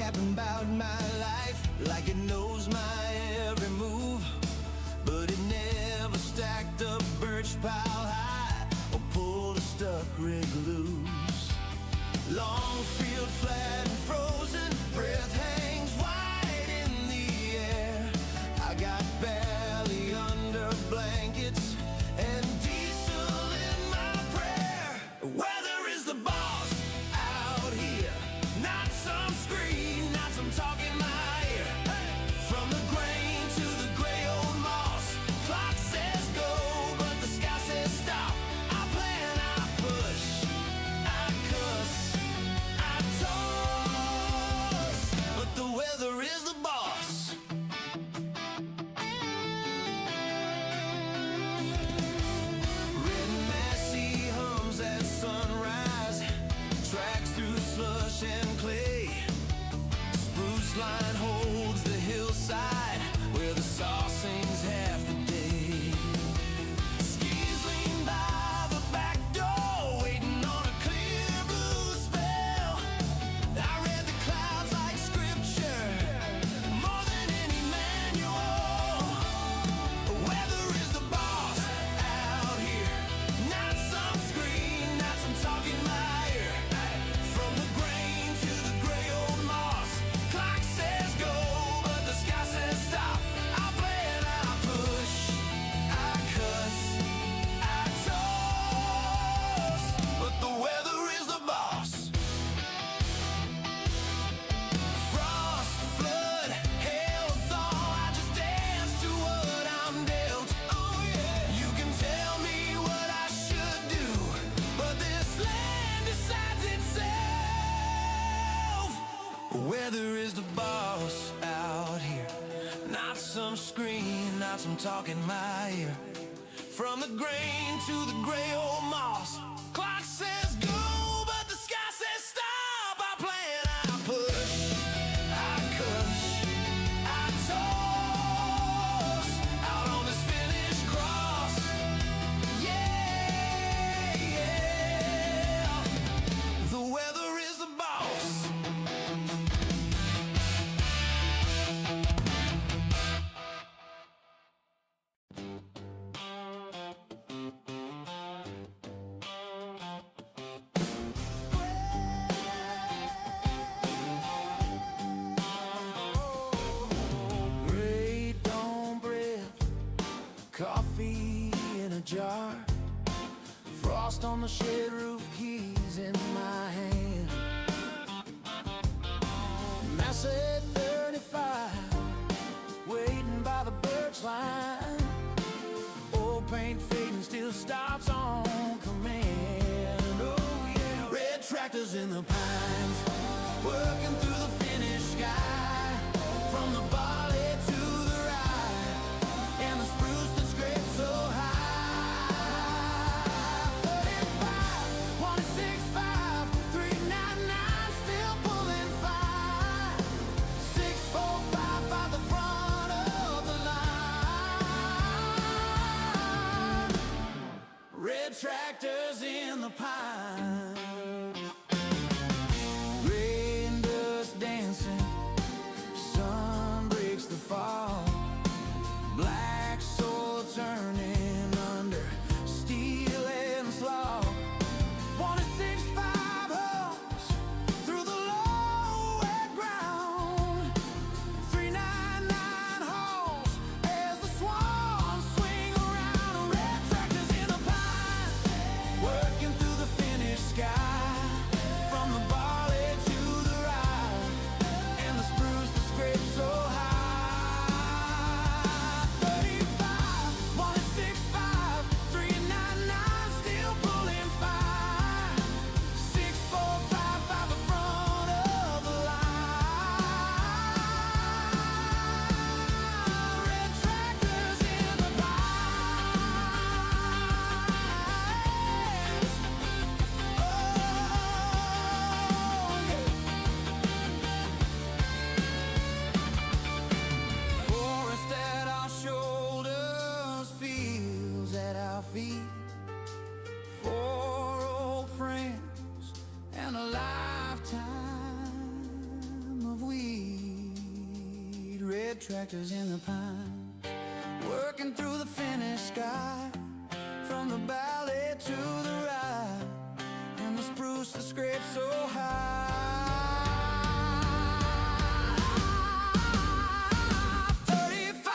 yapping about my life like it knows my every move, but it never stacked up birch pile high or pulled a stuck rig loose. Long field flat and frozen, breath hangs wide in the air. I got belly under blankets and diesel in my prayer. Weather is the boss out here, not some screen, not some talk in my ear. From the grain to the gray old moss, clock says go, but the sky says stop. I plan, I push, I cuss, I toss, but the weather is the boss. Red Massey hums at sunrise, tracks through slush and clay. Spruce line holds the hillside where the saw sings half the day. Skis lean by the back door, waiting on a clear blue spell. I read the clouds like scripture, more than any manual. Weather is the boss out here, not some screen, not some talk in my ear. From the grain to the gray old moss, clock says go, but the sky says stop. I plan, I push, I cuss, I toss, but the weather is the boss. Frost, flood, hail, thaw, I just dance to what I'm dealt. Oh yeah, you can tell me what I should do, but this land decides itself. Weather is the boss out here, not some screen, not some talk in my ear. From the grain to the gray old moss, clock says go, but the sky says stop. I plan, I push, I cuss, I toss, out on this finished cross. Yeah, yeah, the weather is the boss. Great dawn breath, coffee in a jar, frost on the shed roof, keys in my hand. Massey 35, waiting by the birch line. Old paint fading, still stops on command. Oh yeah, red tractors in the pines, working through the finished sky. From the barley to the rye, and the spruce that scrapes so high. 35, 165, 399, still pulling fire. 645 by the front of the line. Red tractors in the pine. Rain dust dancing, sun breaks the fall. Black soil turning under steel and slaw. 165 holes through the low wet ground. 399 holes as the swans swing around. Red tractors in the pine, working through the finished sky. tractors in the pine, working through the finished sky, from the valley to the ride, and the spruce that scrapes so high. 35,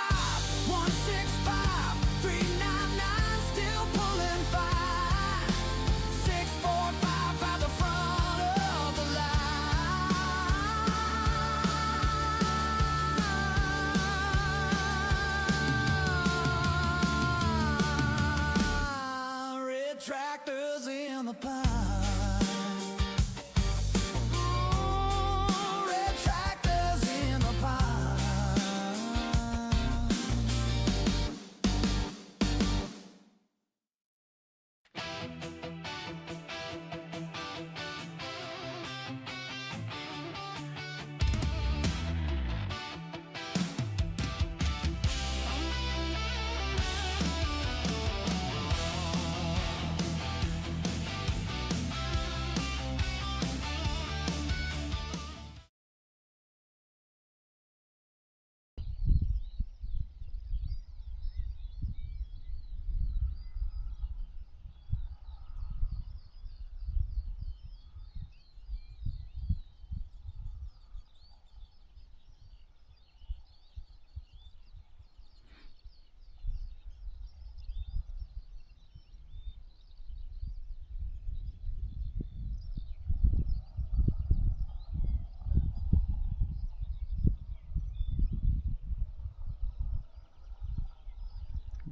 165, 399, still pulling fine. 645 at the front of the line. Red tractors in the pine.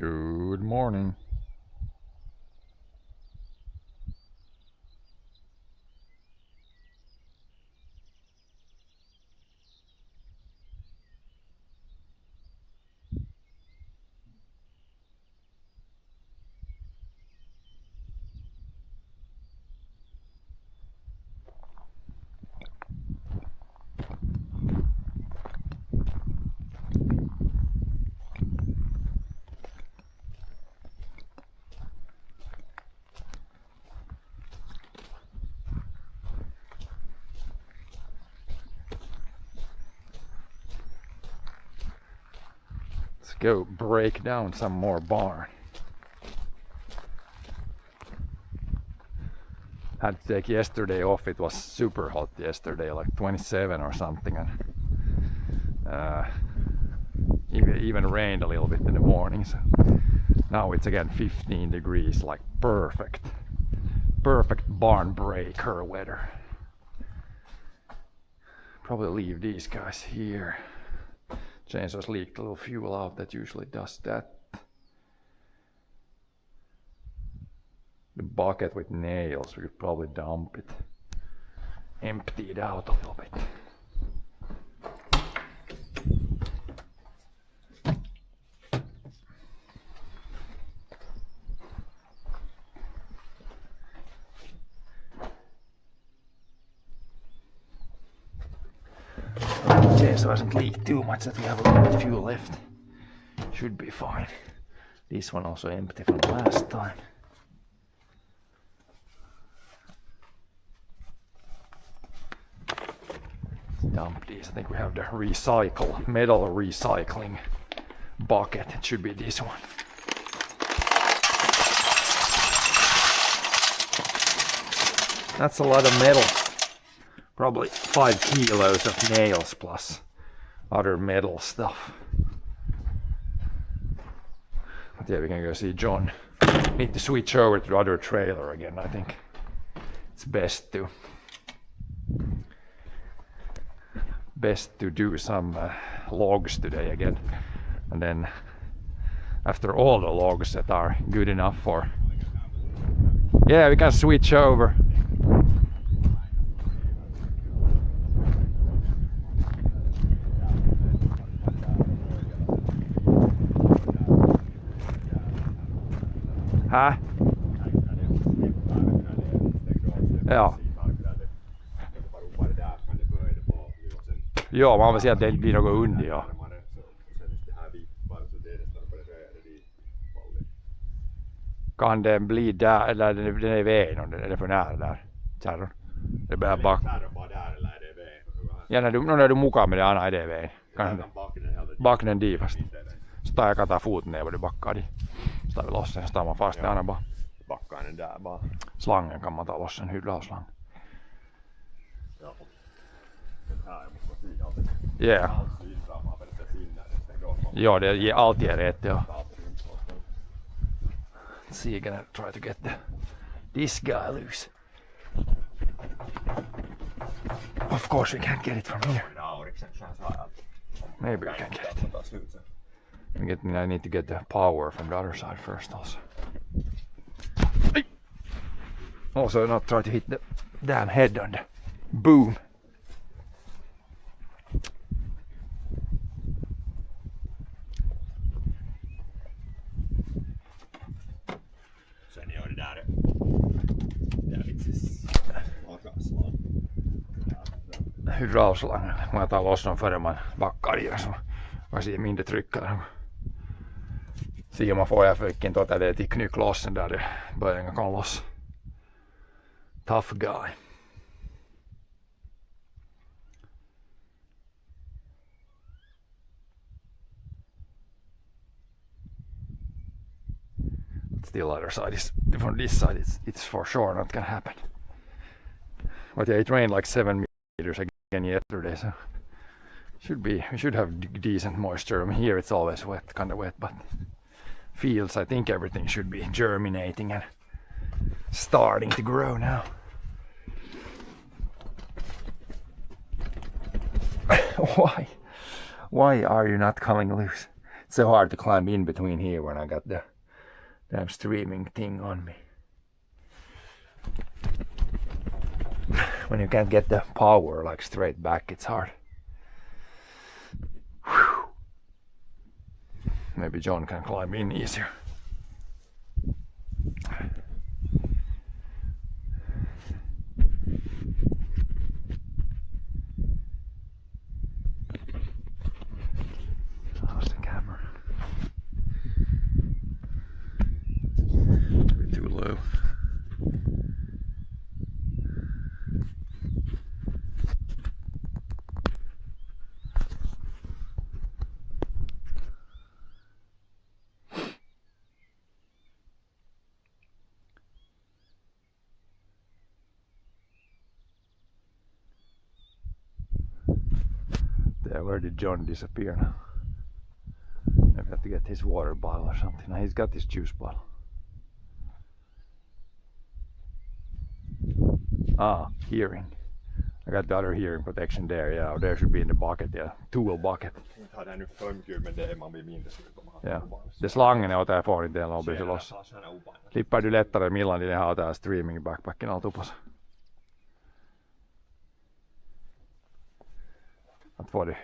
Good morning. Let's go break down some more barn. Had to take yesterday off. It was super hot yesterday, like 27 or something, and even rained a little bit in the morning. So now it's again 15 degrees, like perfect barn breaker weather. Probably leave these guys here. Chainsaw's leaked a little fuel out. That usually does that. The bucket with nails, we could probably dump it, empty it out a little bit. Chainsaw hasn't leaked too much that we have a little bit of fuel left. Should be fine. This one also empty from last time. Dump these. I think we have the metal recycling bucket. It should be this one. That's a lot of metal. Probably 5 kilos of nails plus other metal stuff. But yeah, we can go see John. Need to switch over to the other trailer again. I think it's best to do some logs today again, and then after all the logs that are good enough for, yeah, we can switch over. Huh? Ja. Ja, man vill säga att det blir något under, ja. Kan den bli där, eller den är i vägen, om den är för nära där? Kärron. Det börjar bak. Ja, när du mukaan med det, Anna, är det i vägen. Kan Baknen dit fast. Så tar jag kata foten ner vad du backar i. Så tar vi loss den, så tar man fast den bara. Backar den där bara. Slangen kan man ta loss, en hydraulslang. Ja. Den här måste vara fri alltid. Yeah. Allt syns man periaatteessa sinne. Sitten går man. Ja, det ger alltid rätt, ja. Let's see, you're gonna try to get this guy loose. Of course we can't get it from here. Maybe we can get it. I need to get the power from the other side first also. Also not try to hit the damn head on the boom. Sen gör det där. Där vitsis. Alkaa Hydraulslangen. Man tar loss dem före man backar i så man ser mindre tryckare. Se om man får jag fick inte att det till knycklossen där det börjar komma loss. Tough guy. Still other side is from this side it's for sure not gonna happen. But yeah, it rained like 7 meters again yesterday, so we should have decent moisture. I mean, here it's always wet, kind of wet, but fields, I think everything should be germinating and starting to grow now. Why are you not coming loose? It's so hard to climb in between here when I got the damn streaming thing on me. When you can't get the power like straight back, it's hard. Whew. Maybe John can climb in easier. How's the camera? A bit too low. There, where did John disappear now? Maybe I have to get his water bottle or something. No, he's got his juice bottle. Ah, hearing. I got the other hearing protection there, yeah. Or there should be in the bucket, yeah. Tool bucket. tar den nu 50, men det är man blir mindre sur på man. Ja. Det slangen är åt här får inte och blir loss. Slipper du lättare millan din har tää streaming backpacken allt uppas. Att få det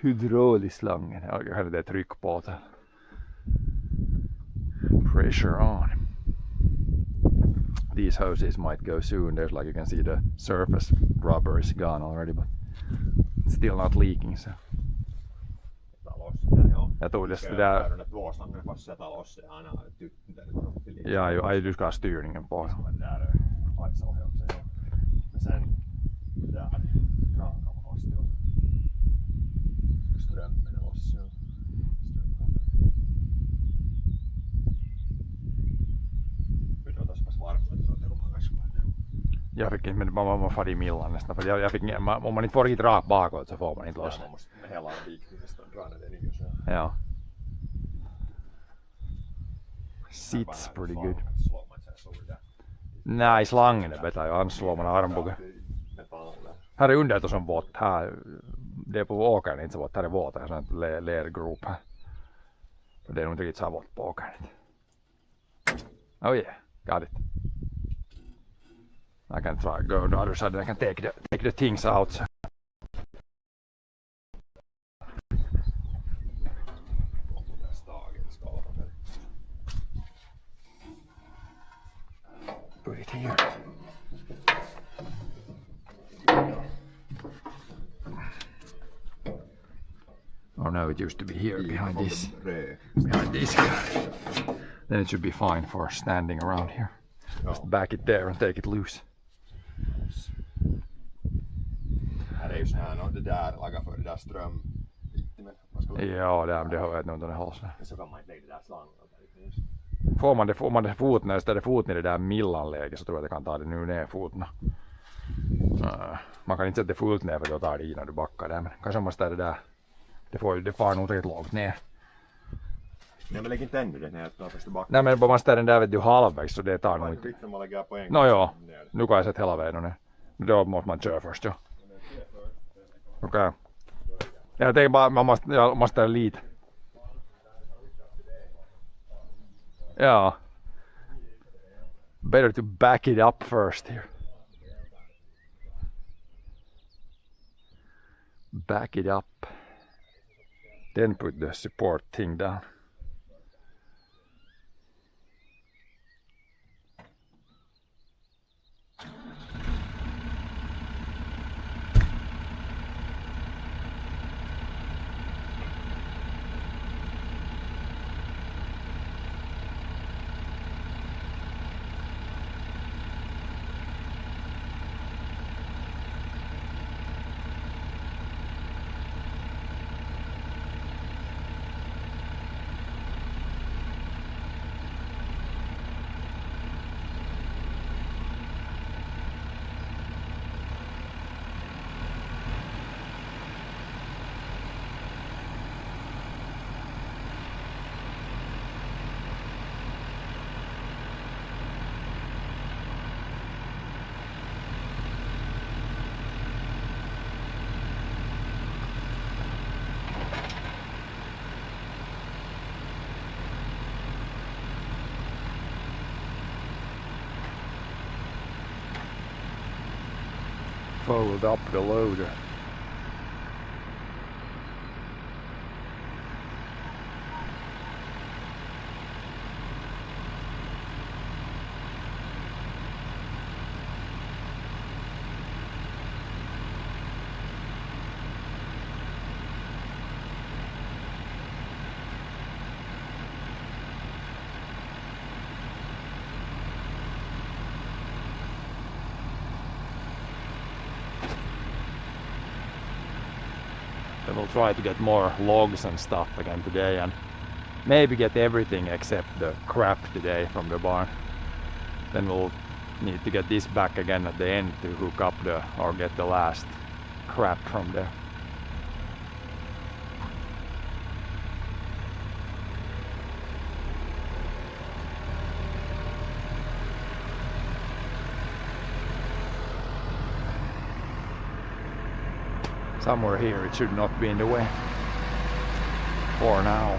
hydraulislangen. Jag hade det tryck på det. Pressure on. These hoses might go soon. There's like you can see the surface rubber is gone already, but it's still not leaking. So. Jag tog det där. Ja, ju, du ska ha styrningen på. Jag fick inte, men man får i millan nästan. För jag fick, om man inte får riktigt rakt bakåt så får man inte loss. Ja. Sits pretty good. Nej, slangen är bättre. Annars slår man armbåge. Här är under tuossa båt. Här, det är på åkern inte så vått. Här är våt. Här är sån här lergrop här. Det är nog inte riktigt så vått på åkern. Oh yeah, got it. I can try go on the other side and I can take the things out. Put it here. Oh no, it used to be here behind this guy. Then it should be fine for standing around here. Just back it there and take it loose. Här är ju såhär, det där lagar för det där ström. Man skulle... Ja, det har jag nog den halsen. Men så kan man inte lägga det där slangen. Får man det foten, eller ställer foten i det där millanläget så tror jag att det kan ta det nu ner foten. Man kan inte sätta det fullt ner för då tar det i när du backar där, men kanske man ställer det där. Det far nog rätt långt ner. Nej, men lägg inte ännu det ner först du backar. Nej, men bara man ställer den där vet du halvvägs så det tar nog inte. Som man lägger på en Nå ja, nu kan jag sätta hela vägen ner. Då måste man köra först, ja. Okej. Jag tänker bara, man måste ställa lite. Ja. Better to back it up first here. Back it up. Then put the support thing down. Fold up the loader. We'll try to get more logs and stuff again today and maybe get everything except the crap today from the barn. Then we'll need to get this back again at the end to hook up or get the last crap from there. Somewhere here it should not be in the way for now.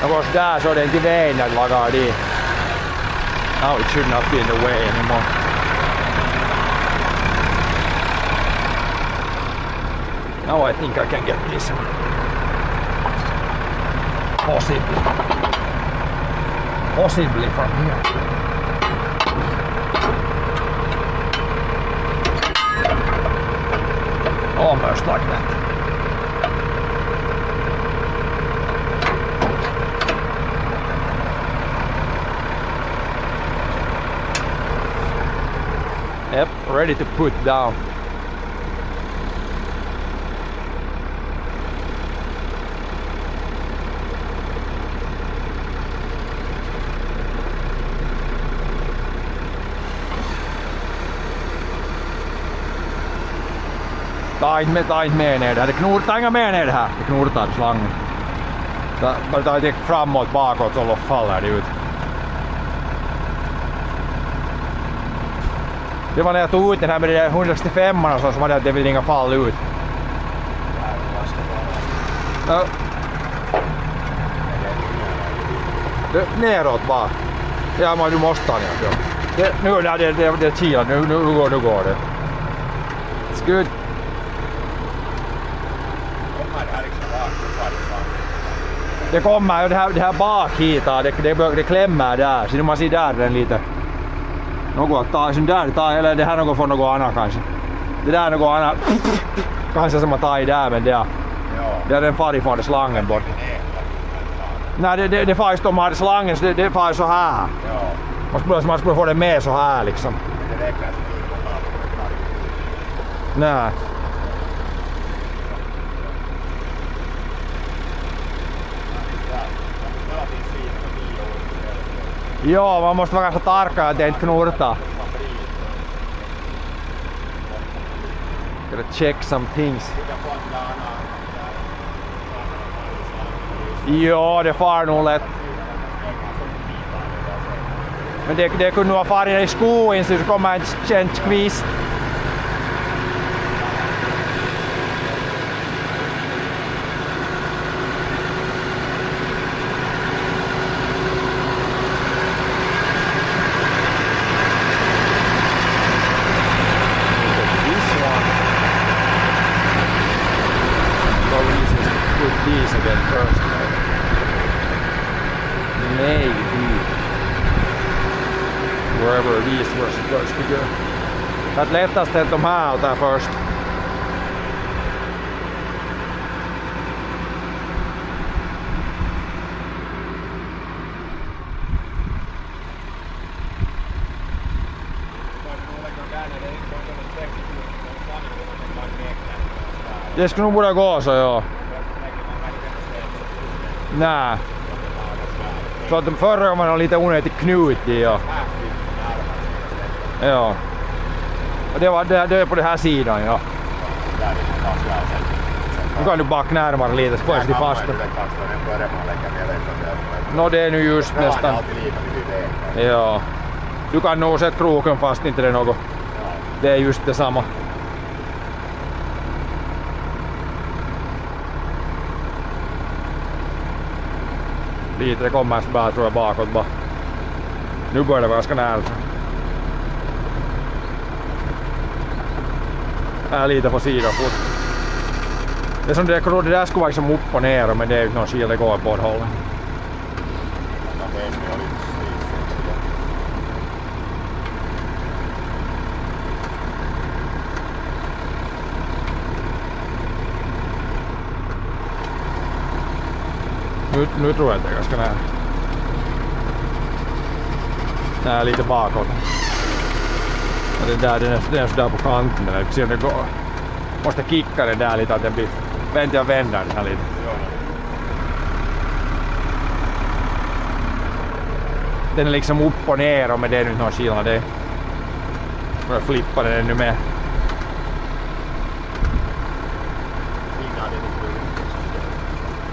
Of course där så är det inte vägen att laga dit. Now it should not be in the way anymore. Now I think I can get this one. Possibly from here. Almost like that. Yep, ready to put down. Ta inte med ner där. Det knurtar inga mer ner det här. Det knurtar slangen. Bara ta det framåt, bakåt så faller det ut. Det var när jag tog ut den här med det där 165 och så var det att det vill inga fall ut. Ja. Neråt bara. Ja, men du måste ta ner. Nu det kilar. Nu går det. It's good. Det kommer det här bak hit, det klämmer där, så man ser där den lite. Något att ta, eller det här något för något annat kanske. Det där är något annat, kanske som man tar i där, men det är den far ifrån slangen bort. Nej, det far just om man hade slangen, så det far så här. Man skulle få det med så här liksom. Det räcker att du får ta på Nej. Ja, man måste vara ganska tarka att det inte knurtar. Gotta check some things. Ja, det far nog lätt. Men det kunde nog ha farit i skogen så det kommer en känd kvist. These again first. Maybe wherever these were supposed to go. Det lättaste är att de här där först. Det skulle nog borde gå så, ja. Nej. Så att förra gången var lite onödigt knut i, ja. Ja. Och det var på den här sidan, ja. Nu kan du backa närmare lite så får jag fast. Nå, det är nu just nästan. Ja. Du kan nog sätta kroken fast, inte det är något. Det är just detsamma. Lite det kommer bara tror jag bakåt bara. Nu börjar det vara ganska nära. Här lite på sidan fort. Det är som det där skulle vara liksom upp och ner men det är ju någon skil det går på båda hållen. Nu tror jag att det är ganska nära. Nej, lite bakåt. Och det där, den är sådär på kanten. Se om det går. Måste kicka det där lite att den blir... Vänta, jag vänder den här lite. Den är liksom upp och ner och med det är inte någon skillnad. Det får jag flippa den ännu mer.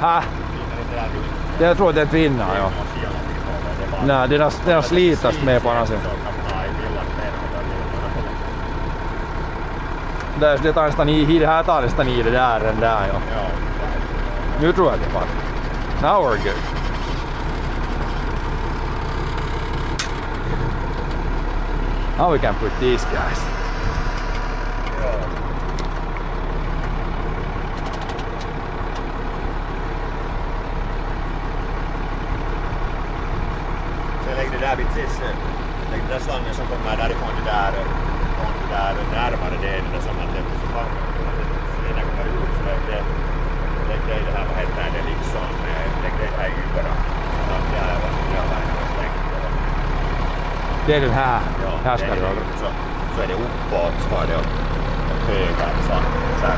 Ha? Jag tror att det är tvinnar, ja. Nej, den har slitast med på andra sidan. Det tar nästan i, det här tar nästan i det där, den där, ja. Nu tror jag att det är bara. Now we're good. Now we can put these guys. Lägg det där bitvis, lägg det där slangen som kommer därifrån det där närmare det är det som att det kommer ut så lägg det i det här, vad heter det liksom, lägg det här yvera så att jag Det är den här, här ska det vara. Så är det uppåt så är det höger så här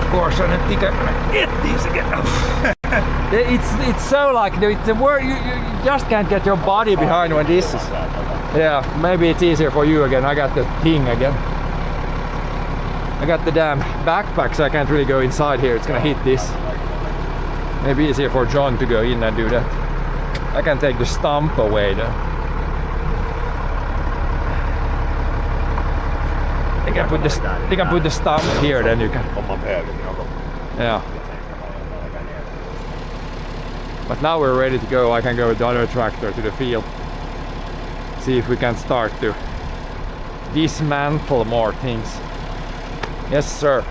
Of course, I didn't think I'm gonna get these again. It's so like the word you just can't get your body behind when this is. Yeah, maybe it's easier for you again. I got the thing again. I got the damn backpack, so I can't really go inside here. It's gonna hit this. Maybe easier for John to go in and do that. I can take the stump away though. They can put the stump here, then you can. Yeah. But now we're ready to go. I can go with the other tractor to the field. See if we can start to dismantle more things. Yes, sir.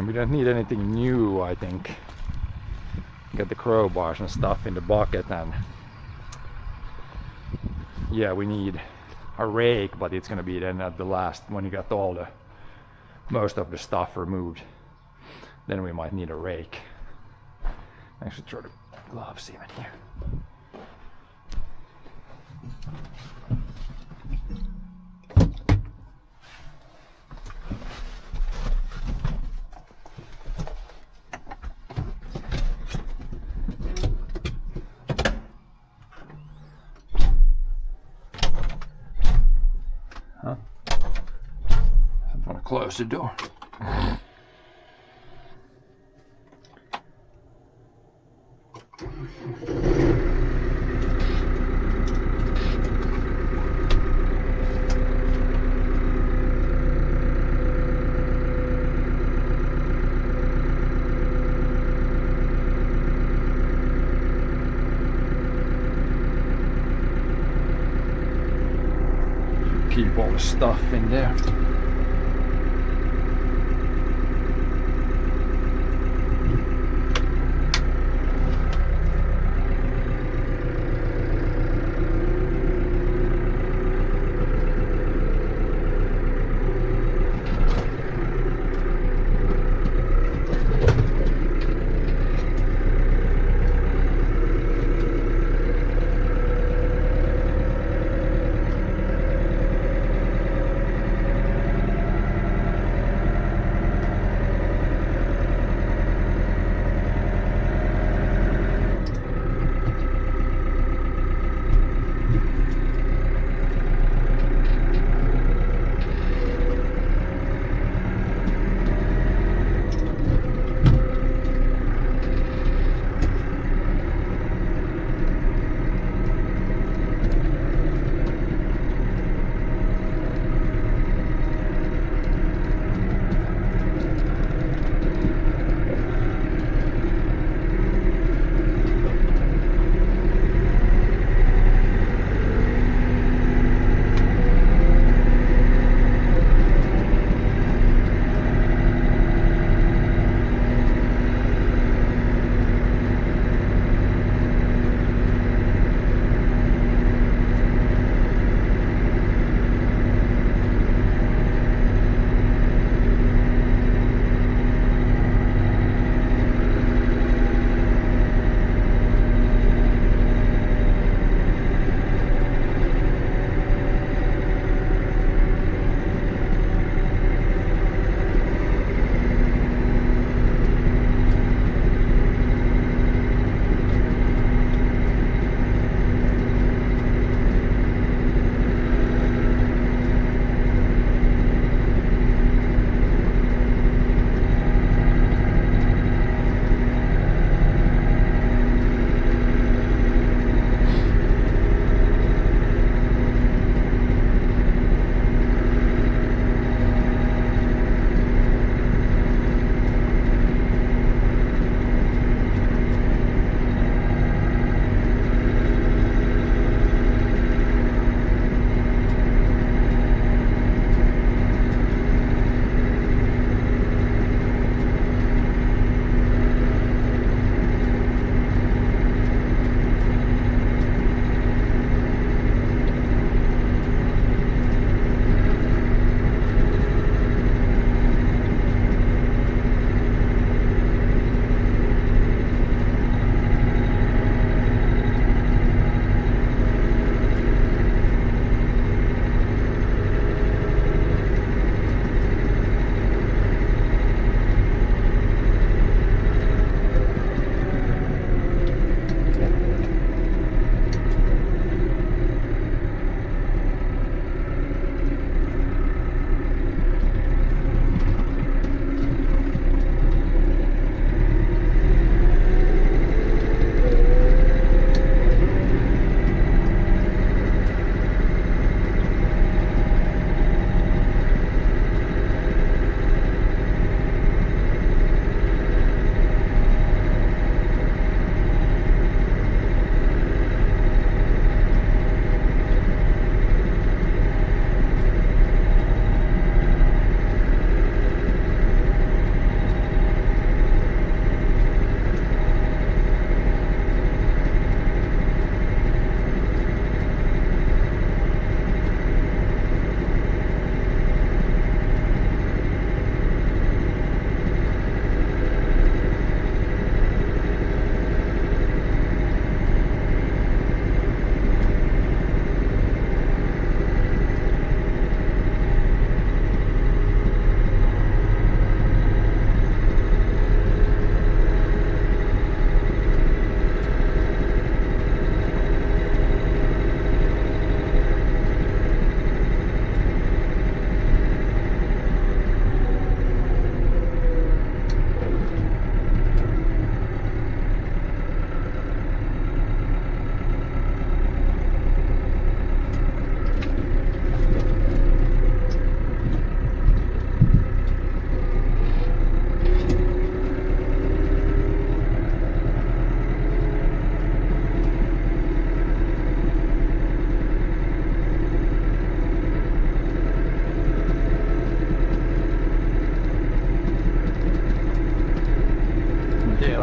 And we don't need anything new, I think. Get the crowbars and stuff in the bucket, and yeah, we need a rake, but it's gonna be then at the last when you got most of the stuff removed. Then we might need a rake. I should throw the gloves even here. Huh? I want to close the door. Keep all the stuff in there.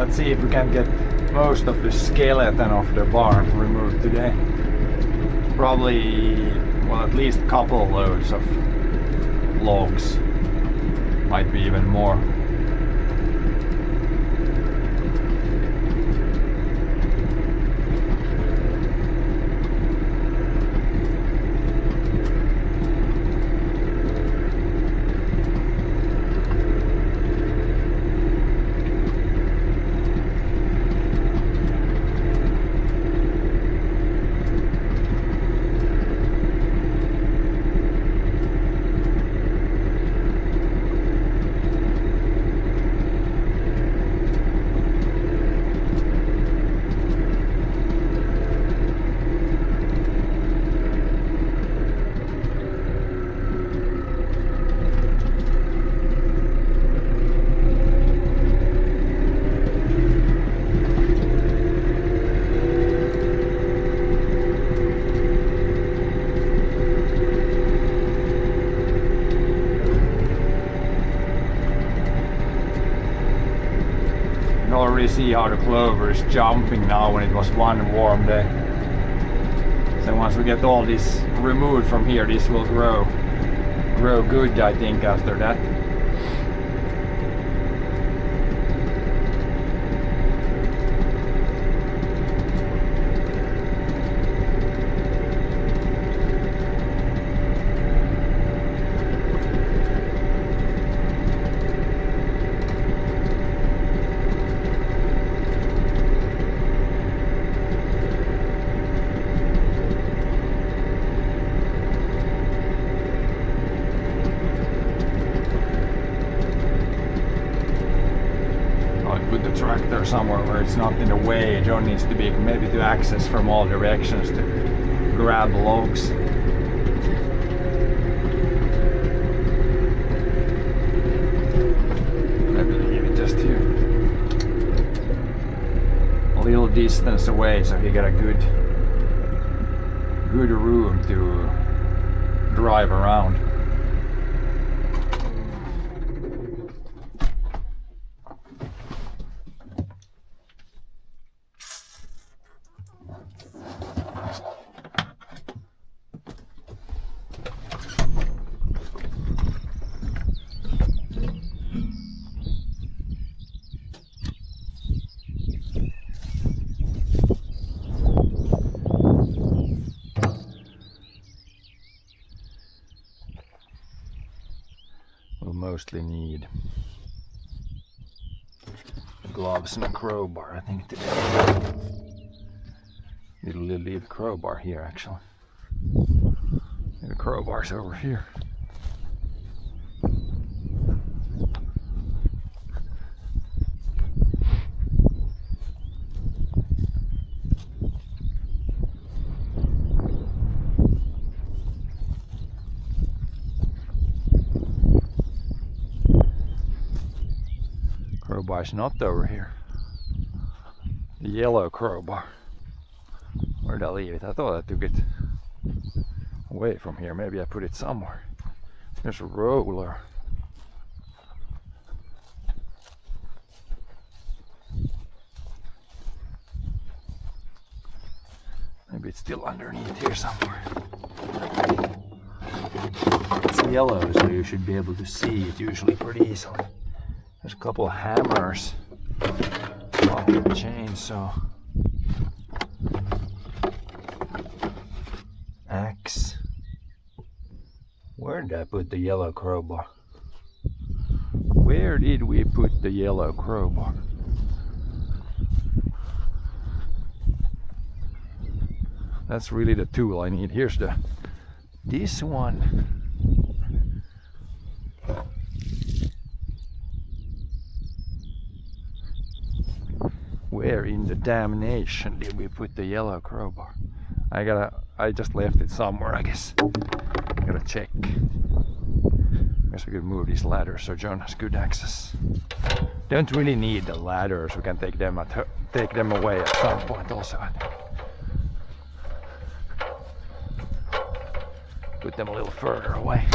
Let's see if we can get most of the skeleton of the barn removed today. Probably, well, at least a couple loads of logs. Might be even more. See how the clover is jumping now when it was one warm day. So once we get all this removed from here, this will grow good, I think, after that. Put the tractor somewhere where it's not in the way. It only needs to be maybe to access from all directions to grab logs. Maybe leave it just here. A little distance away so you get a good room to drive around. Mostly need gloves and a crowbar, I think, today. Need a little crowbar here, actually. The crowbar's over here. Crowbar's not over here. The yellow crowbar. Where'd I leave it? I thought I took it away from here. Maybe I put it somewhere. There's a roller. Maybe it's still underneath here somewhere. It's yellow, so you should be able to see it usually pretty easily. There's a couple of hammers off the chainsaw. Axe. Where did I put the yellow crowbar? Where did we put the yellow crowbar? That's really the tool I need. Here's this one. Where in the damnation did we put the yellow crowbar? I just left it somewhere, I guess. I gotta check. Guess we could move these ladders so John has good access. Don't really need the ladders. We can take them away at some point also, I think. Put them a little further away.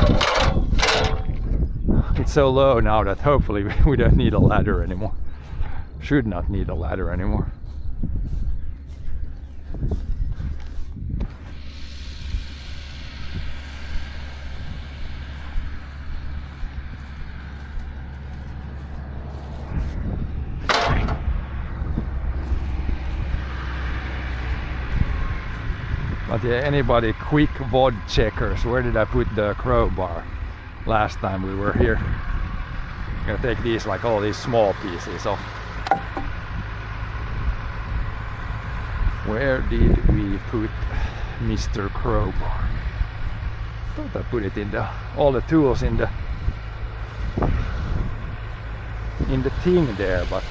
It's so low now that hopefully we don't need a ladder anymore. Should not need a ladder anymore. But yeah, anybody quick VOD checkers, where did I put the crowbar last time we were here? I'm gonna take these, like all these small pieces off. Where did we put Mr. Crowbar? Thought I put it in the, all the tools in the thing there, but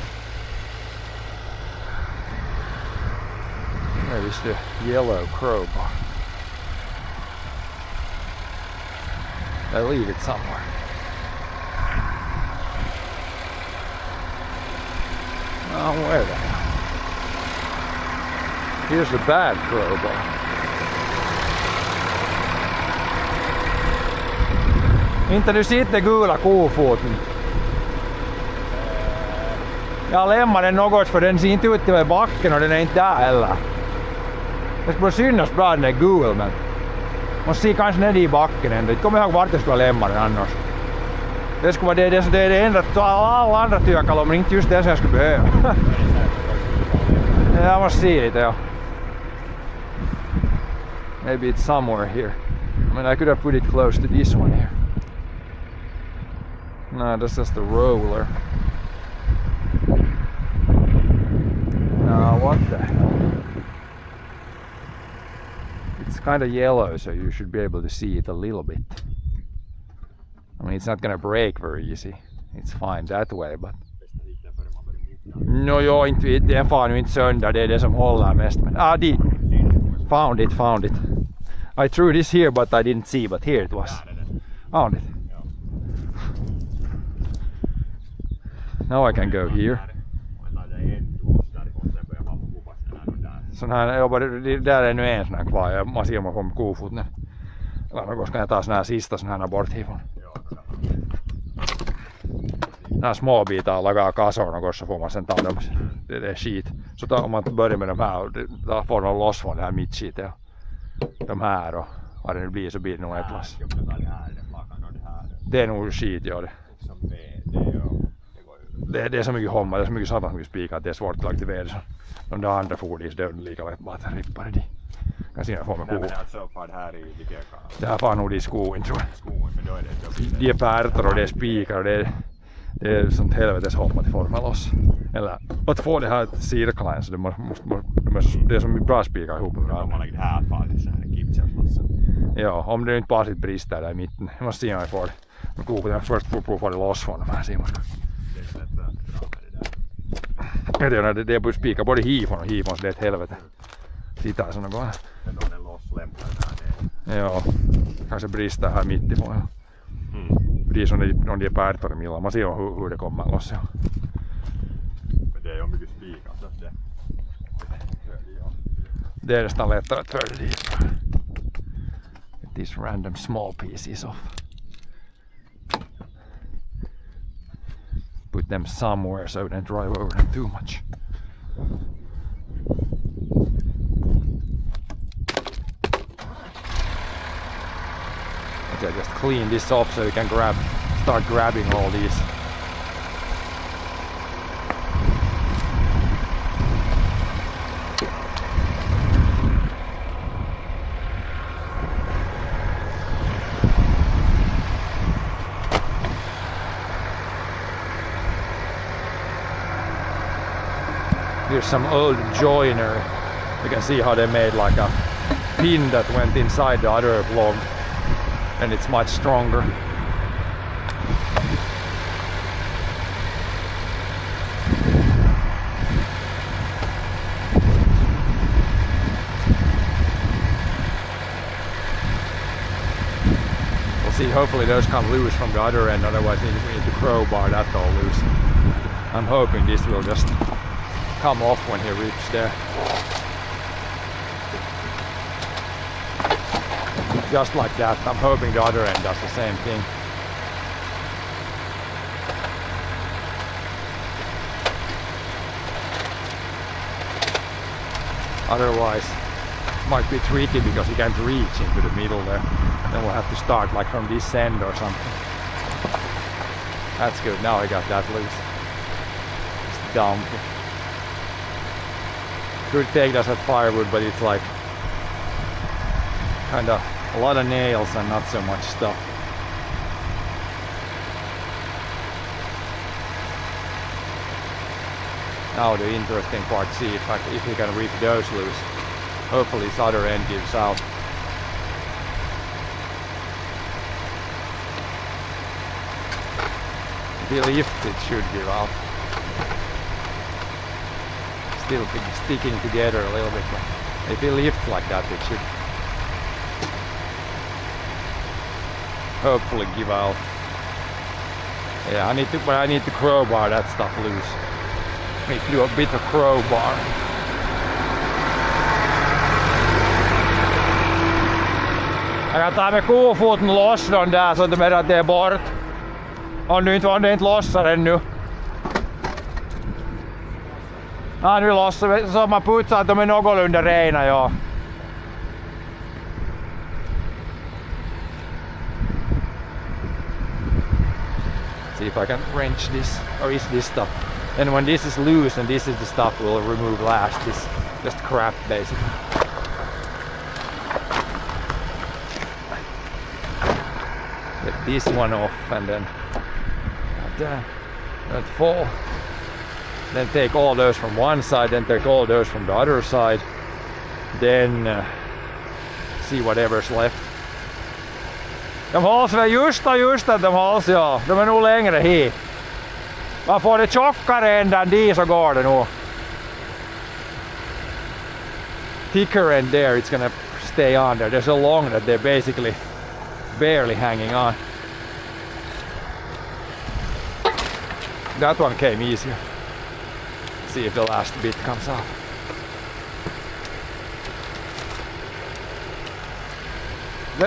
where is the yellow crowbar? I leave it somewhere. Oh, where the hell? Here's the bad crowbar. Inte du sitter gula kofoten. Jag lämnar den något för den ser inte ut i backen och den är inte där heller. Det skulle synas bra den är gul, men man ser kanske ner i backen ändå. Jag kommer ihåg vart jag skulle lämna den annars. Det skulle vara det enda, alla andra työkaluja, men inte just det som jag skulle behöva. Jag måste se lite, ja. Maybe it's somewhere here. I mean, I could have put it close to this one here. No, that's just the roller. No, what the hell? It's kind of yellow, so you should be able to see it a little bit. I mean, it's not gonna break very easy. It's fine that way, but... No, jo, inte, den far nu inte sönder, det är det som håller mest. Men, found it. I threw this here, but I didn't see, but here it was. Found it. Now I can go here. Så här, jobbar, där är nu en sån här kvar, ja mä ser om jag kommer kofoten. Eller koska jag taas nää sista sån här bort hifon. Nää små bitar lagar kasorna, koska får man sen ta dem. Det är skit. Så om man börjar med de här, då får man loss från det här mittskit. Ja. De här och vad det nu blir så blir det nog en plats. Det är nog skit, ja det. Det är så mycket homma, det är så mycket satan mycket spikar att det är svårt att aktivera. Så de där andra fordis, det är lika lätt bara att rippa det. Kan se få med ko. Det här far nog i skoen tror jag. De är pärtor och det är spikar och det är sånt helvetes homma att forma loss. Eller att få det här cirklarna så det är så mycket bra spikar ihop med varandra. Ja, om det inte bara sitt brister där i mitten. Jag måste se om jag får det. Men kopen först får det loss från de här simorska. Det är på spika både hifon och hifon så det är ett helvete. Tittar såna gånger. Ja, kanske brister här mittifrån. Det är som om de är pärtor milla. Man ser hur det kommer loss. Ja. Men det är ju mycket spikar så det. Det är nästan lättare att föra dit. These random small pieces off. Put them somewhere so I don't drive over them too much. Okay, just clean this off so you can start grabbing all these. Here's some old joiner. You can see how they made like a pin that went inside the other log, and it's much stronger. We'll see, hopefully those come loose from the other end, otherwise we need to crowbar that all loose. I'm hoping this will just come off when he reaches there. Just like that. I'm hoping the other end does the same thing. Otherwise might be tricky because you can't reach into the middle there. Then we'll have to start like from this end or something. That's good, now I got that loose. It's dumb. Could take that as firewood, but it's like kinda a lot of nails and not so much stuff. Now the interesting part, see if we can rip those loose. Hopefully this other end gives out. If he lifts it should give out. Still sticking together a little bit, but if he lifts like that it should hopefully give out. Yeah, I need to crowbar that stuff loose. Need to do a bit of crowbar. Jag tar med kofoten loss den där så att de att det är bort. Om du inte lossar den nu. Ja, nu lossar vi så man putsar att de är någorlunda rena, ja. See if I can wrench this, or is this stuff. And when this is loose and this is the stuff we'll remove last, this just crap basically. Get this one off and then that fall. Then take all those from one side, then take all those from the other side. Then see whatever's left. De hålls väl just att de hålls, ja. De är nog längre hit. Man får det tjockare än de så går det nog. Thicker end there, it's gonna stay on there. They're so long that they're basically barely hanging on. That one came easier. See if the last bit comes off.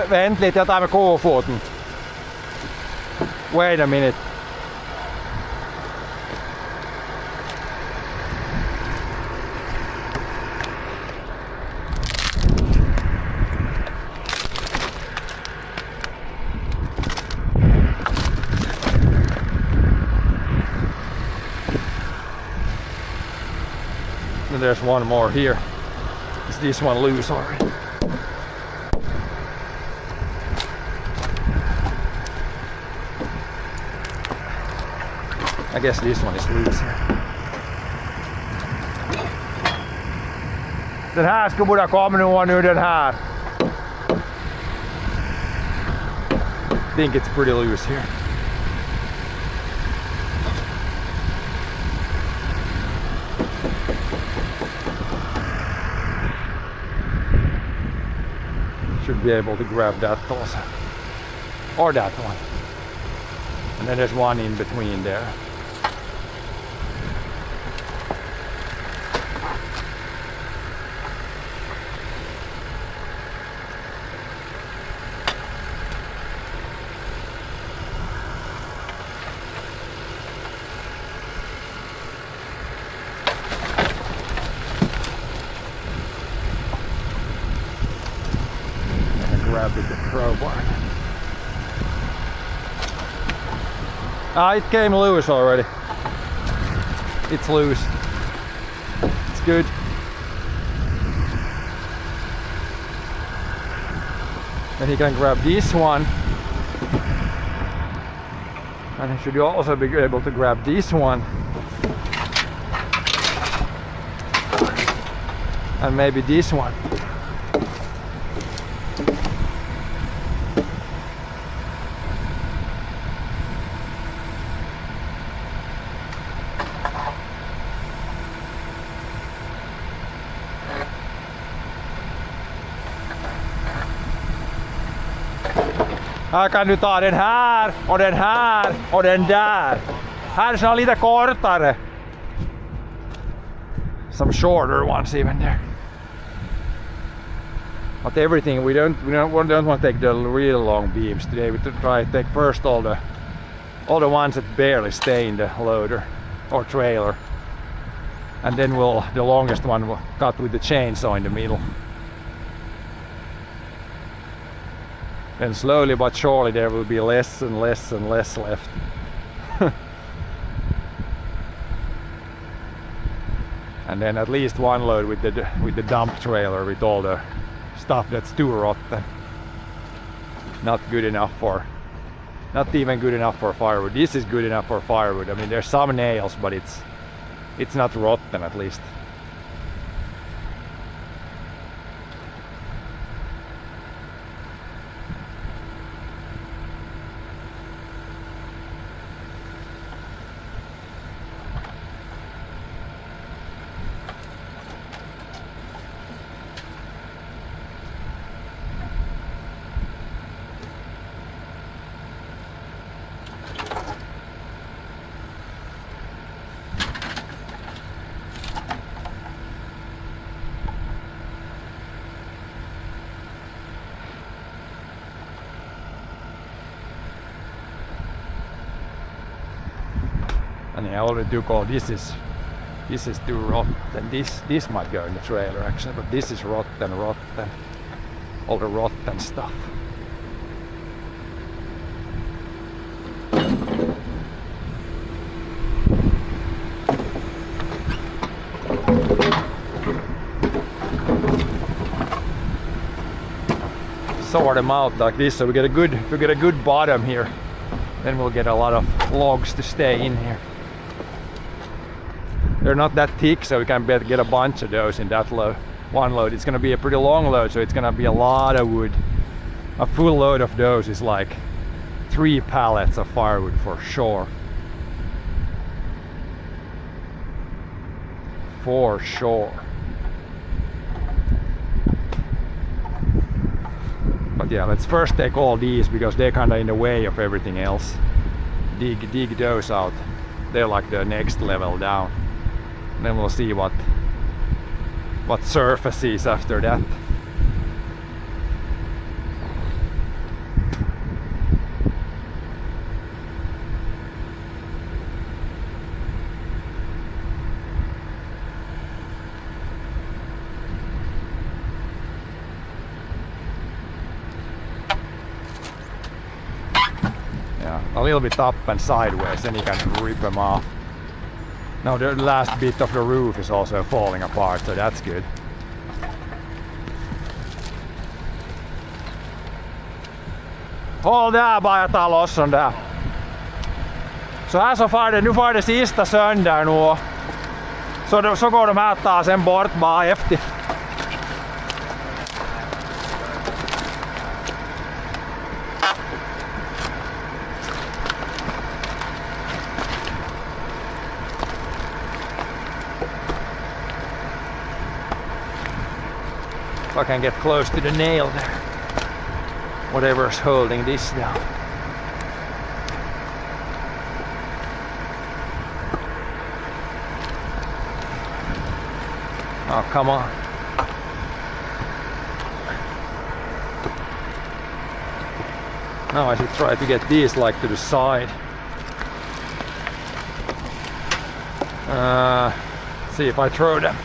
Vänt lite, jag tar med kofoten. Wait a minute. And there's one more here. Is this one loose already? I guess this one is loose here. Den här ska borde komma nu den här. I think it's pretty loose here. Should be able to grab that also. Or that one. And then there's one in between there. Grab with the crowbar. It came loose already. It's loose. It's good. Then he can grab this one. And he should also be able to grab this one. And maybe this one. Jag kan nu ta den här och den här och den där. Här är lite kortare. Some shorter ones even there. But everything we don't want to take the real long beams today. We try to take first all the ones that barely stay in the loader or trailer. and then the longest one will cut with the chainsaw in the middle. Then slowly but surely there will be less and less and less left. And then at least one load with the dump trailer with all the stuff that's too rotten. Not even good enough for firewood. This is good enough for firewood. I mean, there's some nails, but it's not rotten at least. And I already took all this is too rotten. This might go in the trailer actually, but this is rotten. All the rotten stuff. Sort them out like this, so we get a good bottom here. Then we'll get a lot of logs to stay in here. They're not that thick, so we can get a bunch of those in that one load. It's gonna be a pretty long load, so it's gonna be a lot of wood. A full load of those is like 3 pallets of firewood for sure. For sure. But yeah, let's first take all these because they're kinda in the way of everything else. Dig those out. They're like the next level down. And then we'll see what surfaces after that. Yeah, a little bit up and sideways, then you can rip them off. Now the last bit of the roof is also falling apart, so that's good. Håll där bara, ta loss den där. Så här så far det, nu far det sista sönder nu. Så går de här ta sen bort bara efter. I can get close to the nail there. Whatever's holding this down. Oh, come on. Now I should try to get these like to the side. See if I throw them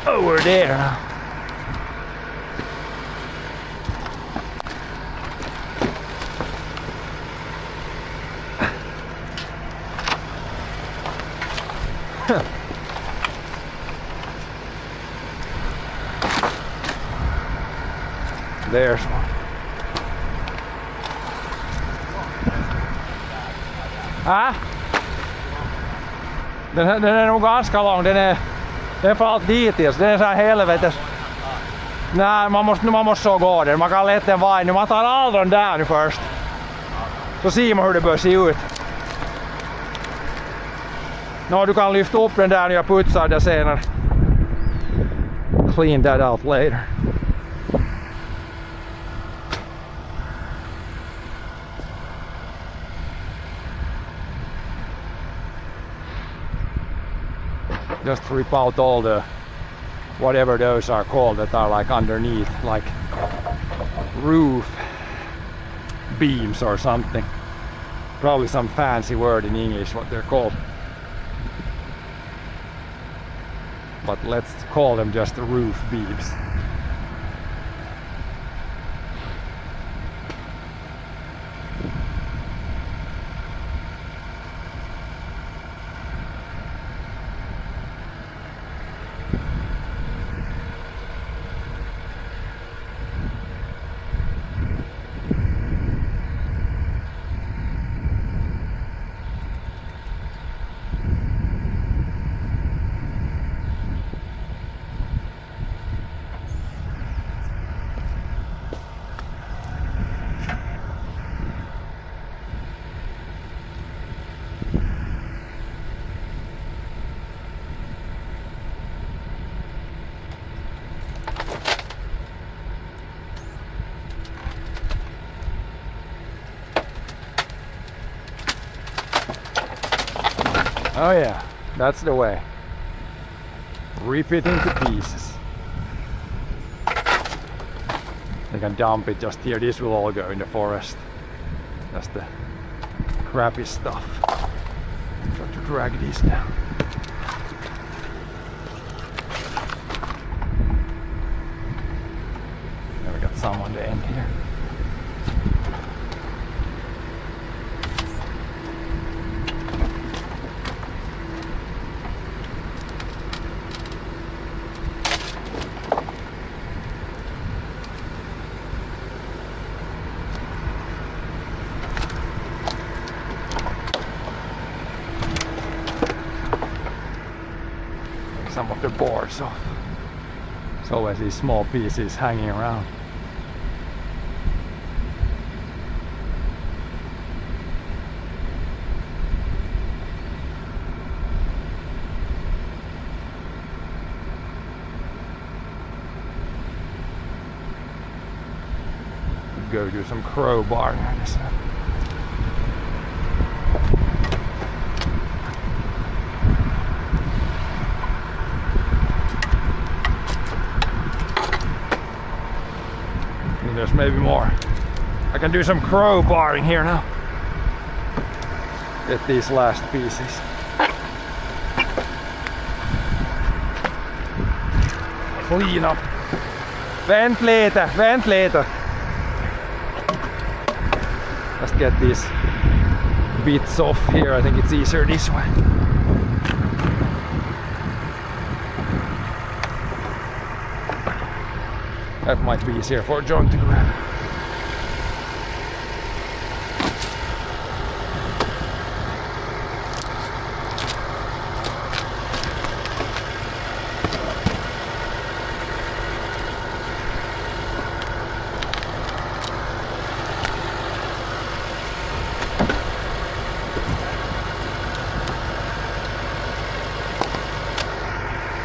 over there now. There's one. Den är nog ganska lång. Den är för allt dittills. Den är så här helvetes. Nej, man måste så gå den. Man kan lätt en vajn. Man tar aldrig den där nu först. Så ser man hur det bör se ut. Nå, du kan lyfta upp den där när jag putsar det senare. Clean that out later. Just rip out all the whatever those are called that are like underneath, like roof beams or something. Probably some fancy word in English what they're called. but let's call them just the roof beams. Oh yeah, that's the way. Rip it into pieces. They can dump it just here. This will all go in the forest. That's the crappy stuff. Try to drag these down. There we got some on the end here. Some of the boards off. There's always these small pieces hanging around. Go do some crowbar on this one. There's maybe more. I can do some crowbarring here now. Get these last pieces. Clean up. Ventilator, ventilator. Just get these bits off here. I think it's easier this way. That might be easier for John to grab.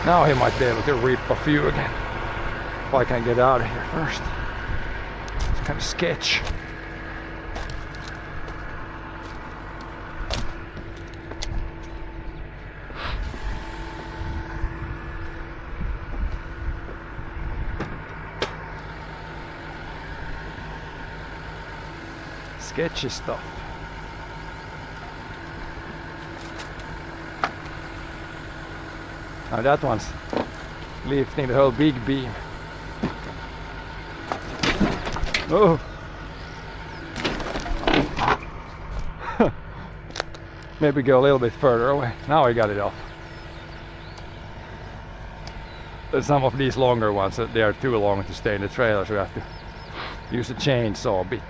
Now he might be able to rip a few again. If I can get out of here first. It's kind of sketch. Sketchy stuff. Now that one's lifting the whole big beam. Oh! Maybe go a little bit further away. Now I got it off. There's some of these longer ones that they are too long to stay in the trailer, so we have to use the chainsaw a bit.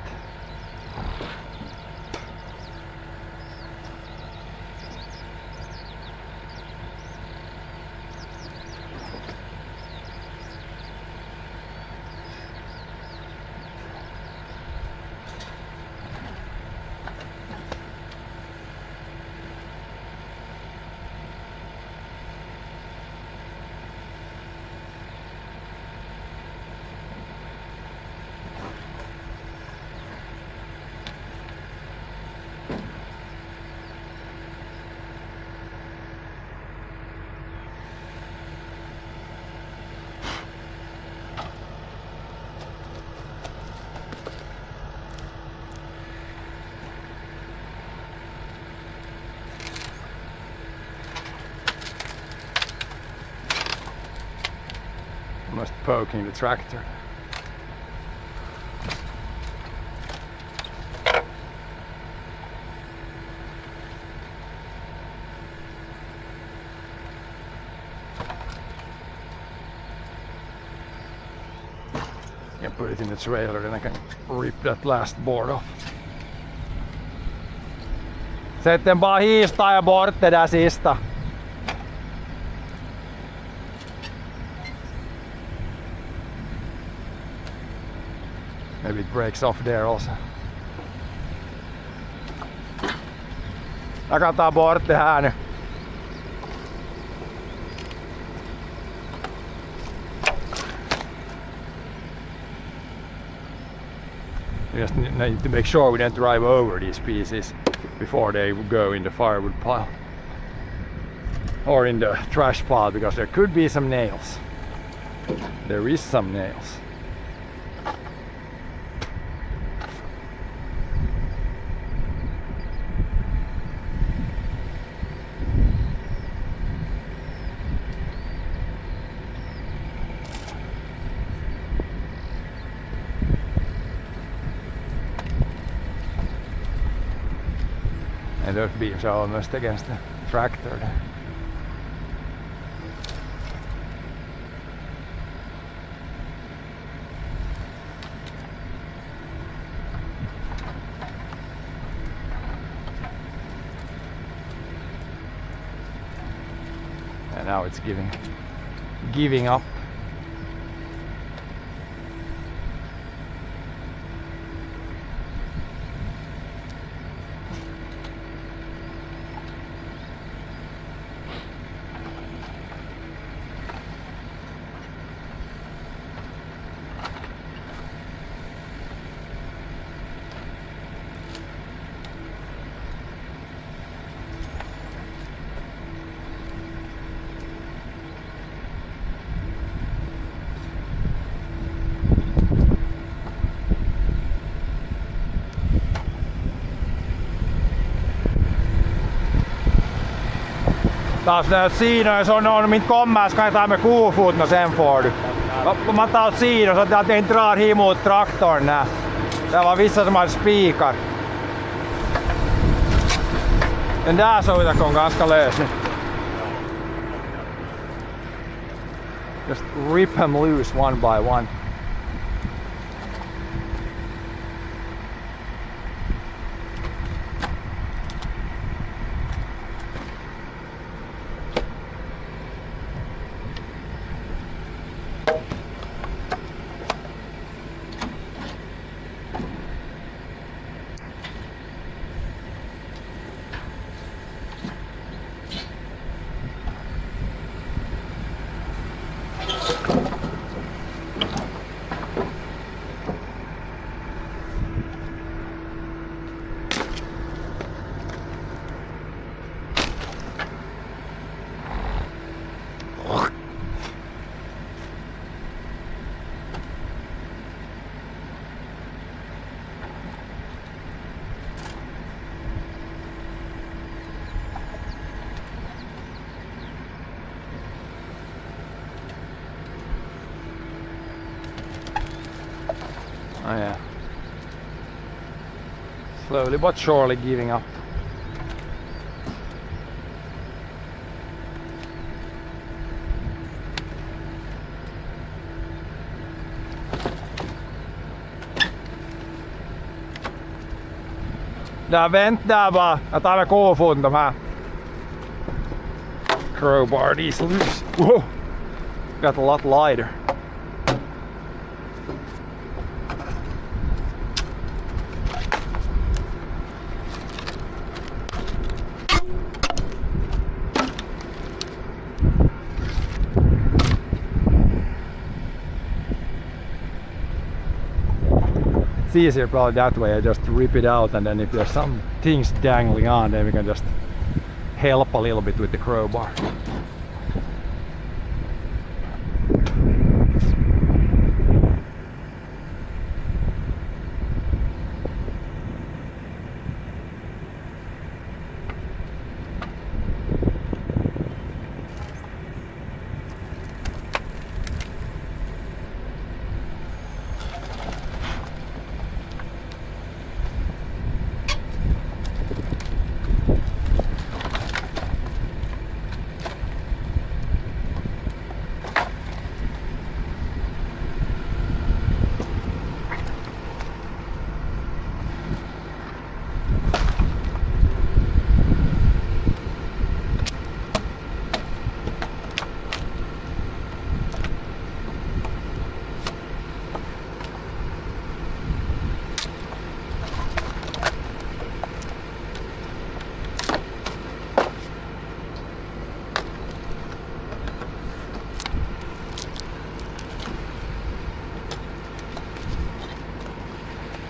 almost poking the tractor. Yeah, put it in the trailer, then I can rip that last board off. Sitten vaan hiistaa ja borttedä sista. Maybe it breaks off there also. Takataan bortti här nu. We just need to make sure we don't drive over these pieces before they go in the firewood pile or in the trash pile, because there could be some nails. There is some nails. And those beams are almost against the tractor there. And now it's giving up. Taas näet siinä, se on mitt kommer ska jag ta med kofoten och sen får du. Man tar åt sidan så att det inte drar hit mot traktorn. Det var vissa som hade spikar. Den där såg ut att kom ganska lös nu. Just rip them loose one by one. Oh yeah. Slowly but surely giving up. Där väntar bara. Jag tar med kofoten de här. Crowbar these loose. Whoa! Got a lot lighter. It's easier probably that way. I just rip it out, and then if there's some things dangling on, then we can just help a little bit with the crowbar.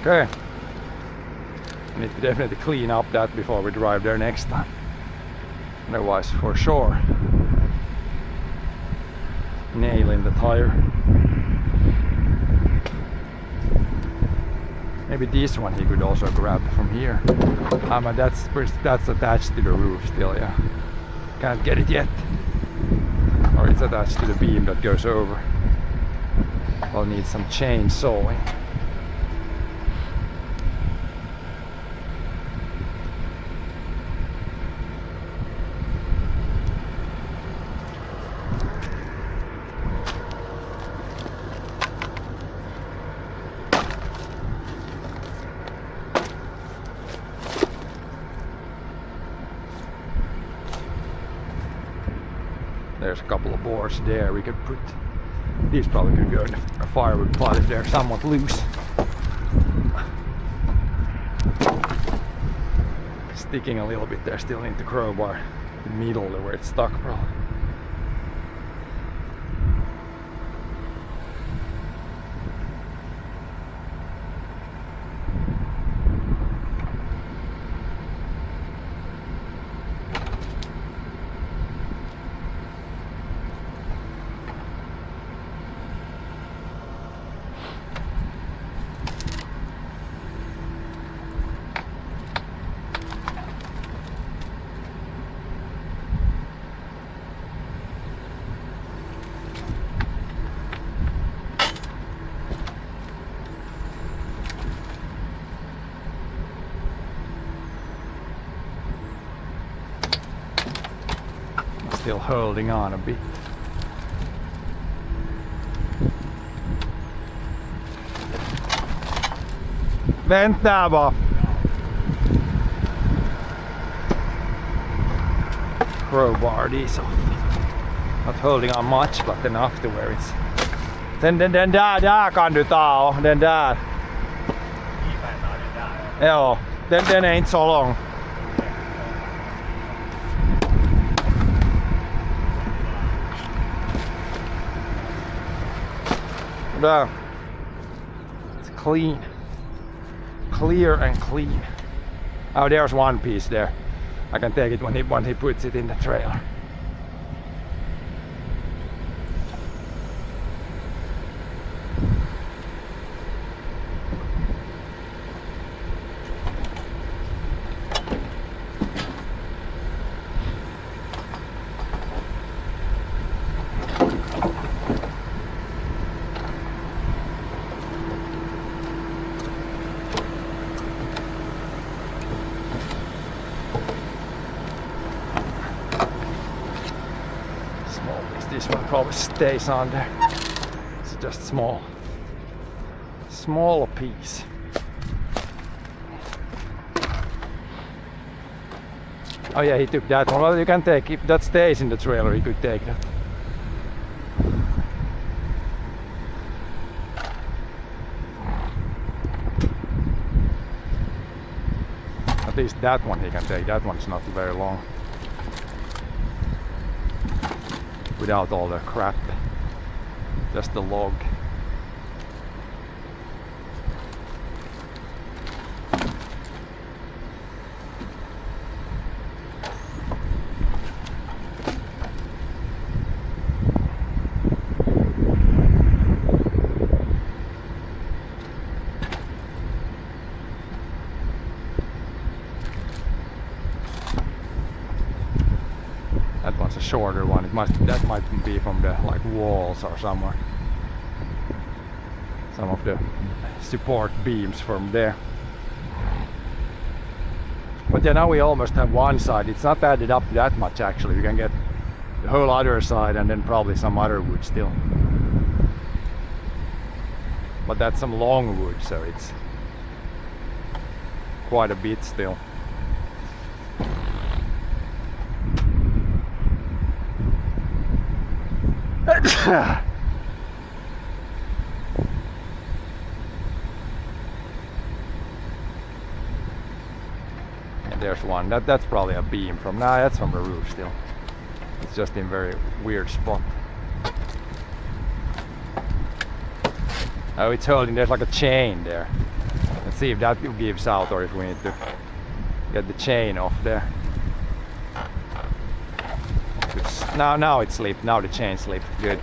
Okay. We need to definitely clean up that before we drive there next time. Otherwise, for sure, nail in the tire. Maybe this one he could also grab from here. But that's attached to the roof still, yeah. Can't get it yet. Or it's attached to the beam that goes over. I'll need some chainsawing. There's a couple of boards there we could put. These probably could go in a firewood pot if they're somewhat loose. Sticking a little bit there still in the crowbar. The middle where it's stuck probably. Still holding on a bit. Vänt där bara. Crowbar these off. Not holding on much but enough to where it's. Den där kan du ta och den där. Ja, den är inte så lång. There. It's clean. Clear and clean. Oh, there's one piece there. I can take it when he puts it in the trailer. This one probably stays on there. It's just small piece. Oh yeah, he took that one. Well, you can take, if that stays in the trailer, you could take that. At least that one he can take. That one's not very long. Without all the crap, just the log. That one's a shorter one. That might be from the walls or somewhere. Some of the support beams from there. But yeah, now we almost have one side. It's not added up that much actually. You can get the whole other side and then probably some other wood still. But that's some long wood, so it's quite a bit still. And there's one. That's probably a beam from. Nah, that's from the roof still. It's just in very weird spot. Oh, it's holding. There's like a chain there. Let's see if that gives out or if we need to get the chain off there. Now it slipped. Now the chain slipped. Good.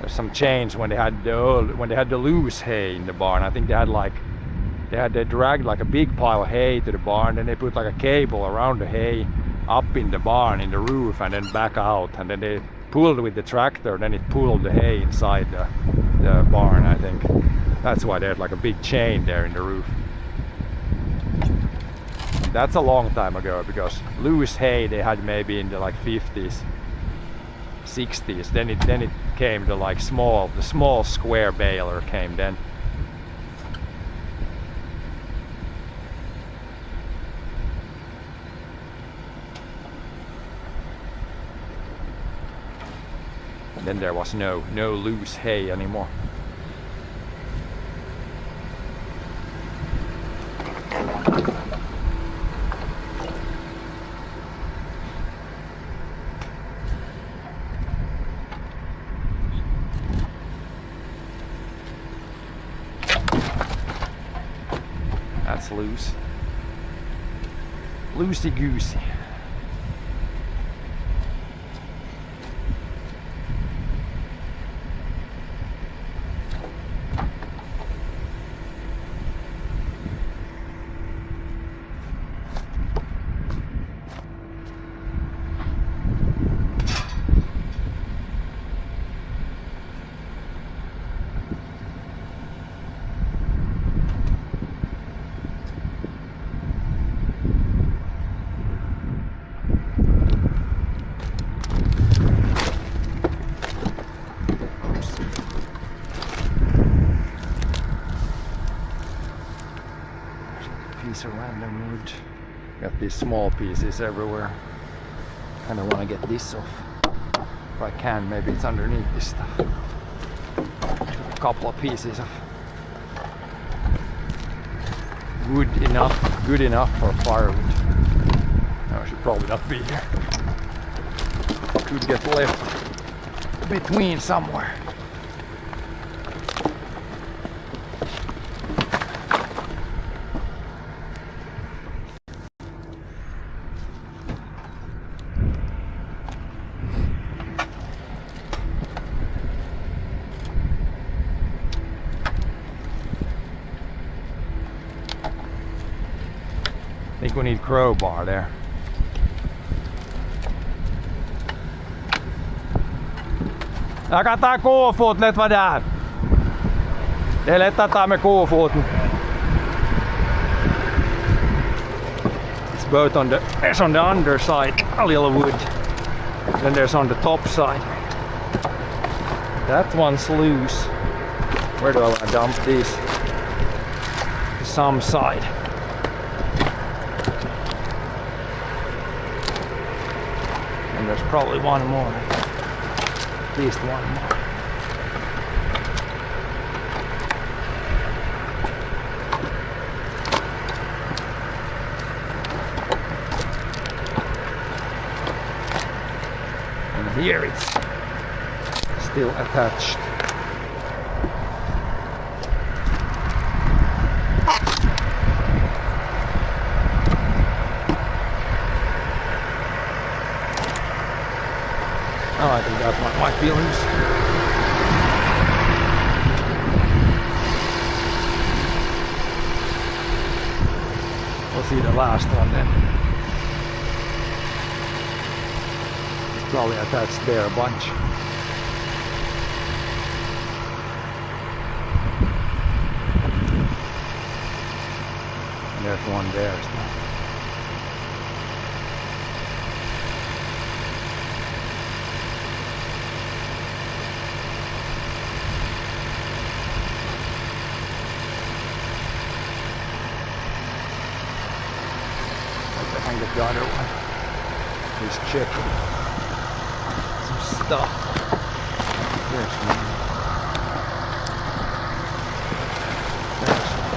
There's some chains when they had the loose hay in the barn. I think they dragged like a big pile of hay to the barn, then they put like a cable around the hay up in the barn in the roof and then back out, and then they pulled with the tractor, then it pulled the hay inside the barn. I think that's why they had like a big chain there in the roof. That's a long time ago, because loose hay they had maybe in the like 50s, 60s. Then it came to like the small square baler came then. Then there was no loose hay anymore. That's loose. Loosey goosey. Piece of random wood. Got these small pieces everywhere. Kind of want to get this off. If I can, maybe it's underneath this stuff. A couple of pieces of wood good enough for firewood. No, I should probably not be here. Could get left between somewhere. I think we need crowbar there. Jag kan ta kofot, let vara där. Det är lätt att ta med kofoten. It's both on there's on the underside a little wood. Then there's on the top side. That one's loose. Where do I want to dump these? To some side. And there's probably one more. At least one more. And here it's still attached. Oh, I think that one might be loose. We'll see the last one then. It's probably attached there a bunch. And there's one there still. I think the other one is checking some stuff. There's one. There's one.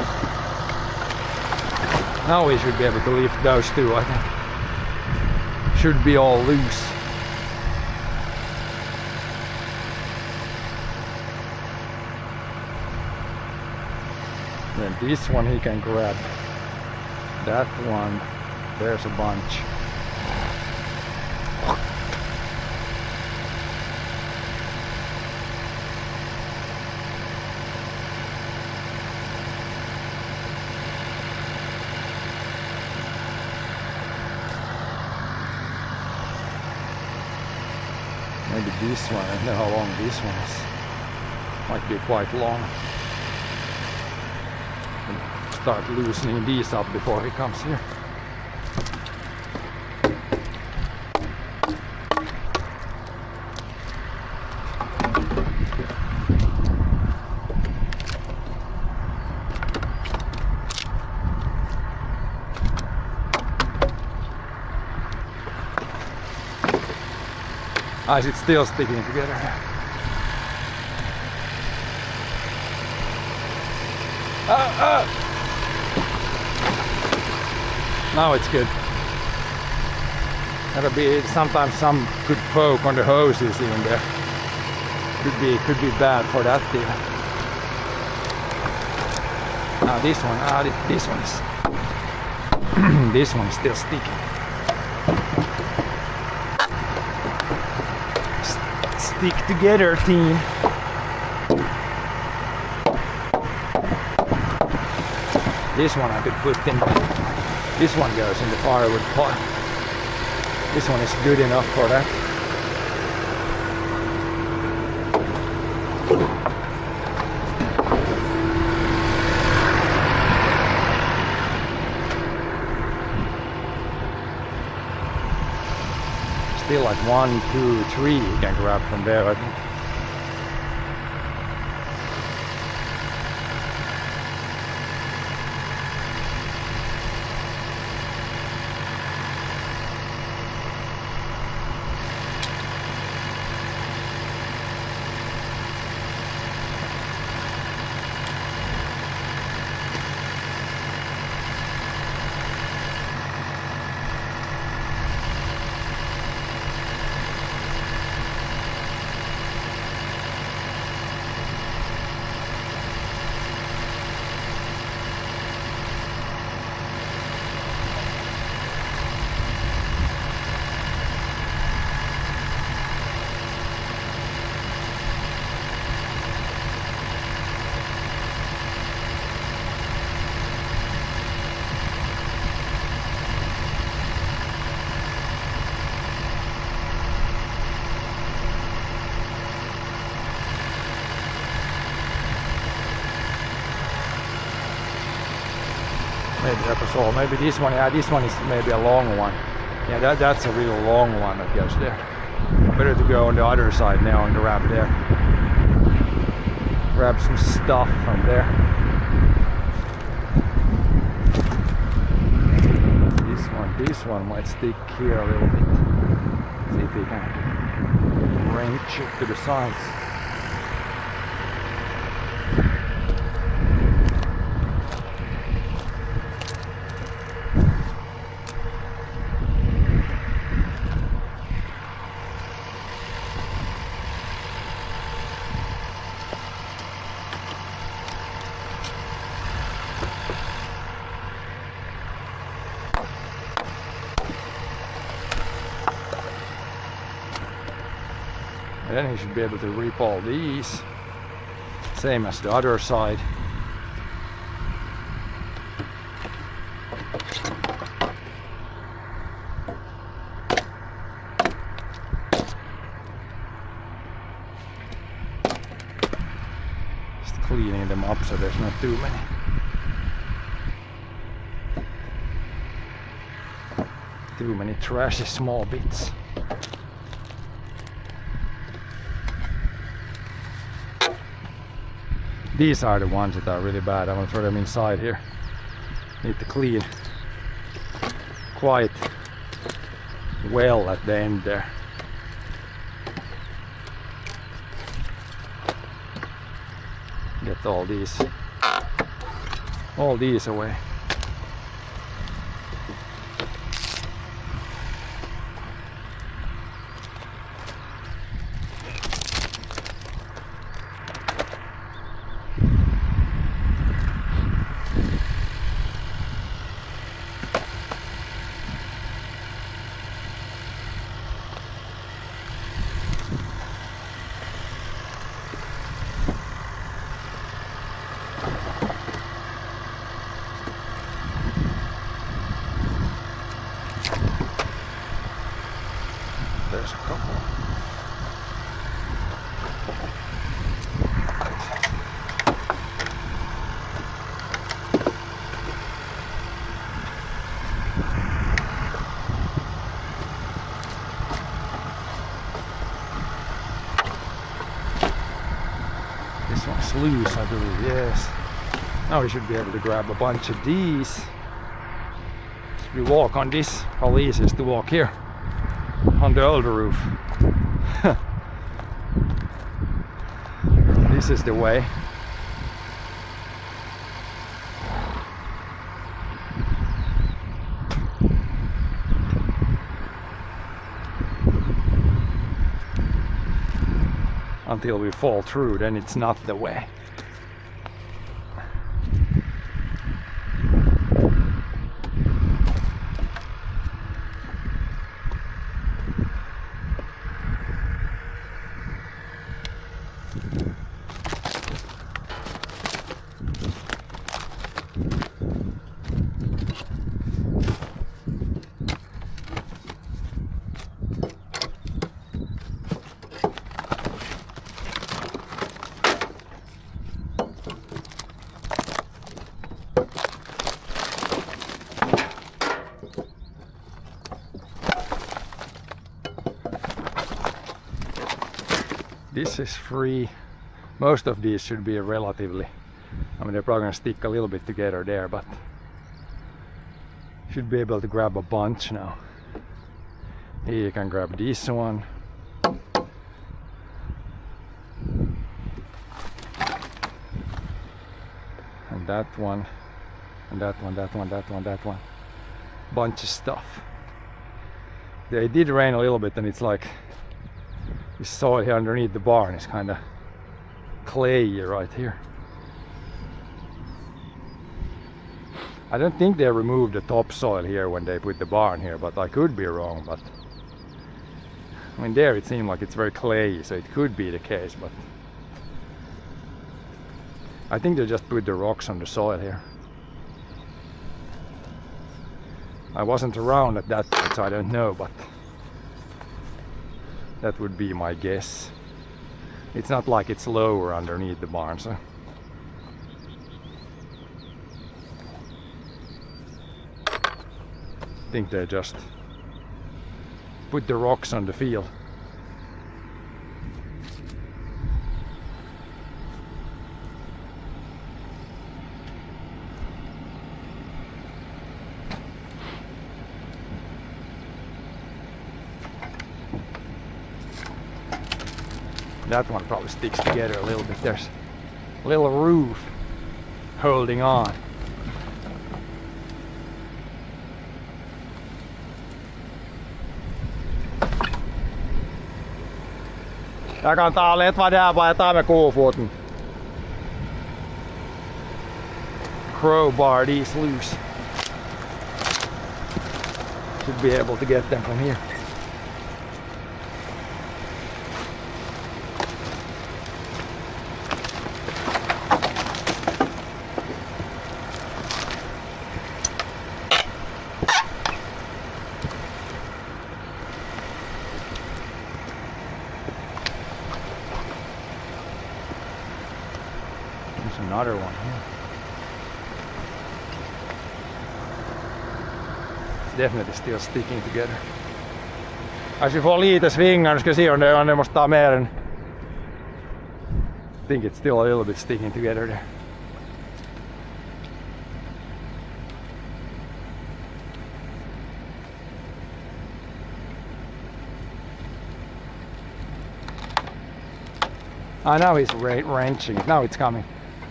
Now we should be able to lift those two, I think. Should be all loose. Then this one he can grab. That one, there's a bunch. Maybe this one, I don't know how long this one is. Might be quite long. Start loosening these up before he comes here. Is it still sticking together? Now it's good. That'll be sometimes some good poke on the hoses in there. Could be bad for that deal. Now this one is this one is still sticking. Stick together, team. This one I could put in. This one goes in the firewood pot. This one is good enough for that. Still like 1, 2, 3 you can grab from there, I think. Maybe that was all. Maybe this one, yeah, this one is maybe a long one. Yeah, that's a real long one that goes there. Better to go on the other side now and grab there. Grab some stuff from there. This one might stick here a little bit. See if we can wrench it to the sides. Then he should be able to rip all these, same as the other side. Just cleaning them up so there's not too many. Too many trashy small bits. These are the ones that are really bad. I'm gonna throw them inside here. Need to clean quite well at the end there. Get all these away. This one's loose, I believe, yes. Now we should be able to grab a bunch of these. If we walk on this, how easy is to walk here on the older roof. This is the way. Until we fall through, then it's not the way. This is free. Most of these should be relatively, I mean, they're probably gonna stick a little bit together there, but should be able to grab a bunch now. Here you can grab this one. And that one. And that one, that one, that one, that one. Bunch of stuff. Yeah, it did rain a little bit, and it's like this soil here underneath the barn is kind of clayey right here. I don't think they removed the topsoil here when they put the barn here, but I could be wrong. But I mean, there it seemed like it's very clayey, so it could be the case, but I think they just put the rocks on the soil here. I wasn't around at that point, so I don't know, but that would be my guess. It's not like it's lower underneath the barn, so I think they just put the rocks on the field. That one probably sticks together a little bit. There's a little roof holding on. Jag kan ta lite vad det är, bara jag tar med kofoten. Crowbar these loose. Should be able to get them from here. Another one here. It's definitely still sticking together. As vi får lite svingar, ska se om det måste ta mer än. I think it's still a little bit sticking together there. Now he's wrenching it. Now it's coming.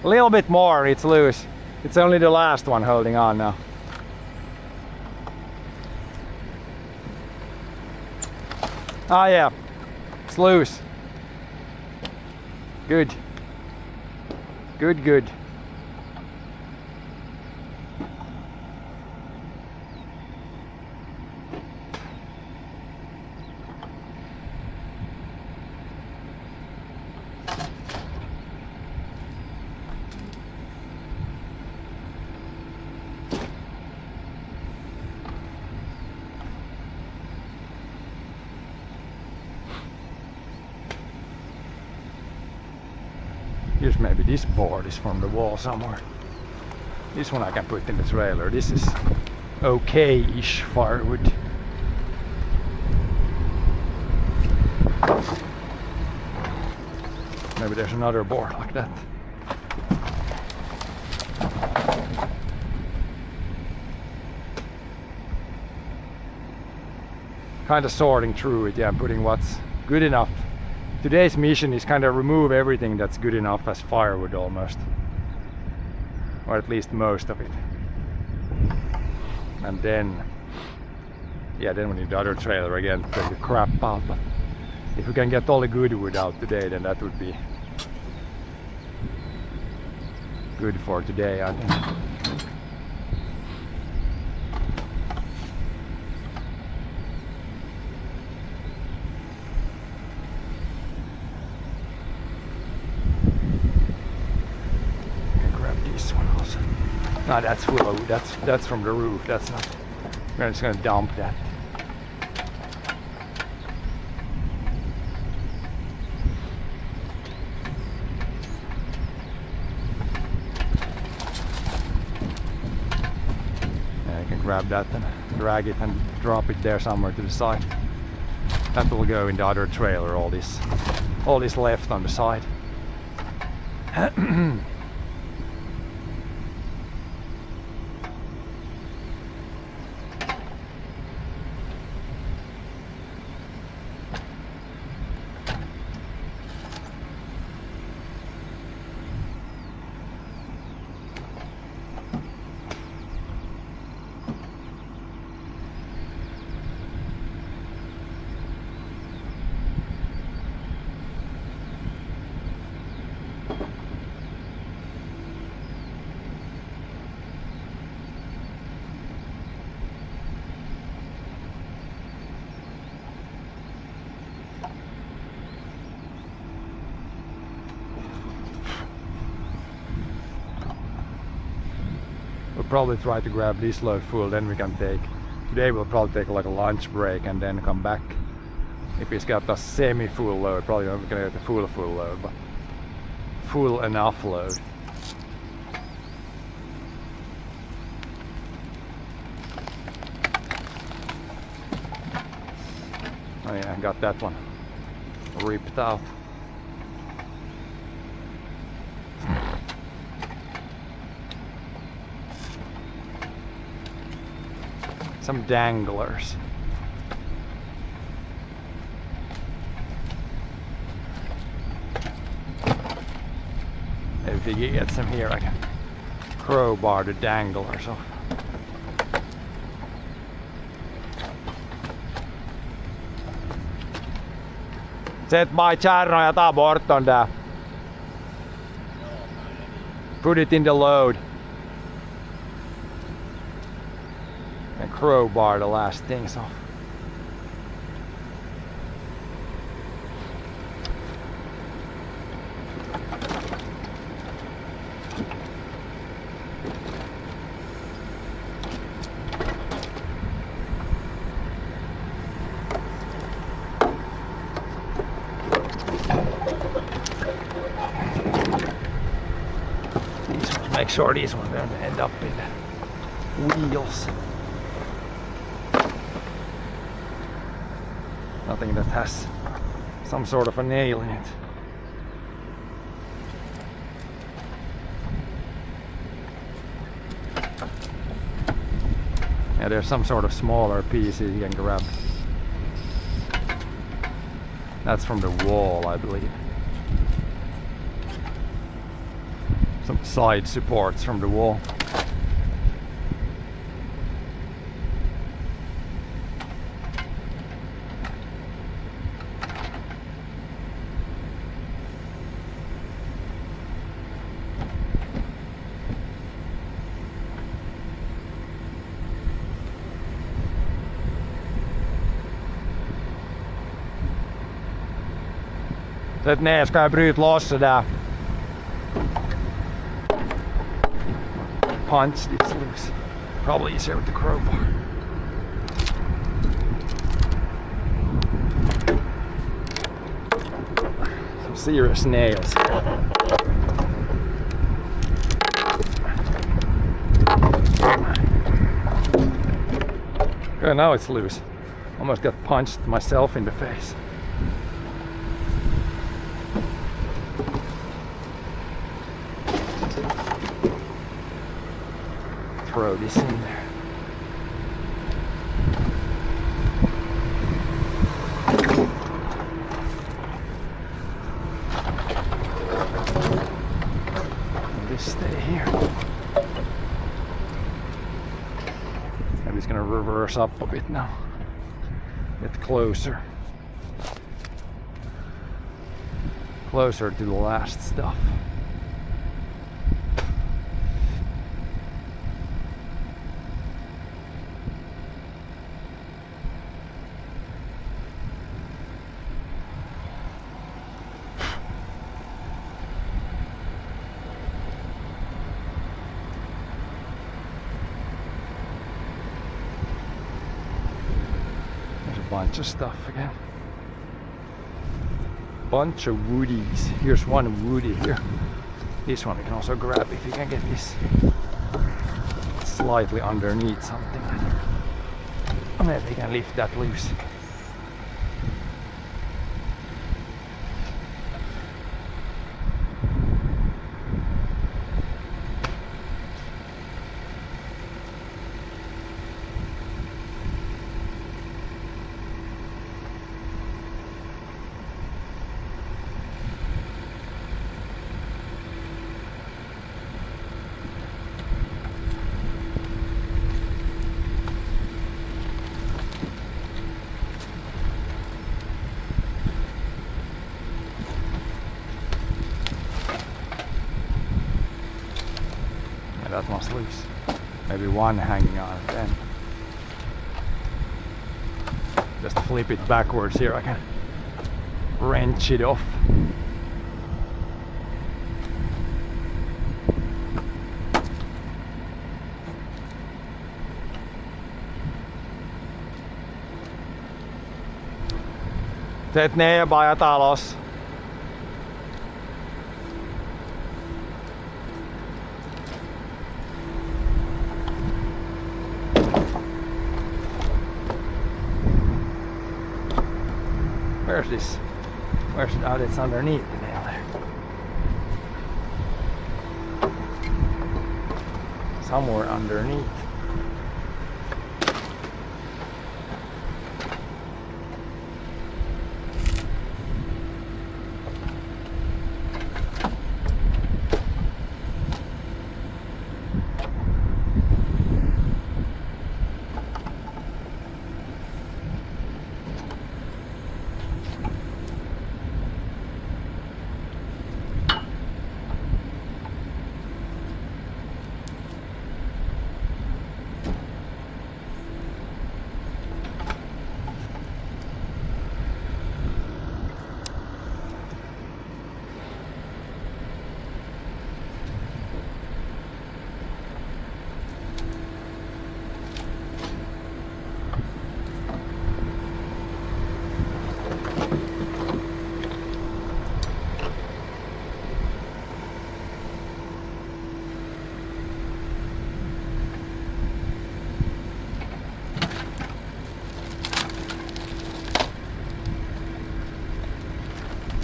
A little bit more, it's loose. It's only the last one holding on now. Ah, yeah, it's loose. Good. Good, good. Here's maybe this board is from the wall somewhere. This one I can put in the trailer. This is okay-ish firewood. Maybe there's another board like that. Kind of sorting through it, yeah, putting what's good enough. Today's mission is kind of remove everything that's good enough as firewood almost. Or at least most of it. And then, yeah, then we need the other trailer again to take the crap out. But if we can get all the good wood out today, then that would be good for today, I think. No, that's full of, that's from the roof. That's not. We're just gonna dump that. Yeah, you can grab that and drag it and drop it there somewhere to the side. That will go in the other trailer. All this left on the side. We'll probably try to grab this load full, then we can take. Today we'll probably take like a lunch break and then come back. If it's got a semi-full load, probably not gonna get a full load, but full enough load. Oh yeah, I got that one ripped out. Some danglers. If you get some here, I can crowbar the danglers off. Set by Charno ja ta bort on där. Put it in the load. And crowbar the last things off. Make sure these ones don't end up in the wheels. Nothing that has some sort of a nail in it. Yeah, there's some sort of smaller pieces you can grab. That's from the wall, I believe. Some side supports from the wall. Sätt ner, ska jag bryta loss det där. Punch this loose. Probably easier with the crowbar. Some serious nails. Good, now it's loose. Almost got punched myself in the face. off-road is in there. And just stay here. Maybe it's gonna reverse up a bit now. Get closer. Closer to the last stuff. There's a bunch of stuff again. Bunch of woodies. Here's one woody here. This one we can also grab if you can get this slightly underneath something. Maybe we can lift that loose. That one's loose. Maybe one hanging on it then. Just flip it backwards here, I can wrench it off. Teet neebajat alas. Where's this? Where's it? Oh, it's underneath the nail there. Somewhere underneath.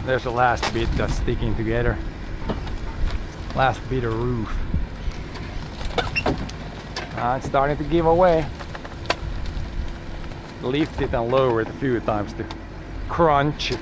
There's the last bit that's sticking together. Last bit of roof. It's starting to give away. Lift it and lower it a few times to crunch it.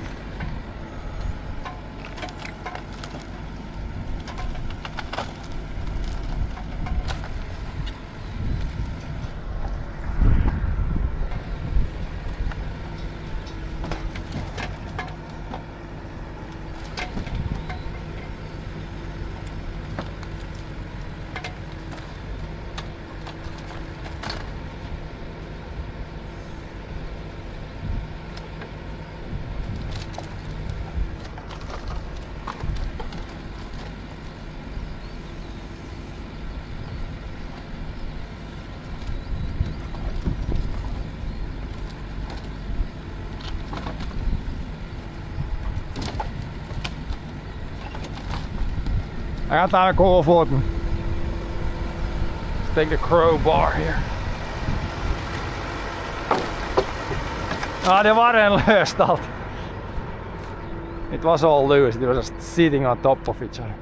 I got time to cool footing. Let's take the crowbar here. Det var den löst allt. It was all loose, it was just sitting on top of each other.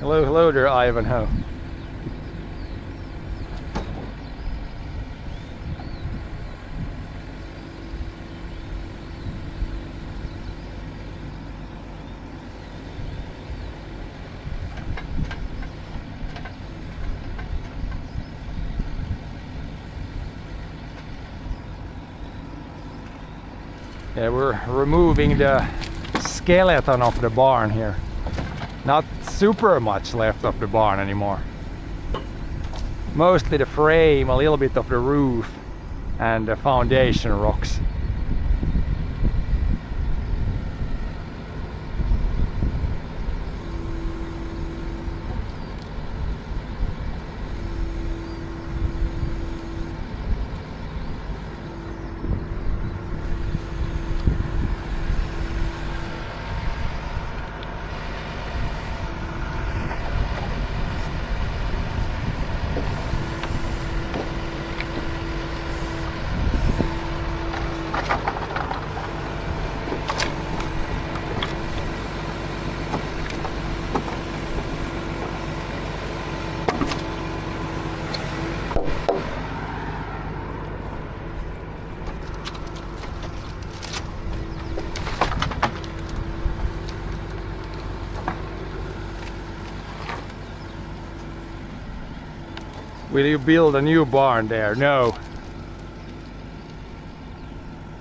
Hello there, Ivanhoe. Yeah, we're removing the skeleton of the barn here. Not super much left of the barn anymore. Mostly the frame, a little bit of the roof, and the foundation rocks. Will you build a new barn there? No.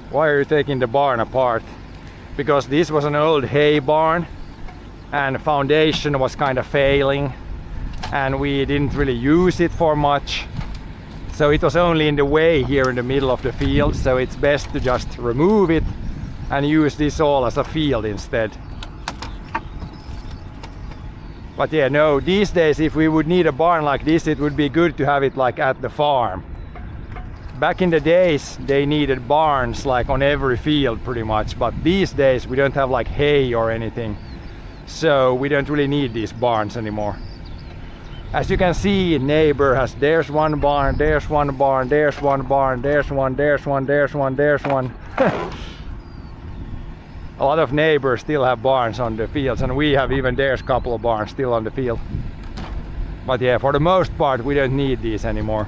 Why are you taking the barn apart? Because this was an old hay barn and the foundation was kind of failing and we didn't really use it for much. So it was only in the way here in the middle of the field, so it's best to just remove it and use this all as a field instead. But yeah, no, these days if we would need a barn like this, it would be good to have it like at the farm. Back in the days they needed barns like on every field pretty much, but these days we don't have like hay or anything, so we don't really need these barns anymore. As you can see, neighbor has, there's one barn, there's one barn, there's one barn, there's one, there's one, there's one, there's one. A lot of neighbors still have barns on the fields, and we have even there's a couple of barns still on the field. But yeah, for the most part we don't need these anymore.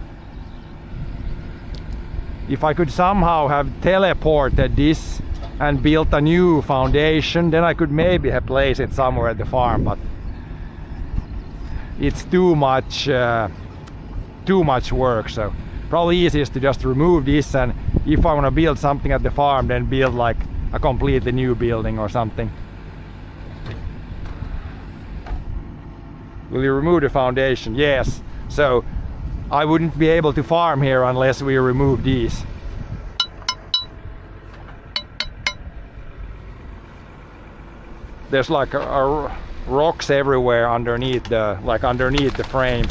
If I could somehow have teleported this and built a new foundation, then I could maybe have placed it somewhere at the farm, but it's too much work, so probably easiest to just remove this, and if I want to build something at the farm, then build like a completely new building or something. Will you remove the foundation? Yes. So I wouldn't be able to farm here unless we remove these. There's like rocks everywhere underneath the frame.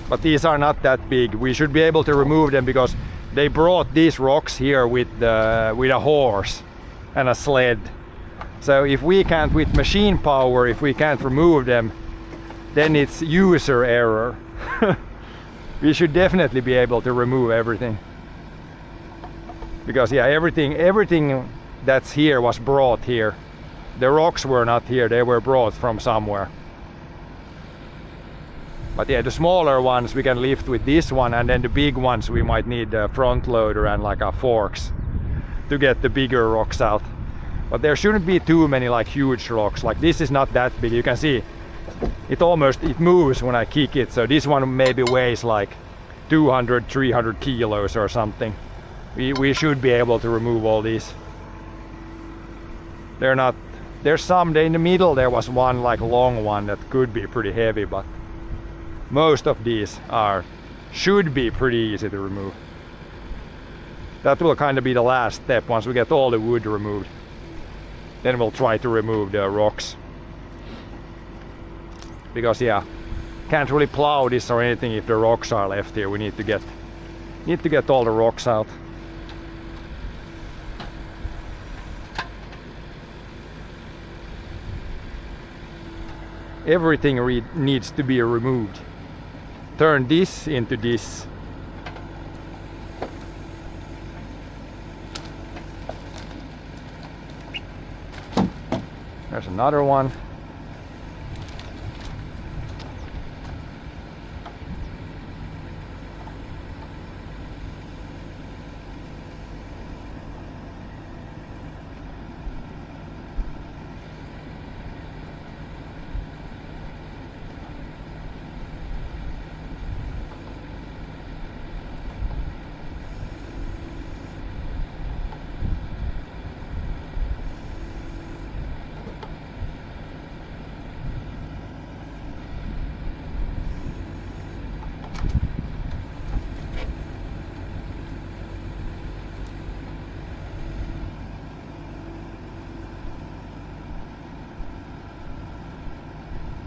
But these are not that big. We should be able to remove them because they brought these rocks here with a horse and a sled. So if we can't, with machine power, if we can't remove them, then it's user error. We should definitely be able to remove everything. Because yeah, everything that's here was brought here. The rocks were not here, they were brought from somewhere. But yeah, the smaller ones we can lift with this one, and then the big ones we might need a front loader and like a forks to get the bigger rocks out. But there shouldn't be too many like huge rocks. Like this is not that big. You can see it moves when I kick it. So this one maybe weighs like 200-300 kilos or something. We should be able to remove all these. There's some in the middle. There was one like long one that could be pretty heavy, but most of these should be pretty easy to remove. That will kind of be the last step once we get all the wood removed. Then we'll try to remove the rocks. Because yeah, can't really plow this or anything if the rocks are left here. We need to get all the rocks out. Everything needs to be removed. Turn this into this. There's another one.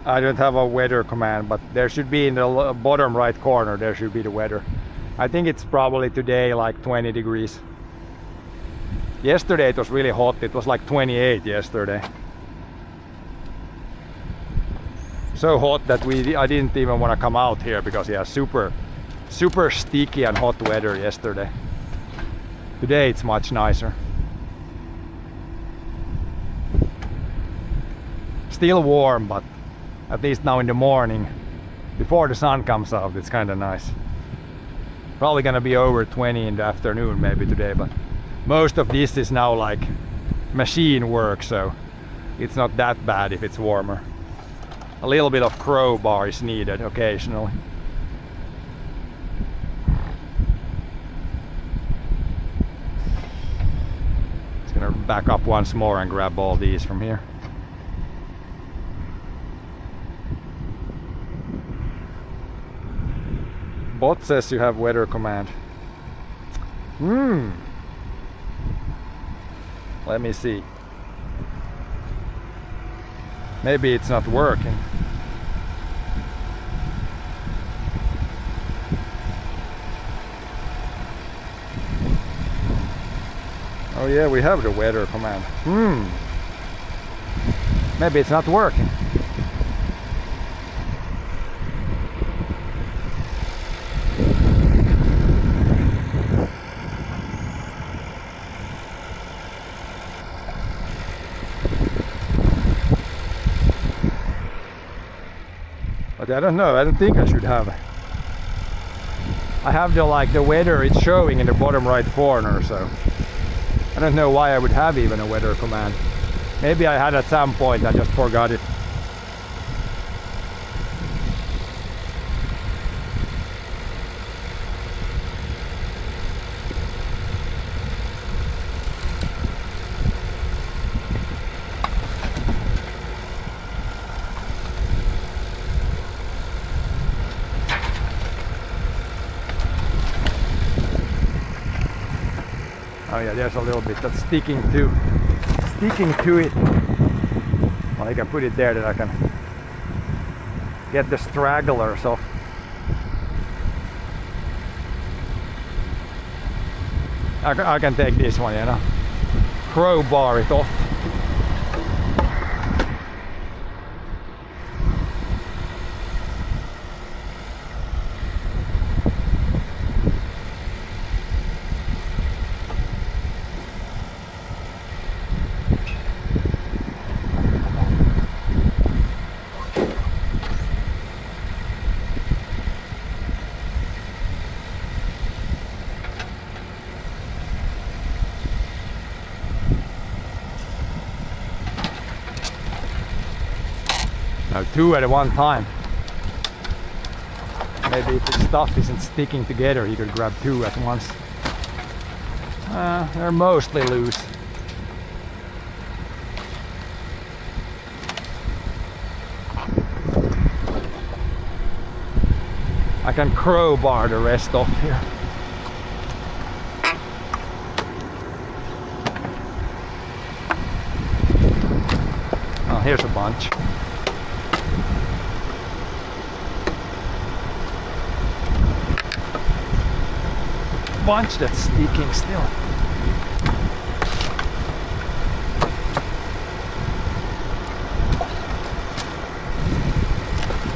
I don't have a weather command, but there should be in the bottom right corner, there should be the weather. I think it's probably today like 20 degrees. Yesterday it was really hot, it was like 28 yesterday. So hot that I didn't even want to come out here because yeah, super sticky and hot weather yesterday. Today it's much nicer. Still warm, but at least now in the morning, before the sun comes out, it's kind of nice. Probably gonna be over 20 in the afternoon maybe today, but most of this is now like machine work, so it's not that bad if it's warmer. A little bit of crowbar is needed occasionally. Just gonna back up once more and grab all these from here. Bot says you have weather command. Let me see. Maybe it's not working. Oh yeah, we have the weather command. Maybe it's not working. But I don't know, I don't think I should have. I have the weather, it's showing in the bottom right corner, so I don't know why I would have even a weather command. Maybe I had at some point, I just forgot it. Oh yeah, there's a little bit that's sticking to it. Well, I can put it there that I can get the stragglers off. I can take this one, you know, crowbar it off. No, two at one time. Maybe if the stuff isn't sticking together, you could grab two at once. They're mostly loose. I can crowbar the rest off here. Oh, here's a bunch. Bunch that's sticking still.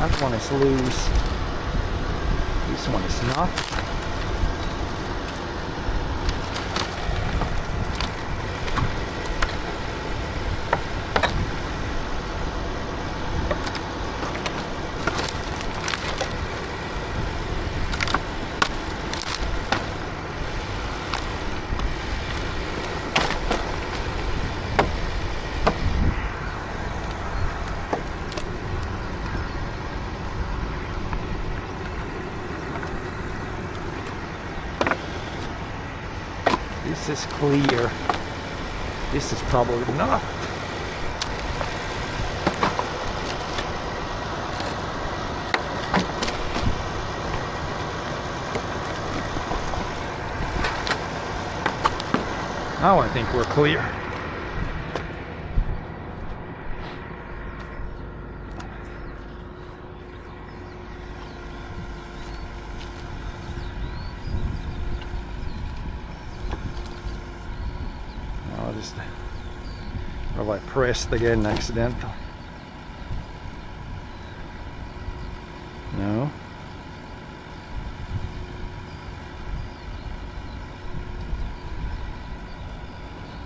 That one is loose. This one is not. this is clear. This is probably not. Now I think we're clear. What have I pressed again accidentally? No.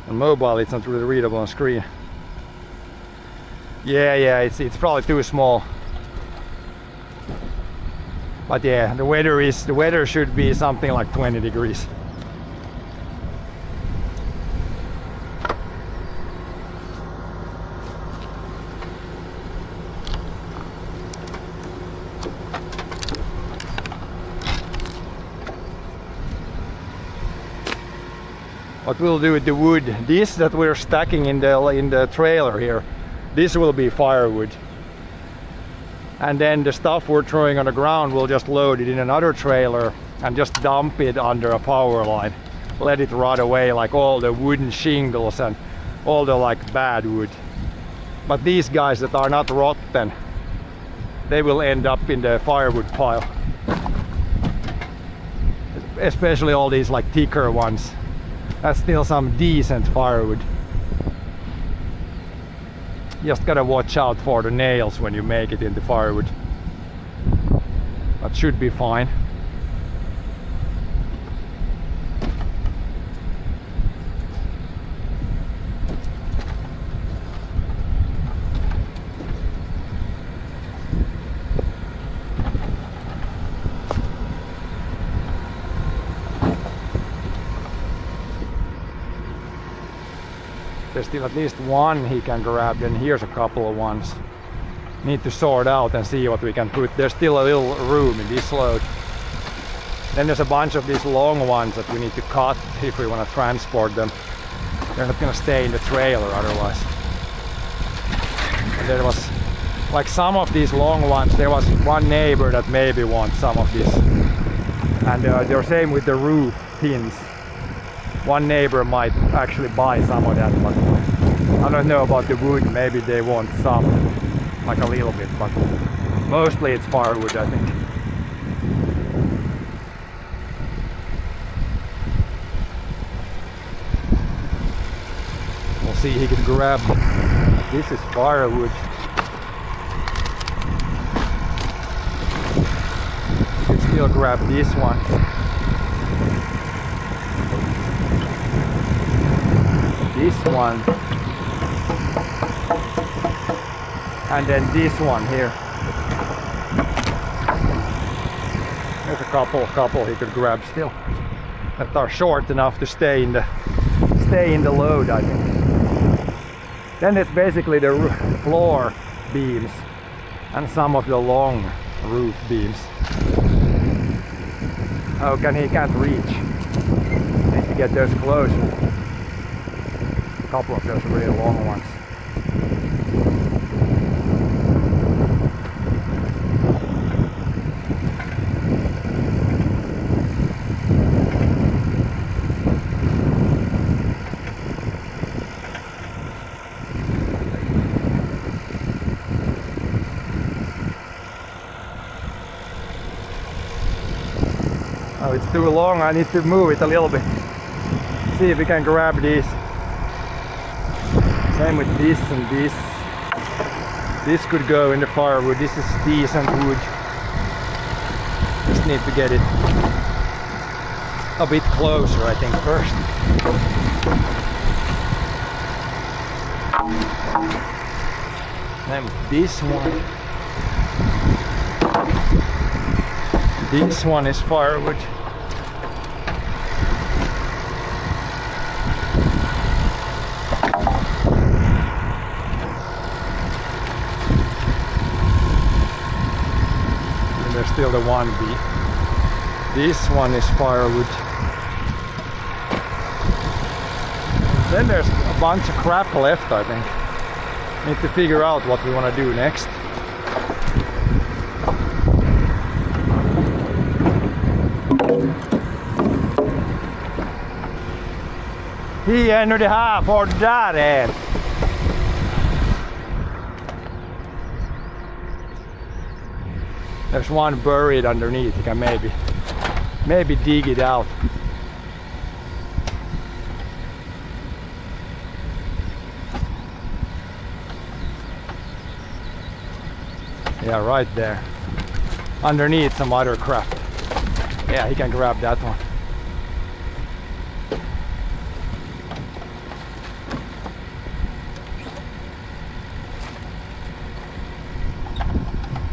On mobile it's not really readable on screen. Yeah, it's probably too small. But yeah, the weather should be something like 20 degrees. What we'll do with the wood, this that we're stacking in the trailer here, this will be firewood. And then the stuff we're throwing on the ground, we'll just load it in another trailer and just dump it under a power line. Let it rot away, like all the wooden shingles and all the like bad wood. But these guys that are not rotten, they will end up in the firewood pile. Especially all these like thicker ones. That's still some decent firewood. Just gotta watch out for the nails when you make it into firewood. That should be fine. There's still at least one he can grab, and here's a couple of ones. Need to sort out and see what we can put. There's still a little room in this load. Then there's a bunch of these long ones that we need to cut if we want to transport them. They're not going to stay in the trailer otherwise. And there was, like some of these long ones, there was one neighbor that maybe wants some of these. And they're same with the roof pins. One neighbor might actually buy some of that, but I don't know about the wood. Maybe they want some, like a little bit, but mostly it's firewood, I think. We'll see, he can grab, this is firewood. He can still grab this one. This one, and then this one here. There's a couple he could grab still that are short enough to stay in the load, I think. Then it's basically the floor beams and some of the long roof beams. Oh, he can't reach. Need to get those closer. A couple of those really long ones. Oh, it's too long. I need to move it a little bit. See if we can grab these. Same with this and this. This could go in the firewood. This is decent wood. Just need to get it a bit closer, I think, first. Then this one. This one is firewood. Still the 1B. This one is firewood. Then there's a bunch of crap left, I think. Need to figure out what we want to do next. Igen, nu det här får där är. There's one buried underneath. You can maybe dig it out. Yeah, right there. Underneath some other crap. Yeah, he can grab that one.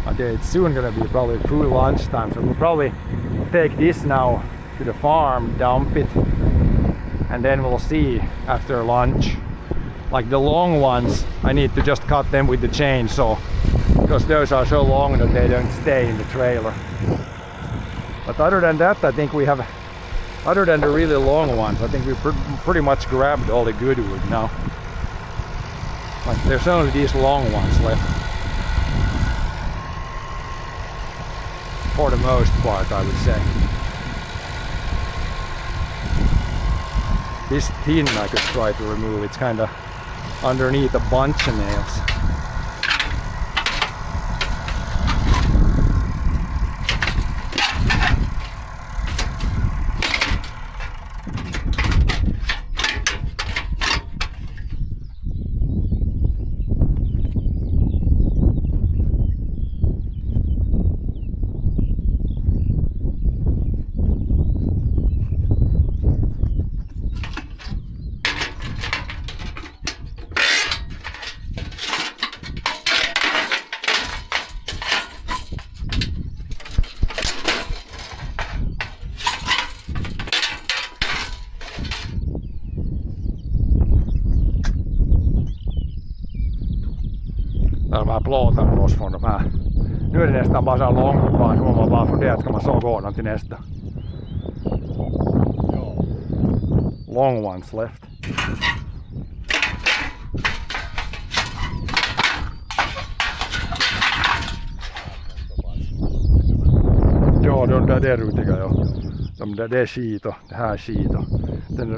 Okay, it's soon gonna be probably full lunchtime, so we'll probably take this now to the farm, dump it, and then we'll see after lunch. Like the long ones, I need to just cut them with the chainsaw, because those are so long that they don't stay in the trailer. But other than that, I think we have, other than the really long ones, I think we pretty much grabbed all the good wood now. Like there's only these long ones left. For the most part, I would say. This tin I could try to remove. It's kind of underneath a bunch of nails. Täällä vähän plåtar loss från de här. Nu är det nästan bara så långt kvar, så man bara funderar, ska man så gå någon till nästa? Long ones left. Ja, de där är rutiga, ja. De där, det är skit och det här är skit och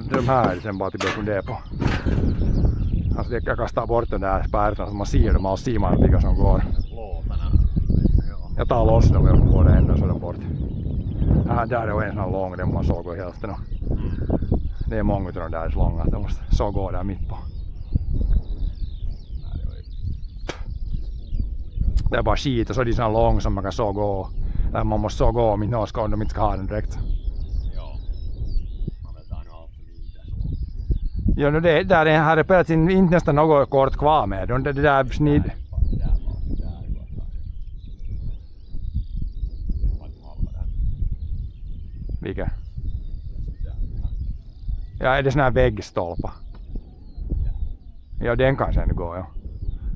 de här är sen bara till att fundera på. Alltså jag kastar bort den där spärrarna så man ser dem och ser man vilka som går. Jag tar loss dem och får det ändå så bort. Där är en sån lång, den man så går hälften. Det är många av de där så långa att de måste så gå där mitt på. Det är bara skit och så är de sån lång som man kan så gå. Där man måste så gå om inte om inte ska ha den direkt. Ja, no det där är här är inte nästan något kort kvar med. Det där snitt. Vilka? Ja, är det sån här väggstolpa? Ja, den kan sen gå,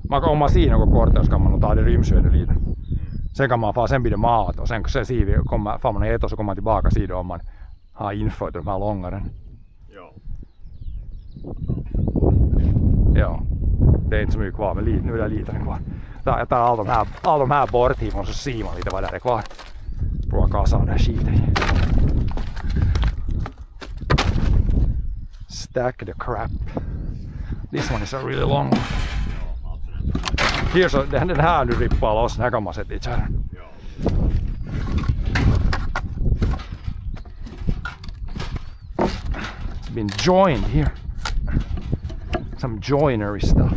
ja. Om man ser något kortare så kan man nog ta det rymdsödet lite. Sen kan man sen blir det mat och sen så ser vi, får man äta och så kommer man tillbaka sidan om man har infört de här långaren. Ja, det är inte så mycket kvar, men nu är det lite kvar. Jag tar all de här bort ifrån så ser man lite vad det är kvar. Prova kasa den här skiten. Stack the crap. This one is a really long one. Here, så den här nu rippar loss, den här kan man sätta i kärran. It's been joined here. Some joinery stuff.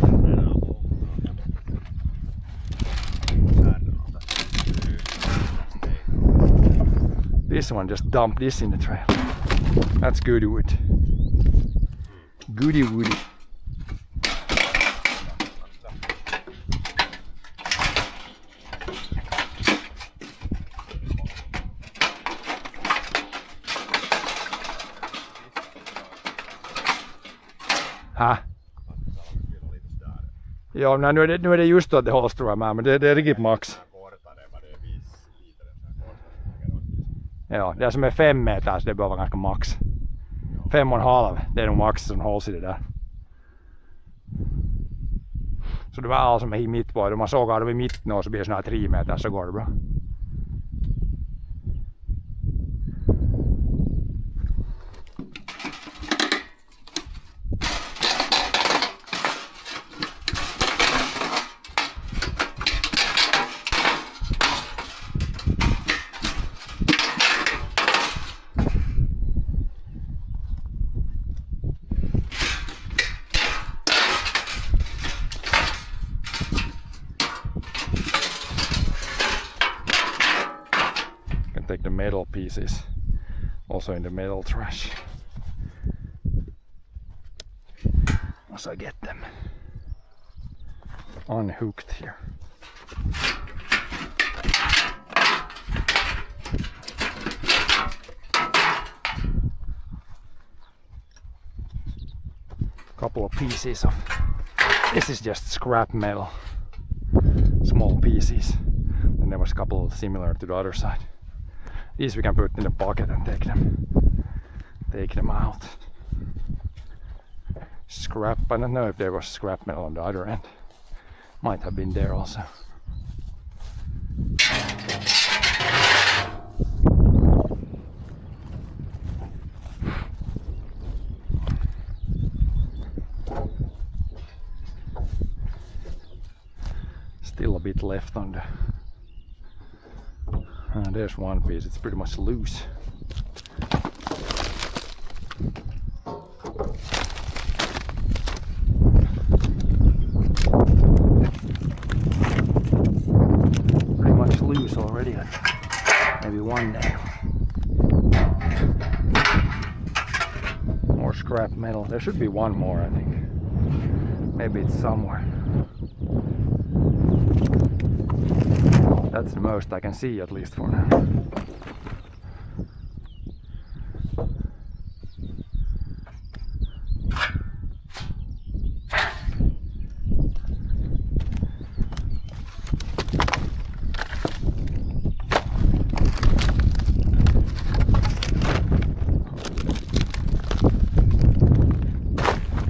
This one just dumped this in the trail. That's goody wood. Goody woody. Häh? Ja, nu är det just att det hålls tror jag med, men det är riktigt max. Ja, det som är 5 meter så det behöver vara ganska max. 5,5. Det är nog max som hålls i det där. Så det var allt som är i mitt på. Om man sågar det vid mitten och så blir det såna här 3 meter så går det bra. Take the metal pieces also in the metal trash once I get them unhooked here. Couple of pieces of this is just scrap metal, small pieces, and there was a couple similar to the other side. These we can put in the pocket and take them out. Scrap, I don't know if there was scrap metal on the other end. Might have been there also. Still a bit left on the there's one piece, it's pretty much loose. Pretty much loose already, maybe one nail. More scrap metal, there should be one more I think. Maybe it's somewhere. That's the most I can see at least for now.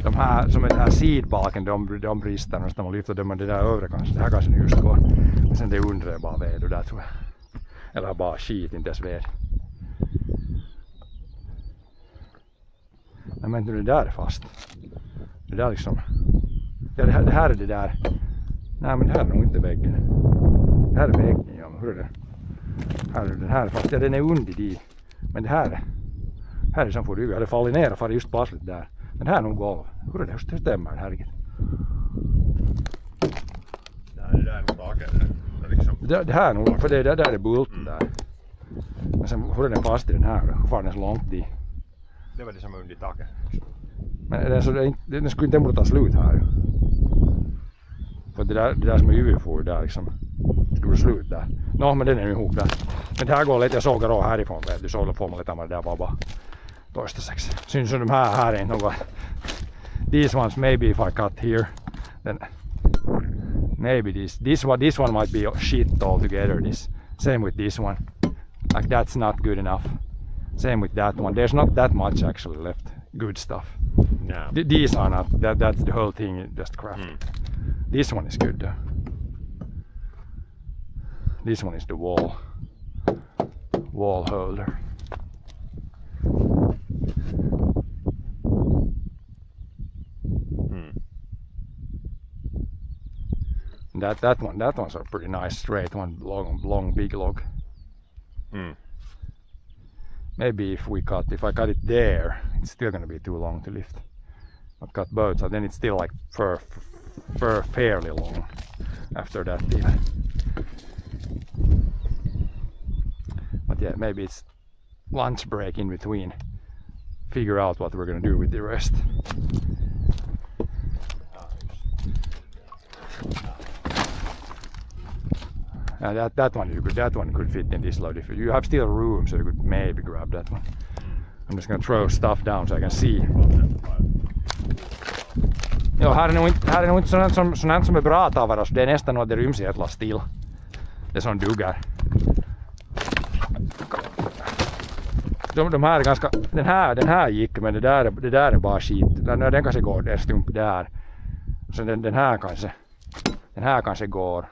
De här som är här sidbalken, de brister nästan, man lyfter dem det där övre kanske. Det här kanske just går. Men sen det undre är bara ved och där tror jag. Eller bara skit, inte ens ved. Nej men det där är fast. Det där liksom. Ja, det här är det där. Nej men det här är nog inte väggen. Det här är väggen, ja men hur är det? Den här är fast, ja den är under i. Men det här är som får du. Jag hade fallit ner och farit just passligt där. Men här är nog golv. Hur är det? Hur stämmer det här? Nej, det där är nog taket. Liksom. Det här är nog, för det där är bulten där. Men sen hur är den fast i den här då? Hur far den så långt i? Det var det som under taket. Men den skulle inte borde ta slut här. För det där som är UV-for där liksom. Skulle slut där. Nå, men den är ju ihop där. Men det här går lite, jag såg det härifrån. Du såg får man lite med det där bara toistaiseksi. Syns som de här är inte något. These ones, maybe if I cut here, then maybe this one might be shit altogether. Same with this one. Like that's not good enough. Same with that one. There's not that much actually left. Good stuff. No. These are not. That's the whole thing. Just crap. This one is good though. This one is the wall holder. That one's a pretty nice straight one, long big log. Maybe if I cut it there, it's still gonna be too long to lift. But cut both, so then it's still like fairly long after that deal. But yeah, maybe it's lunch break in between. Figure out what we're gonna do with the rest. That one could fit in this load. If you have still room, so you could maybe grab that one. I'm just gonna throw stuff down so I can see. Jo, här är nog inte sånt som är bra tavara, så det är nästan något det ryms i ett last till. Det som duggar. De här är ganska, den här gick, men det där är bara skit. Den kanske går en stump där. Sen den här kanske går.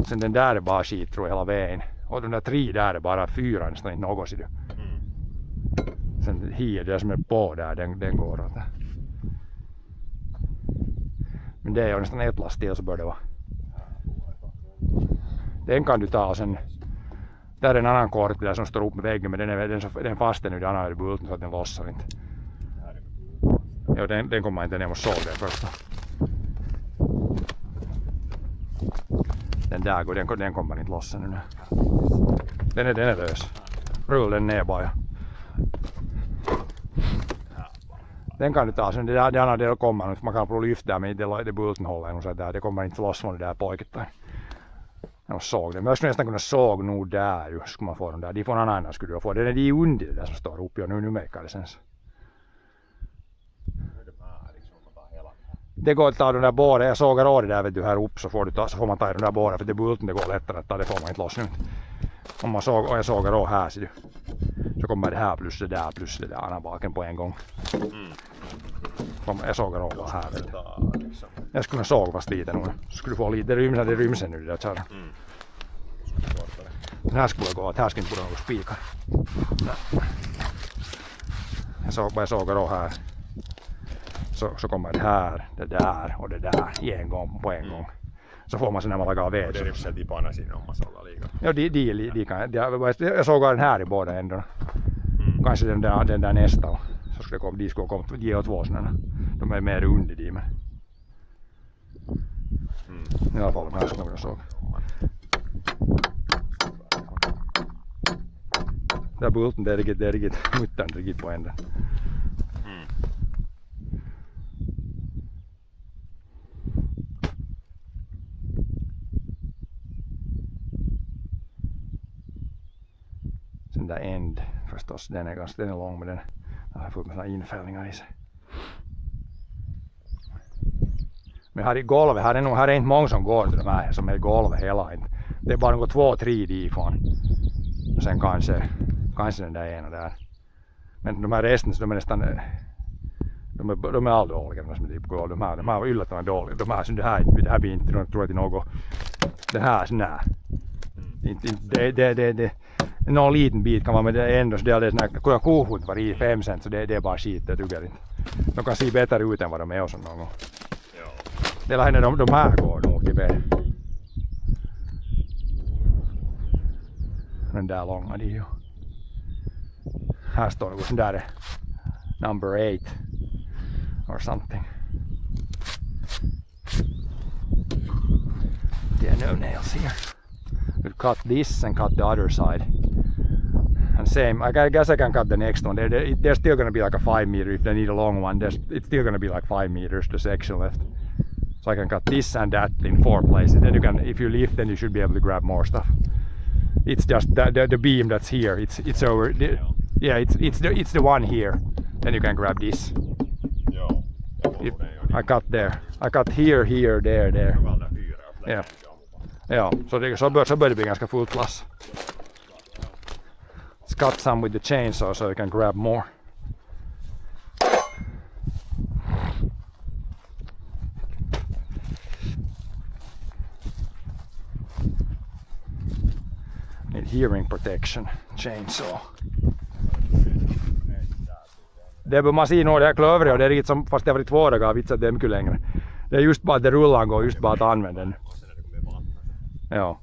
Sen den där är bara skit tror jag hela vägen. Och de där 3 där är bara 4 nästan inte något. Sen hier, det som är på där, den går åt. Men det är ju nästan ett last till så bör det vara. Den kan du ta och sen. Där är en annan kort där som står upp med väggen, men den fastnar nu i den andra bulten så att den lossar inte. Ja, den kommer inte ner och såg det först. Den där går, den kommer inte lossa nu. Den är lös. Rull den ner bara. Den kan du ta sen, det andra del kommer, man kan prova lyfta där men det bulten håller nog så där, det kommer inte loss från det där pojket. Jag såg det, men jag skulle nästan kunna såg nog där ju, skulle man få dem där. De får någon annan skulle du få, det är de under det där som står uppe och nu märker det sen. Det går att ta de där båda, jag sågar av det där vet du här uppe så får man ta de där båda för det bulten det går lättare att ta, det får man inte loss nu. Om man såg, och jag sågar av här ser du. Så kommer det här plus det där andra baken på en gång. Jag sågar av här vet du. Jag skulle kunna såga fast lite nu. Så skulle du få lite, det rymser nu det där tjärna. Den här skulle gå, att här ska inte borde något spikar. Jag sågar av här. Så kommer det här, det där och det där i en gång på en gång. Så får man sen när man lagar ved. Det rymser de på siinä omassa olla liikaa. Ja, de kan. Jag sågar den här i båda ändarna. Kanske den där nästa. Så skulle de skulle komma, de är 2 sådana. De är mer under de men. I alla fall de här skulle jag såga. Där bulten, det är riktigt muttan riktigt på änden. Sen där end förstås, den är lång men den har fått med såna infällningar i sig. Men här i golvet, här är inte många som går till de här som är i golvet hela inte. Det är bara något 2-3 difrån. Och sen kanske den där ena där. Men de här resten de är nästan de är aldrig dåliga som är typ golv. De här var yllättävän dåliga. De här som det här blir inte tror jag till något. Den här sån här. Det någon liten bit kan man men det är ändå så det är sån här kofot var i 5 cent så det är bara skit det tycker jag inte. De kan se bättre ut än vad de är och sån någon gång. Det är lähinnä de här går nog till B. Den där långa de ju. Här står något sån där number 8 or something. There are no nails here. We'll cut this and cut the other side. And same, I guess I can cut the next one. There's still going to be like a 5 meter if they need a long one. It's still going to be like 5 meters the section left. So I can cut this and that in 4 places. Then you can, if you lift, then you should be able to grab more stuff. It's just the beam that's here. It's over. Yeah, it's the one here. Then you can grab this. I cut there. I cut here, there. Yeah. Ja, så bör det bli ganska fullt lass. Let's cut some with the chainsaw so you can grab more. Need hearing protection, chainsaw. Det bör man se nog det här klövret och det är riktigt som fast det har varit 2 dagar vitsat det är mycket längre. Det är just bara att det rullar går just bara att använda den. Ja.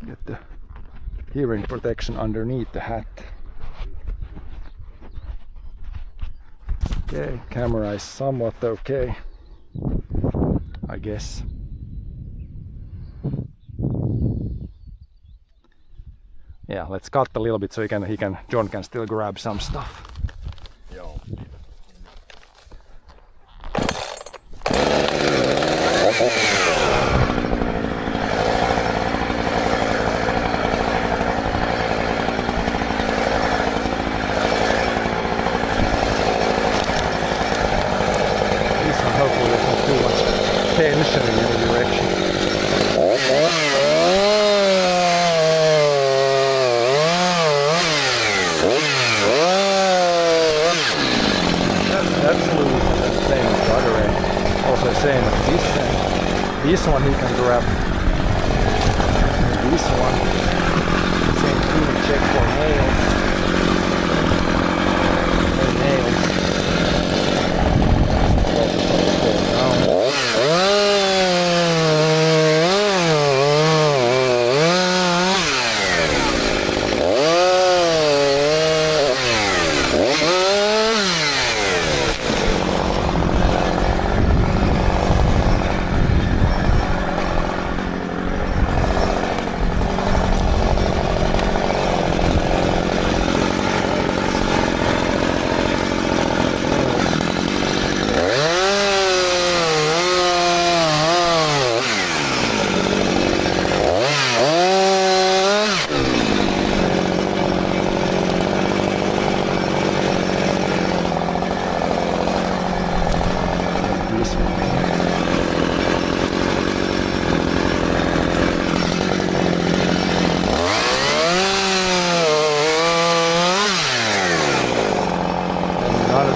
Get the hearing protection underneath the hat. Okay, camera is somewhat okay, I guess. Yeah, let's cut a little bit so John can still grab some stuff. Hopefully there's not too much tension in either direction. this one he can grab. And this one. Same thing, check for nails. And nails.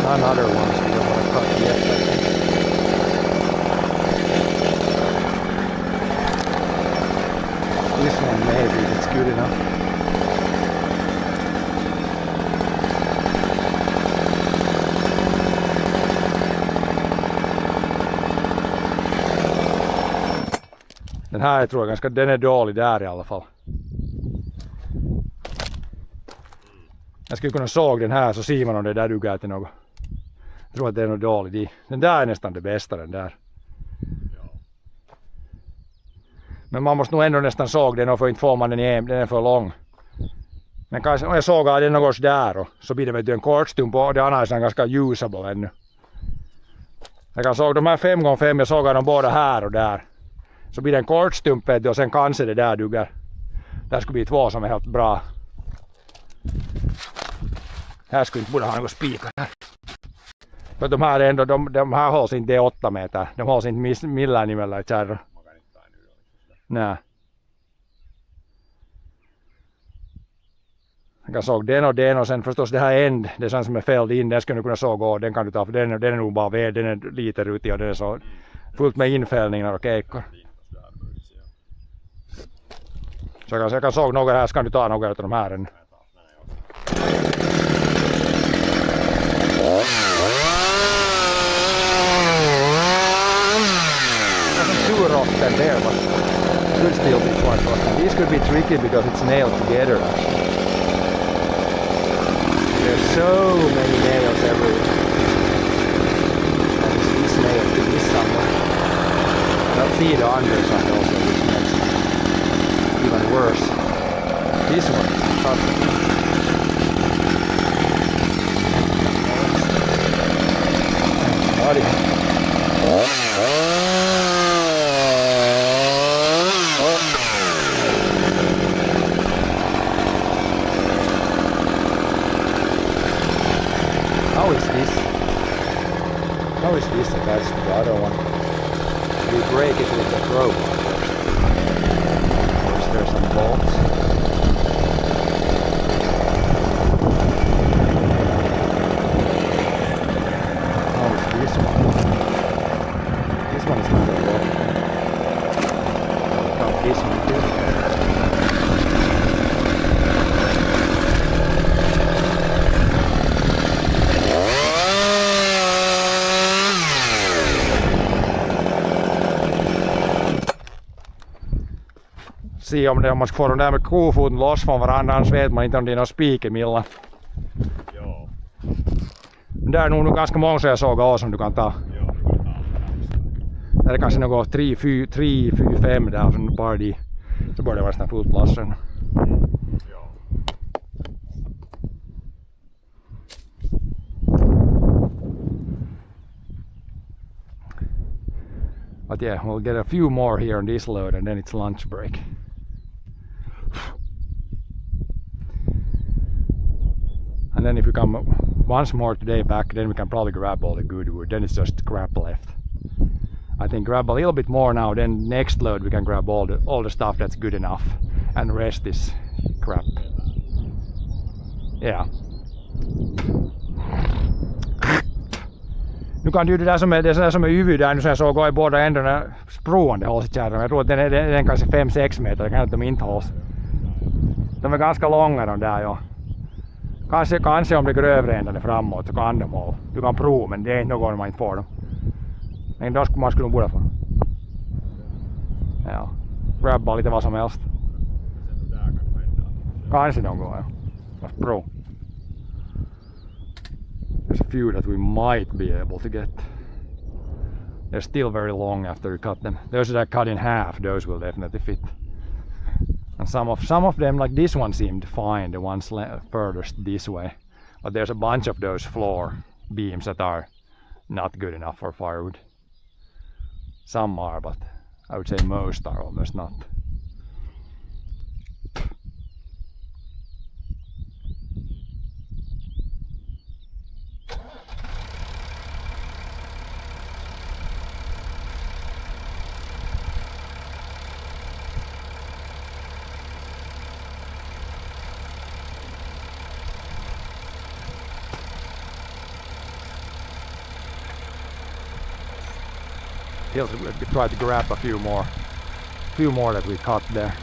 Another ones we don't want to cut yet. This one maybe it's good enough. Den här tror jag ganska, den är dålig där i alla fall. Jag skulle kunna såg den här så ser man om det där duger till något. Jag tror att det är något dåligt. Den där är nästan det bästa, den där. Men man måste nog ändå nästan såg den, för inte får man den i den är för lång. Men kanske, om jag sågar den något där och så blir det vet du, en kortstump och det andra är ganska usable ännu. Jag kan såg de här 5x5, jag sågar dem båda här och där. Så blir det en kortstump och sen kanske det där duger. Där skulle bli två som är helt bra. Här skulle inte borde ha något spikar här. För de här ändå, de här hålls inte 8 meter. De hålls inte millään nimellä i kärra. Nej. Jag kan såg den och sen förstås det här änd, det är som är fälld in, den skulle du kunna såg och den kan du ta för den är nog bara ved, den är lite rutig och den är så fullt med infällningar och kejkor. Så jag kan såg några här, så kan du ta några av de här än. Two rotten there, but could still be quite rotten. These could be tricky because it's nailed together. There's so many nails everywhere. And this nail could be somewhere. I'll see the underside also, which makes it even worse. This one, How is this attached to the other one? We break it with the rope first. Or is there some bolts? How is this one? This one is not a rope. How this one too? Se om man får de där med kofoten loss från varandra, annars vet man inte om det är någon spik emellan. Ja. Det är nog ganska många som jag såg av som du kan ta. Ja, du kan ta. Det är kanske något 3, 4, 5 där som bara de. Så borde det vara nästan fullt plats sen. Ja. But yeah, we'll get a few more here on this load and then it's lunch break. And then if we come once more today back, then we can probably grab all the good wood. Then it's just crap left. I think grab a little bit more now, then next load we can grab all the stuff that's good enough and the rest is crap. Yeah. Nu kan ju det där som är UV där nu som jag såg gå i båda ändarna. Språn det hålls i kärran. Jag tror att den kanske 5-6 meter. Det kan att de inte hålls. De är ganska långa de där, ja. Kanske om det går övre ändan framåt så kan de hålla. Du kan prova, men det är inte någon man inte får dem. Men då skulle man nog borde få dem. Ja. Grabba lite vad som helst. Kanske de går, ja. Let's prova. There's a few that we might be able to get. They're still very long after you cut them. Those that are cut in half, those will definitely fit. And some of them, like this one, seemed fine, the ones furthest this way. But there's a bunch of those floor beams that are not good enough for firewood. Some are, but I would say most are almost not. We try to grab a few more that we cut there.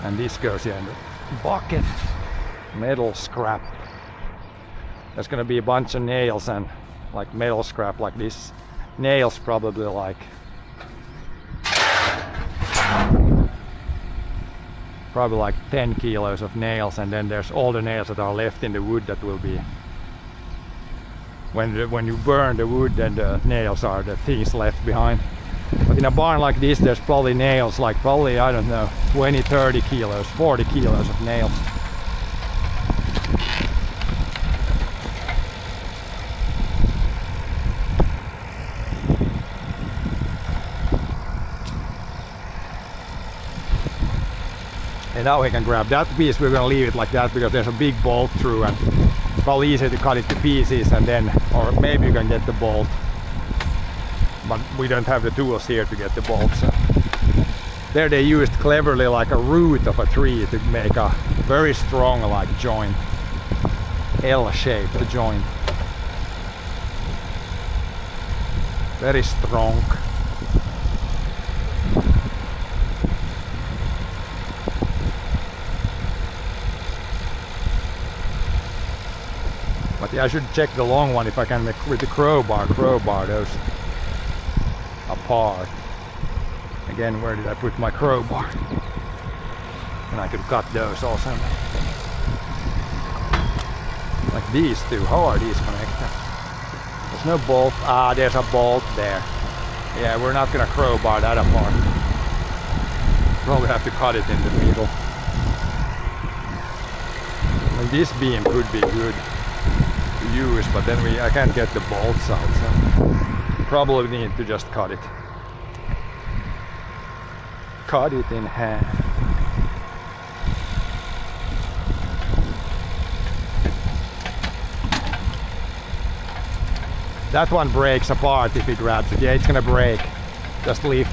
And this goes in the bucket. Metal scrap. There's gonna be a bunch of nails and like metal scrap like this. Nails probably like probably like 10 kilos of nails, and then there's all the nails that are left in the wood that will be when you burn the wood, then the nails are the things left behind. But in a barn like this, there's probably nails like probably, I don't know, 20, 30 kilos, 40 kilos of nails. And now we can grab that piece. We're gonna leave it like that because there's a big bolt through, and it's probably easy to cut it to pieces, and then, or maybe you can get the bolt, but we don't have the tools here to get the bolt. So there they used cleverly like a root of a tree to make a very strong like joint, L-shaped joint, very strong. But yeah, I should check the long one if I can make with the crowbar those apart. Again, where did I put my crowbar? And I could cut those also. Like these two, how are these connected? There's no bolt. Ah, there's a bolt there. Yeah, we're not gonna crowbar that apart. Probably have to cut it in the middle. And this beam could be good to use, but then I can't get the bolts out, so probably need to just cut it. Cut it in half. That one breaks apart if it grabs it. Yeah, it's gonna break. Just leave.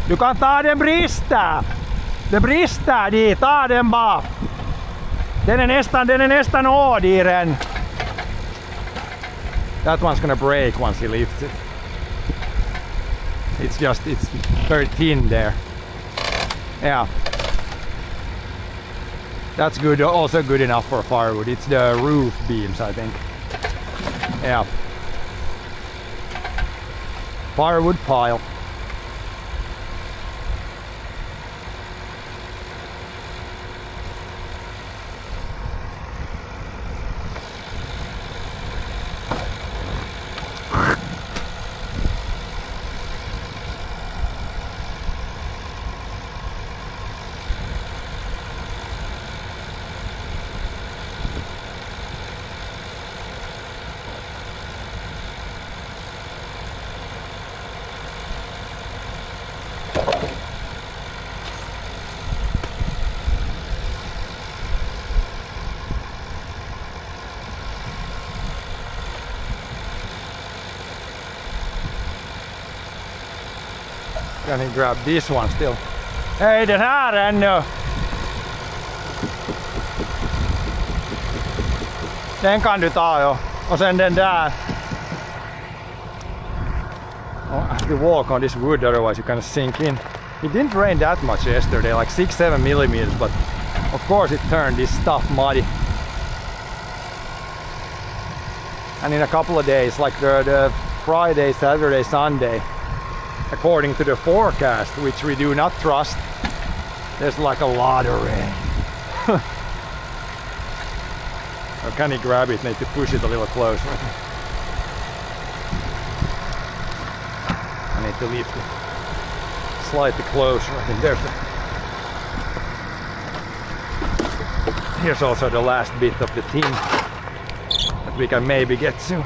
Du kan ta den brista! Det brister dit, ta den bara! Den är nästan åd i den. That one's gonna break once he lifts it. It's very thin there. Yeah. That's good, also good enough for firewood. It's the roof beams, I think. Yeah. Firewood pile. Can he grab this one still? Hej, den här ännu! Den kan du ta, ja. Och sen den där. Oh, I have to walk on this wood, otherwise you kind of sink in. It didn't rain that much yesterday, like 6-7 millimeters, but of course it turned this stuff muddy. And in a couple of days, like the Friday, Saturday, Sunday, according to the forecast, which we do not trust, there's like a lot of rain. Or can you grab it? Need to push it a little closer. I need to lift it slightly closer. I think there's here's also the last bit of the tin that we can maybe get soon.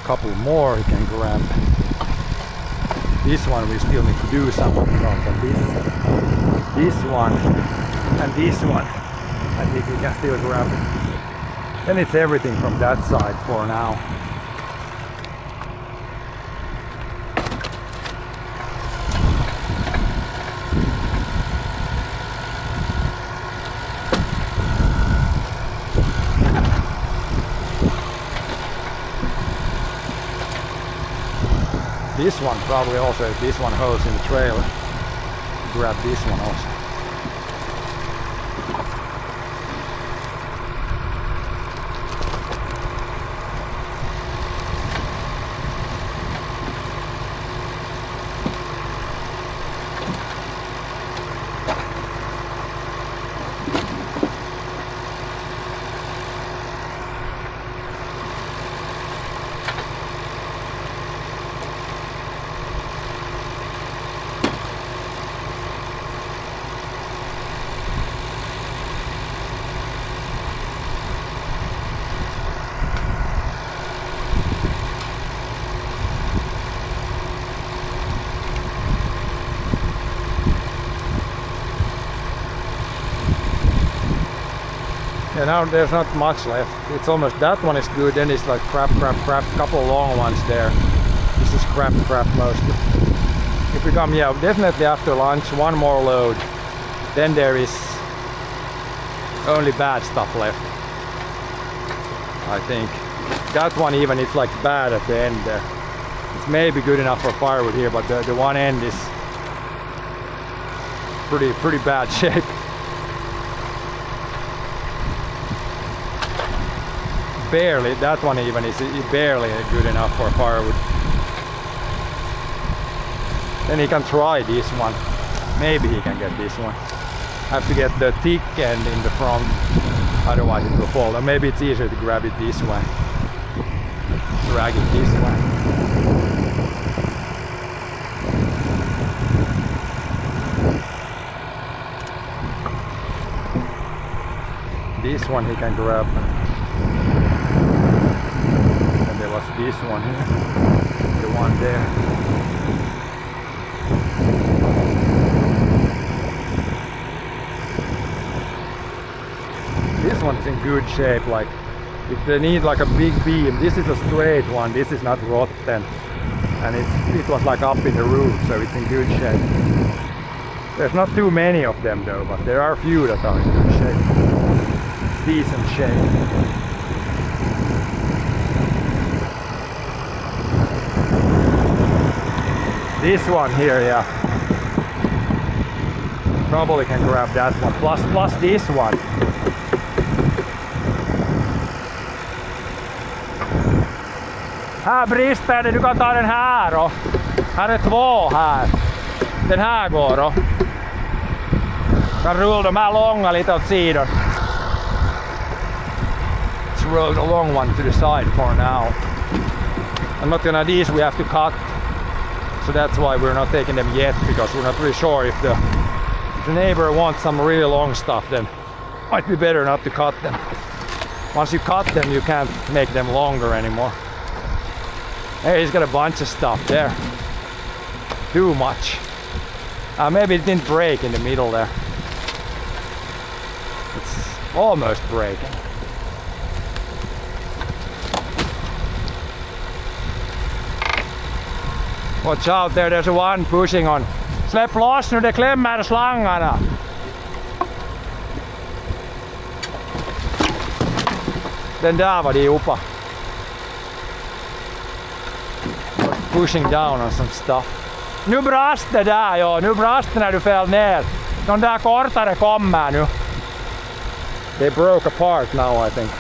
Couple more he can grab. This one we still need to do something from, but this one and this one I think we can still grab. Then it's everything from that side for now. This one probably also, if this one holds in the trailer, grab this one also. Yeah, now there's not much left. It's almost, that one is good, then it's like crap, couple of long ones there. This is crap mostly. If we come, yeah, definitely after lunch, one more load. Then there is only bad stuff left. I think. That one even, it's like bad at the end there. It's maybe good enough for firewood here, but the one end is pretty bad shape. Barely, that one even is barely good enough for firewood. Then he can try this one. Maybe he can get this one. Have to get the thick end in the front, otherwise it will fall. Or maybe it's easier to grab it this way. Drag it this way. This one he can grab. And there was this one here. The one there. This one's in good shape, like if they need like a big beam, this is a straight one, this is not rotten. And it was like up in the roof, so it's in good shape. There's not too many of them though, but there are a few that are in good shape. It's decent shape. This one here, yeah. Probably can grab that one. Plus this one. Här brister det, du kan ta den här då. Här är två här. Den här går då. Kan rulla de här långa lite åt sidan. Let's roll the long one to the side for now. I'm not gonna, these we have to cut. So that's why we're not taking them yet, because we're not really sure if the neighbor wants some really long stuff, then might be better not to cut them. Once you cut them, you can't make them longer anymore. Hey, he's got a bunch of stuff there. Too much. Maybe it didn't break in the middle there. It's almost breaking. Watch out there, there's one pushing on. Släpp loss nu, det klämmer slangarna. Den där var de uppe. Pushing down on some stuff. Nu brast det där, ja. Nu brast det när du föll ner. De där kortare kommer nu. They broke apart now, I think.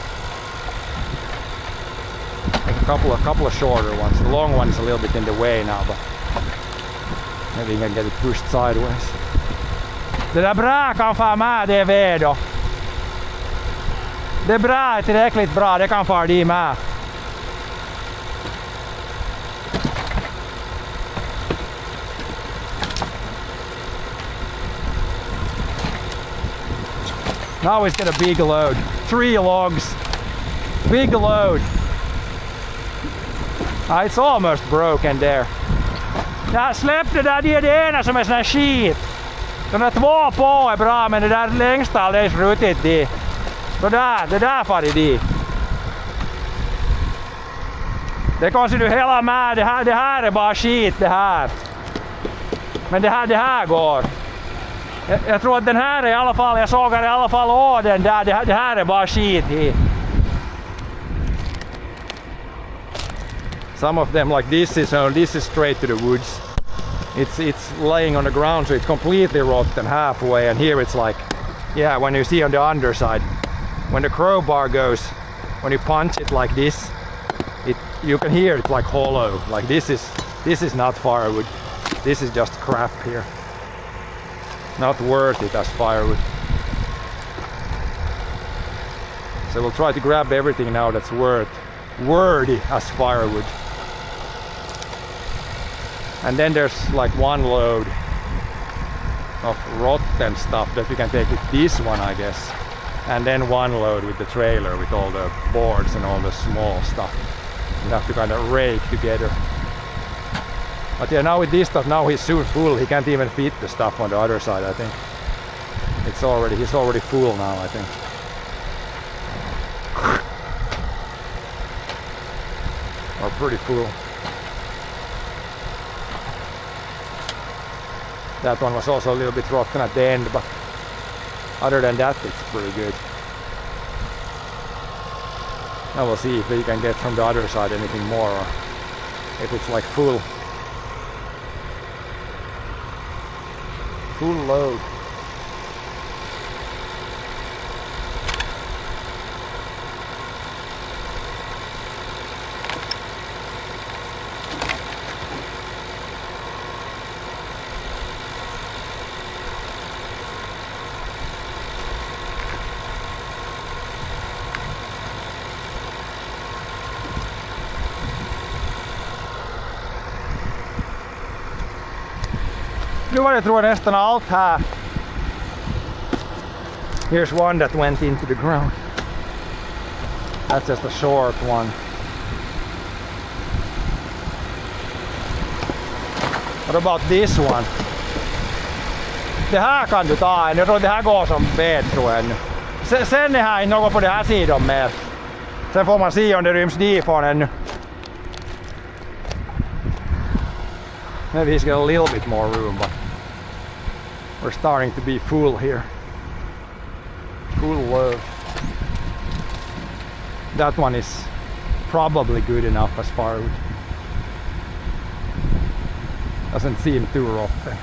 A couple of shorter ones. The long one is a little bit in the way now, but maybe you can get it pushed sideways. Det där bra kan få med det ved då. Det är bra, tillräckligt bra, det kan få de med. Now he's got a big load. 3 logs. Big load. It's almost broken there. Ja, släpp det där, det är det ena som är sån här skit. De där 2 på är bra, men det där längsta det är skjutit det. Så där, det där far i det. Det kanske du hela med, det här är bara skit det här. Men det här går. Jag tror att den här är i alla fall, jag sågar i alla fall av den där, det här är bara skit i. Some of them like this is straight to the woods. It's laying on the ground, so it's completely rotten halfway, and here it's like, yeah, when you see on the underside, when the crowbar goes, when you punch it like this, you can hear it like hollow. Like this is not firewood. This is just crap here. Not worth it as firewood. So we'll try to grab everything now that's worthy as firewood. And then there's like 1 load of rotten stuff that we can take with this one, I guess. And then 1 load with the trailer with all the boards and all the small stuff. We have to kind of rake together. But yeah, now with this stuff, now he's soon full. He can't even fit the stuff on the other side, I think. He's already full now, I think. Or pretty full. That one was also a little bit rotten at the end, but other than that, it's pretty good. Now we'll see if we can get from the other side anything more, or if it's like full load. Nu var det tror jag nästan allt här. Here's one that went into the ground. That's just a short one. What about this one? Det här kan du ta en. Jag tror det här går som bed tror jag nu. Sen är här inte något på det här sidan mer. Sen får man se om det ryms difrån ännu. Maybe he's got a little bit more room, but we're starting to be full here. Full load. That one is probably good enough as firewood. Doesn't seem too rotten.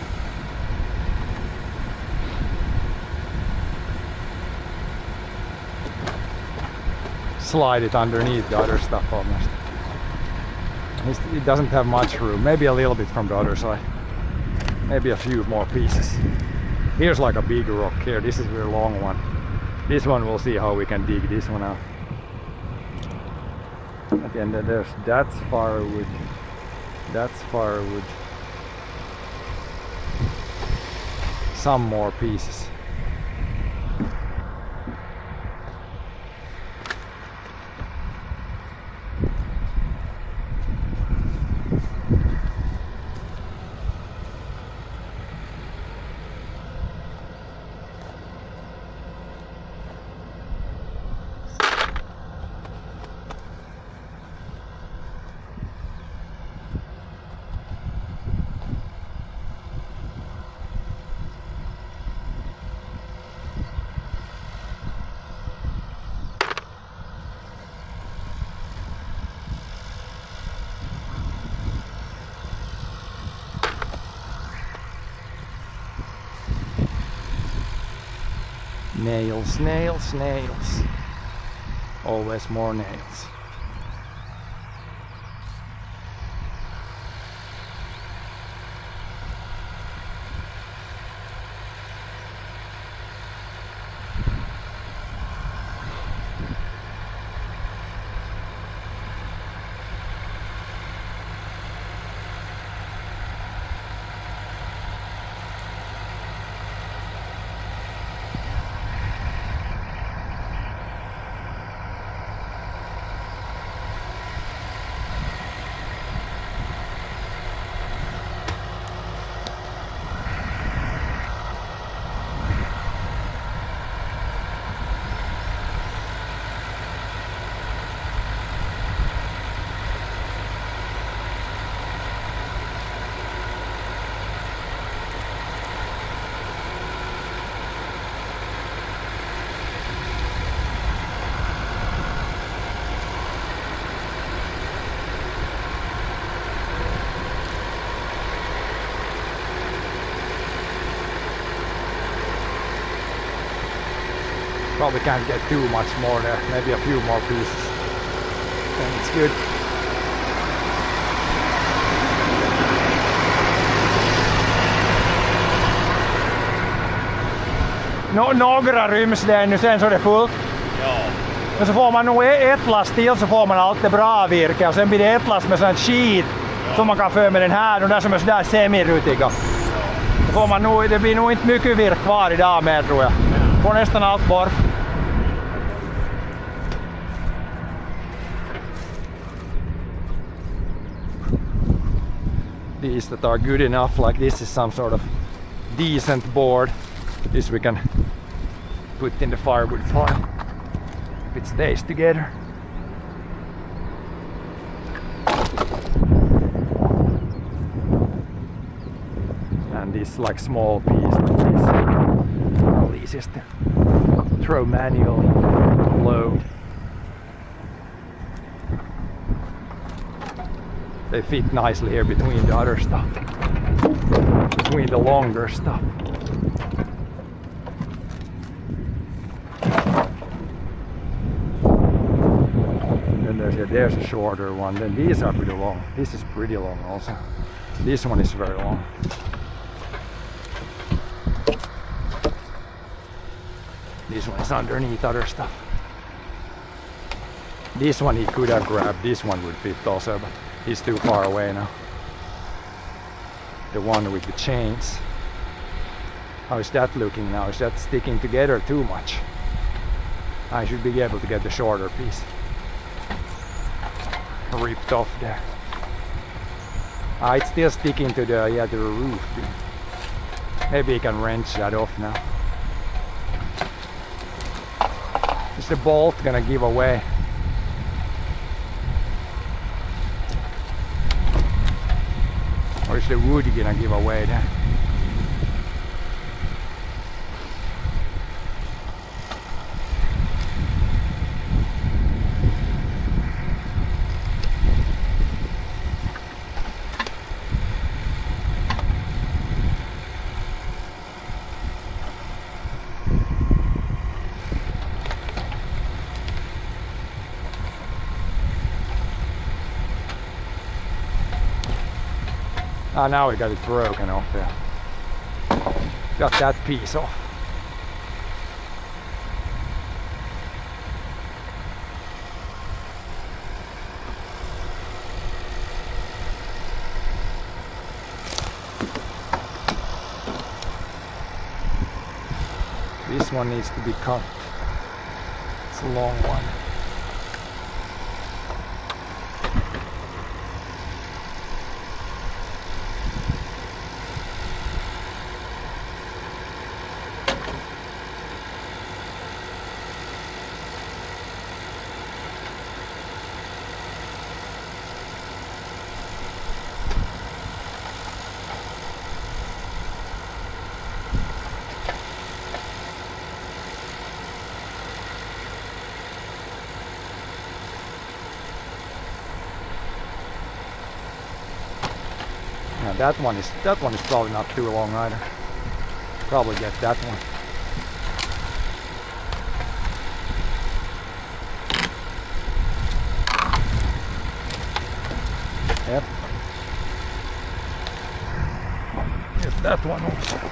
Slide it underneath the other stuff almost. It doesn't have much room, maybe a little bit from the other side. Maybe a few more pieces. Here's like a big rock here. This is a very long one. This one we'll see how we can dig this one out. At the end that's firewood. That's firewood. Some more pieces. Nails, nails, nails. Always more nails. Probably can't get too much more there, maybe a few more pieces. Then it's good. Några ryms det ännu, sen så är det fullt. Ja. Men så får man nog ett last till så får man allt det bra virke och sen blir det ett last med sånt skit som man kan få med den här och där som är sådär semirutiga. Så får man nog, det blir nog inte mycket virke kvar idag med tror jag. Får nästan allt bort. These that are good enough, like this is some sort of decent board. This we can put in the firewood pile if it stays together. And this like small piece like this, all easiest to throw manually, load. They fit nicely here between the other stuff, between the longer stuff. And then there's a shorter one. Then these are pretty long. This is pretty long also. This one is very long. This one is underneath other stuff. This one he could have grabbed. This one would fit also, but he's too far away now. The one with the chains. How is that looking now? Is that sticking together too much? I should be able to get the shorter piece ripped off there. It's still sticking to the to the roof. Maybe you can wrench that off now. Is the bolt gonna give away? Or is the wood gonna give away then? Now we got it broken off there. got that piece off. This one needs to be cut. It's a long one. Now that one is probably not too long either. Probably get that one. Yep. Get that one also.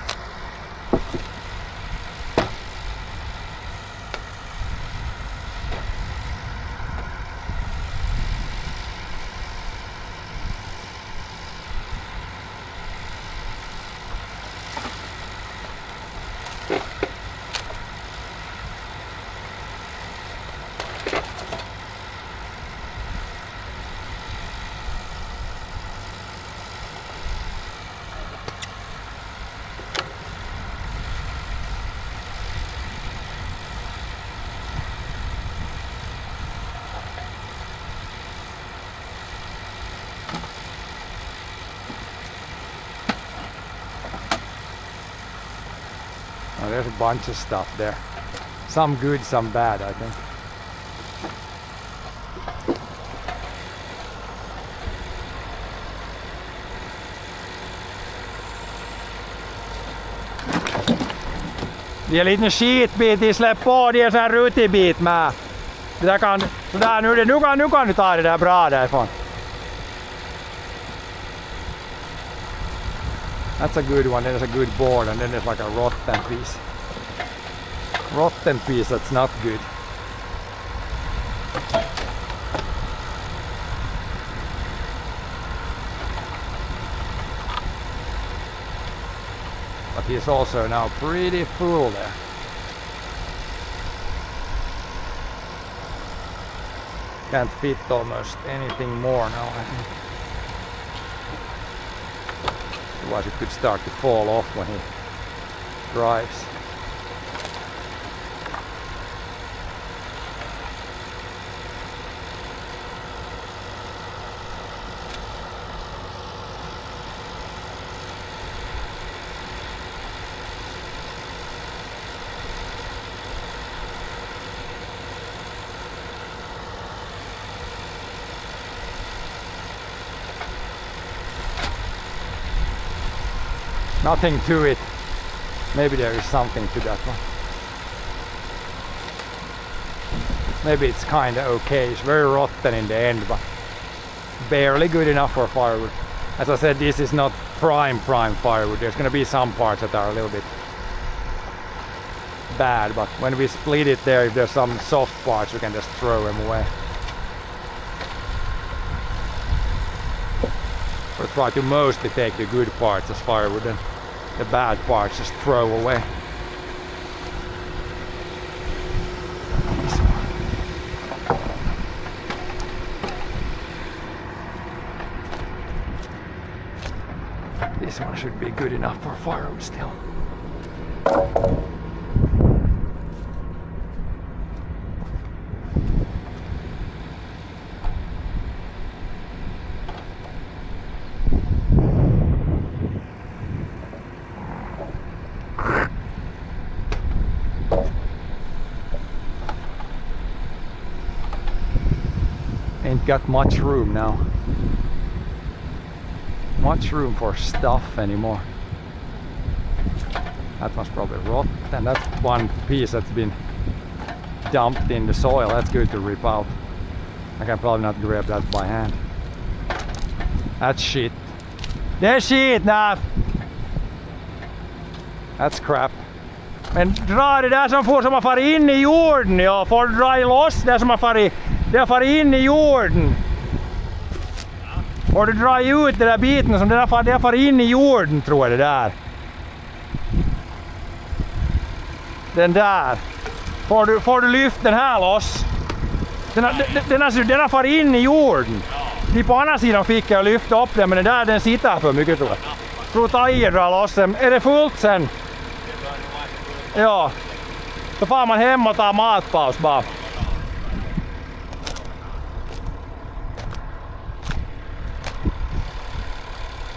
Oh, there's a bunch of stuff there. Some good, some bad, I think. Det är en liten skitbit i, släpp på, det är en sån här rutig bit med. Det där kan, sådär, nu kan du ta det där bra därifrån. That's a good one, then there's a good board, and then there's like a rotten piece. Rotten piece that's not good. But he's also now pretty full there. Can't fit almost anything more now, I think. Otherwise it could start to fall off when he drives. Nothing to it. Maybe there is something to that one. Maybe it's kind of okay. It's very rotten in the end, but barely good enough for firewood. As I said, this is not prime firewood. There's going to be some parts that are a little bit bad, but when we split it there, if there's some soft parts, we can just throw them away. Or try to mostly take the good parts as firewood and the bad parts just throw away. This one should be good enough for firewood still. Ain't got much room now. Much room for stuff anymore. That was probably rotten. That's one piece that's been dumped in the soil. That's good to rip out. I can probably not grab that by hand. That's shit. There's shit now. That's crap. Men dra det där som har farit in i jorden, ja. Får du dra loss det som har farit in i jorden. Får du dra ut det där biten som det har farit in i jorden, tror jag det där. Den där. Får du lyft den här loss. Den har farit in i jorden. De på andra sidan fick jag lyfta upp den, men den där den sitter för mycket, tror jag. Tror ta i och dra loss den. Är det fullt sen? Ja. Då får man hem och tar matpaus bara.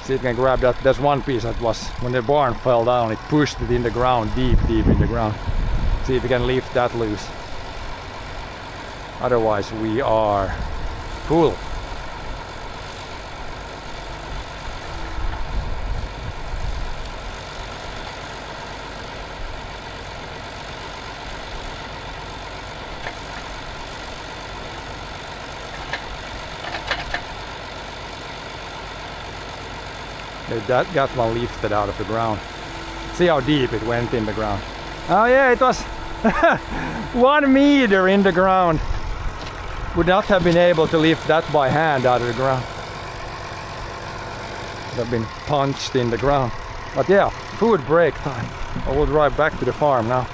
See if you can grab that. There's one piece that was, when the barn fell down, it pushed it in the ground, deep in the ground. See if you can lift that loose. Otherwise we are full. That got one lifted out of the ground. See how deep it went in the ground. Oh yeah, it was 1 meter in the ground. Would not have been able to lift that by hand out of the ground. Would have been punched in the ground. But yeah, food break time. I will drive back to the farm now.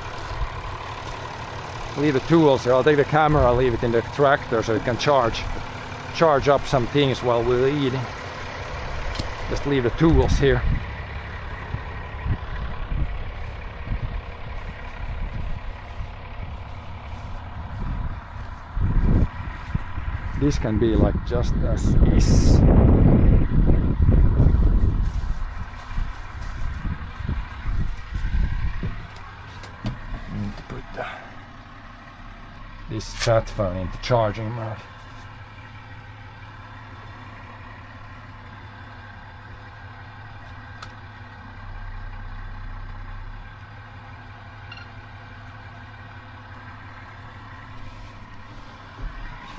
Leave the tools here. I'll take the camera, leave it in the tractor so it can charge up some things while we're eating. Just leave the tools here. This can be like just as is. Need to put this chat phone into charging mode.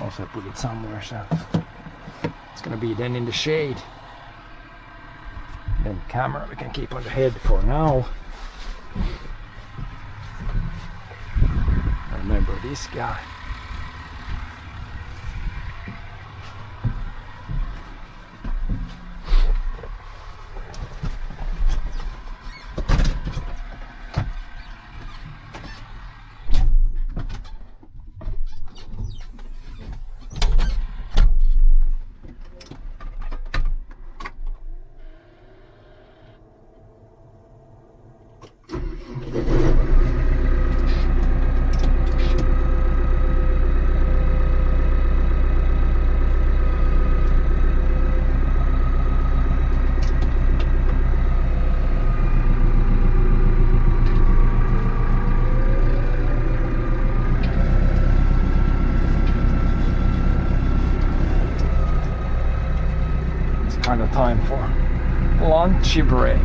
Also put it somewhere so it's gonna be then in the shade. Then camera we can keep on the head for now. Remember this guy. Kind of time for lunchy break.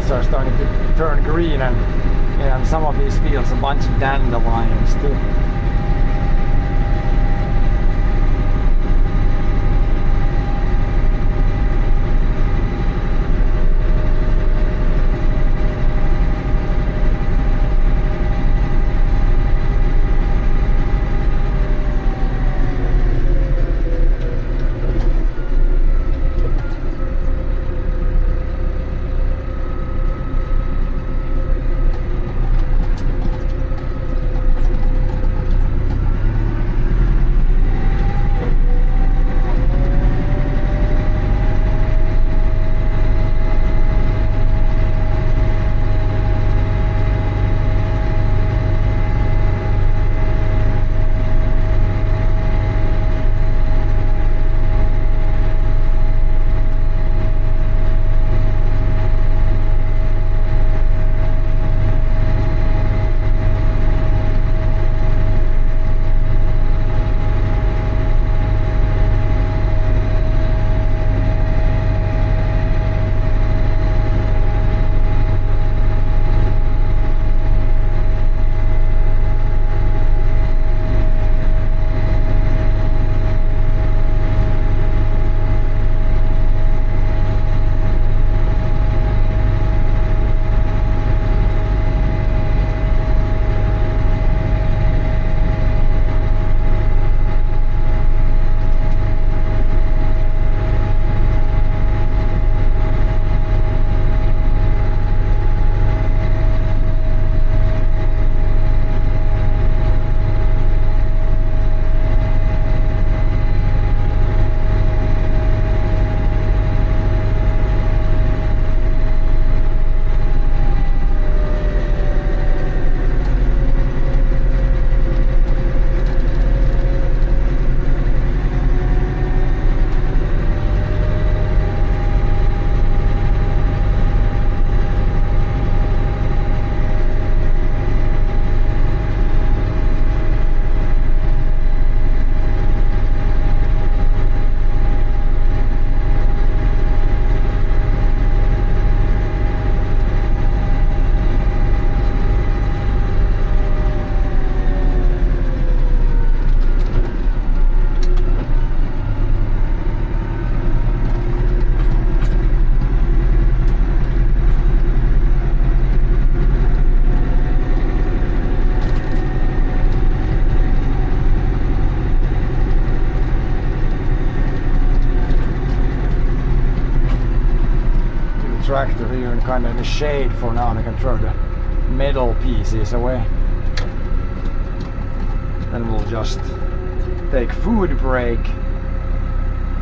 fields are starting to turn green, and some of these fields a bunch of dandelions too. Tractor here and kind of in the shade for now, and I can throw the metal pieces away. Then we'll just take food break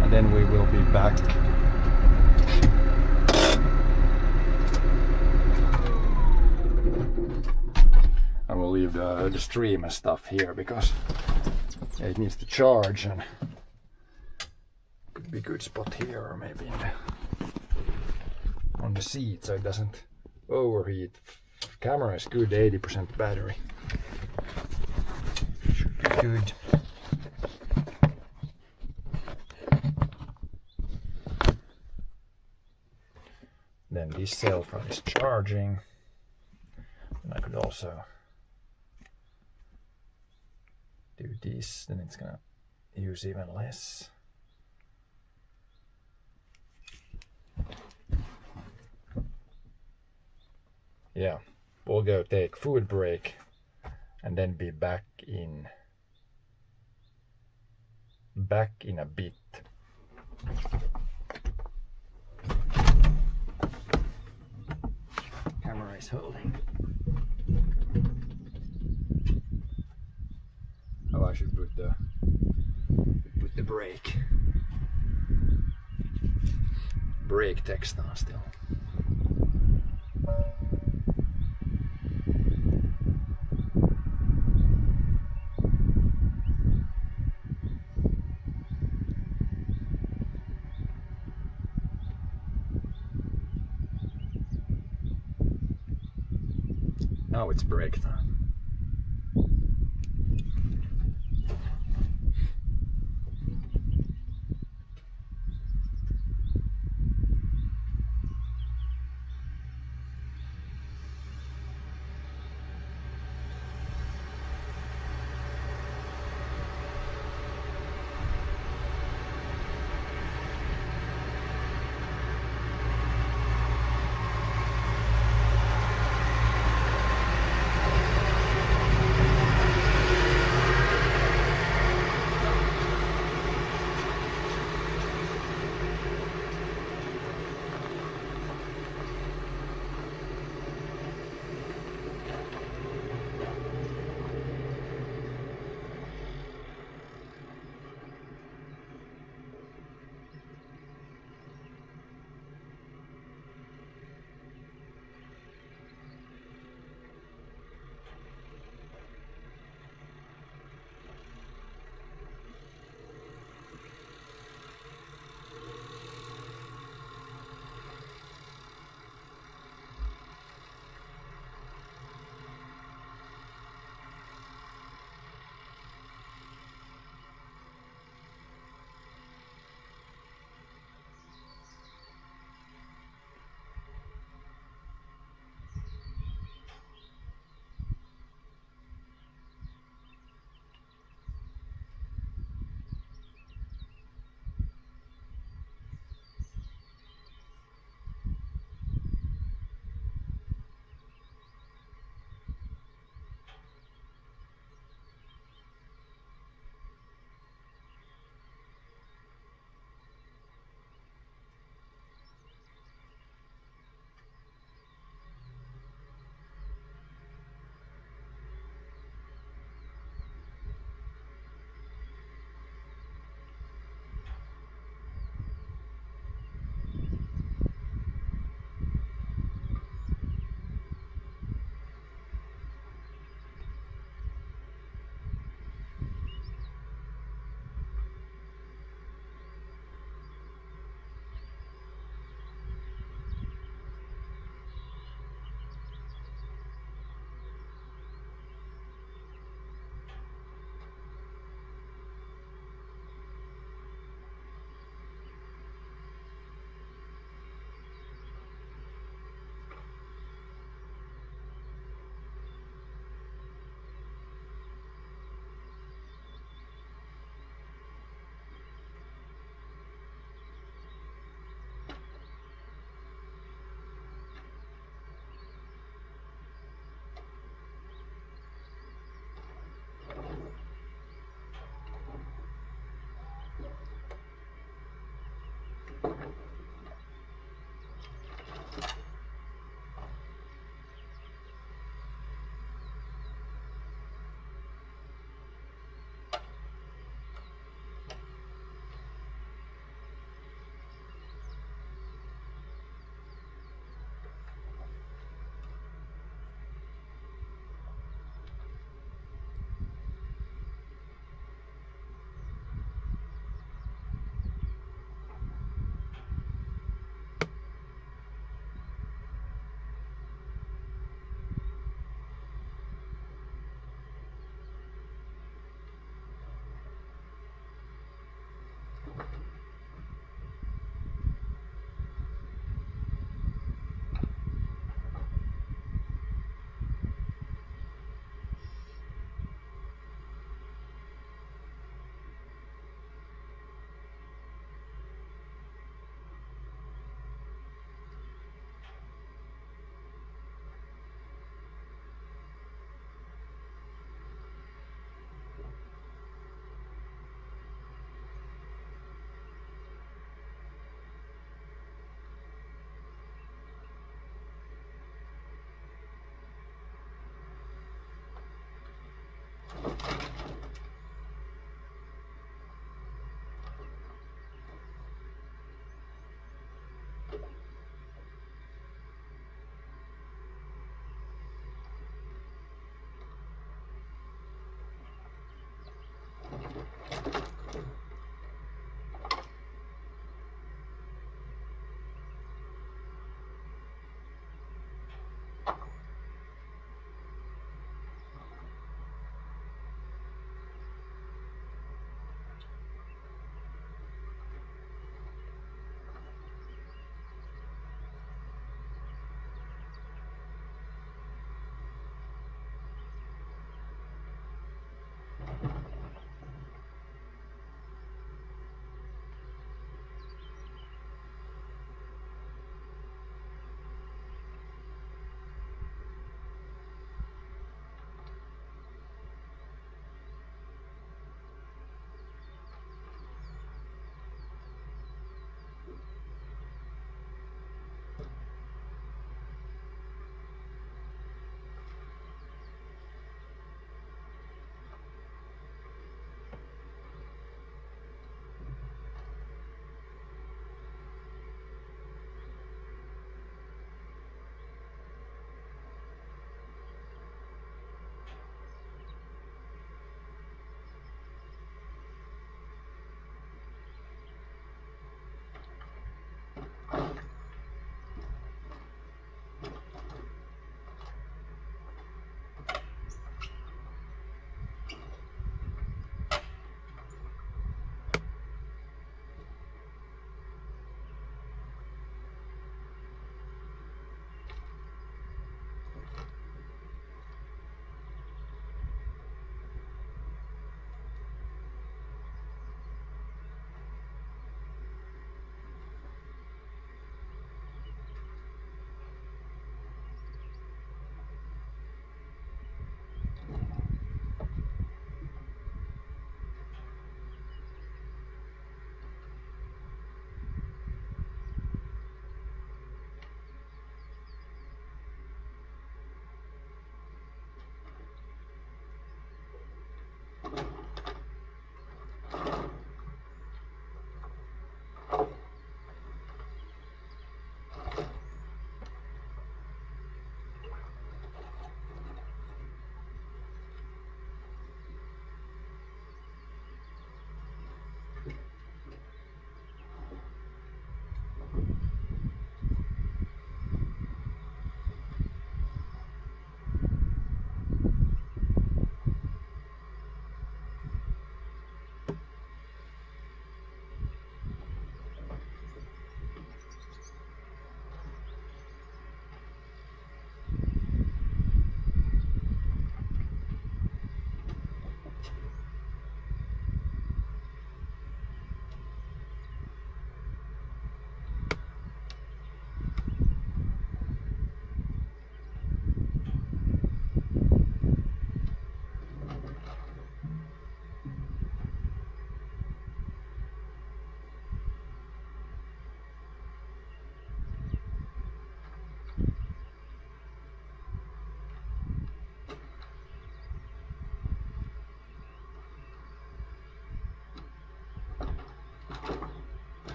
and then we will be back. I will leave the stream and stuff here because it needs to charge, and could be a good spot here or maybe in the on the seat so it doesn't overheat. Camera is good, 80% battery. Should be good. Then this cell phone is charging, and I could also do this, then it's gonna use even less. Yeah, we'll go take food break and then be back in a bit. Camera is holding. Oh, I should put the brake text on still. Now it's break time.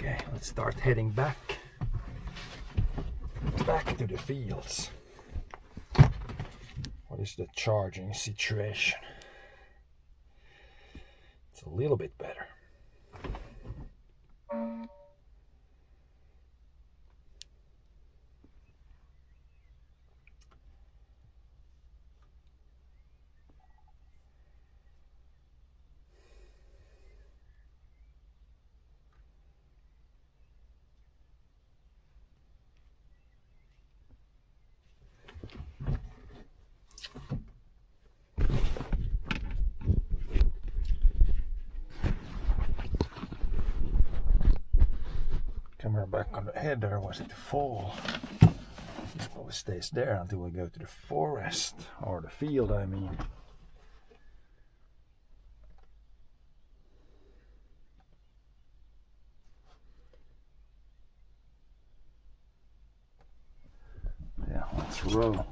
Okay, let's start heading back to the fields. What is the charging situation? It's a little bit better. Camera back on the header, was it fall? This probably stays there until we go to the forest, or the field I mean. Yeah, let's roll.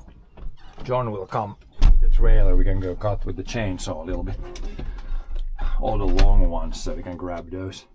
John will come with the trailer, we can go cut with the chainsaw a little bit. All the long ones so we can grab those.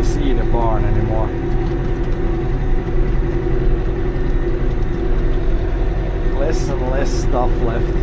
see the barn anymore. Less and less stuff left.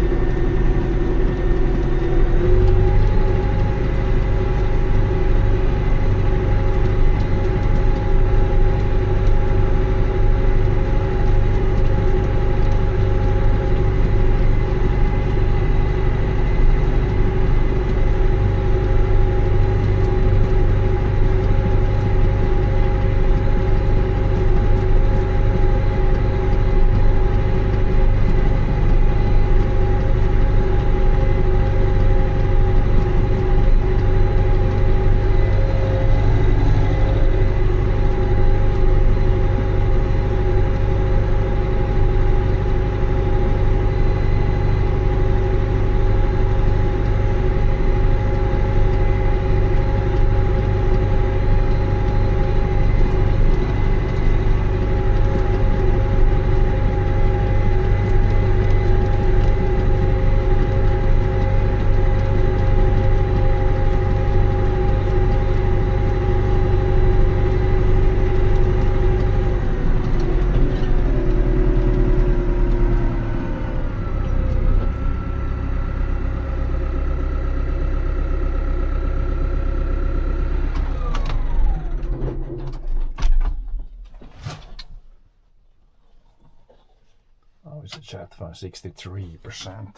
It's a chat phone 63%.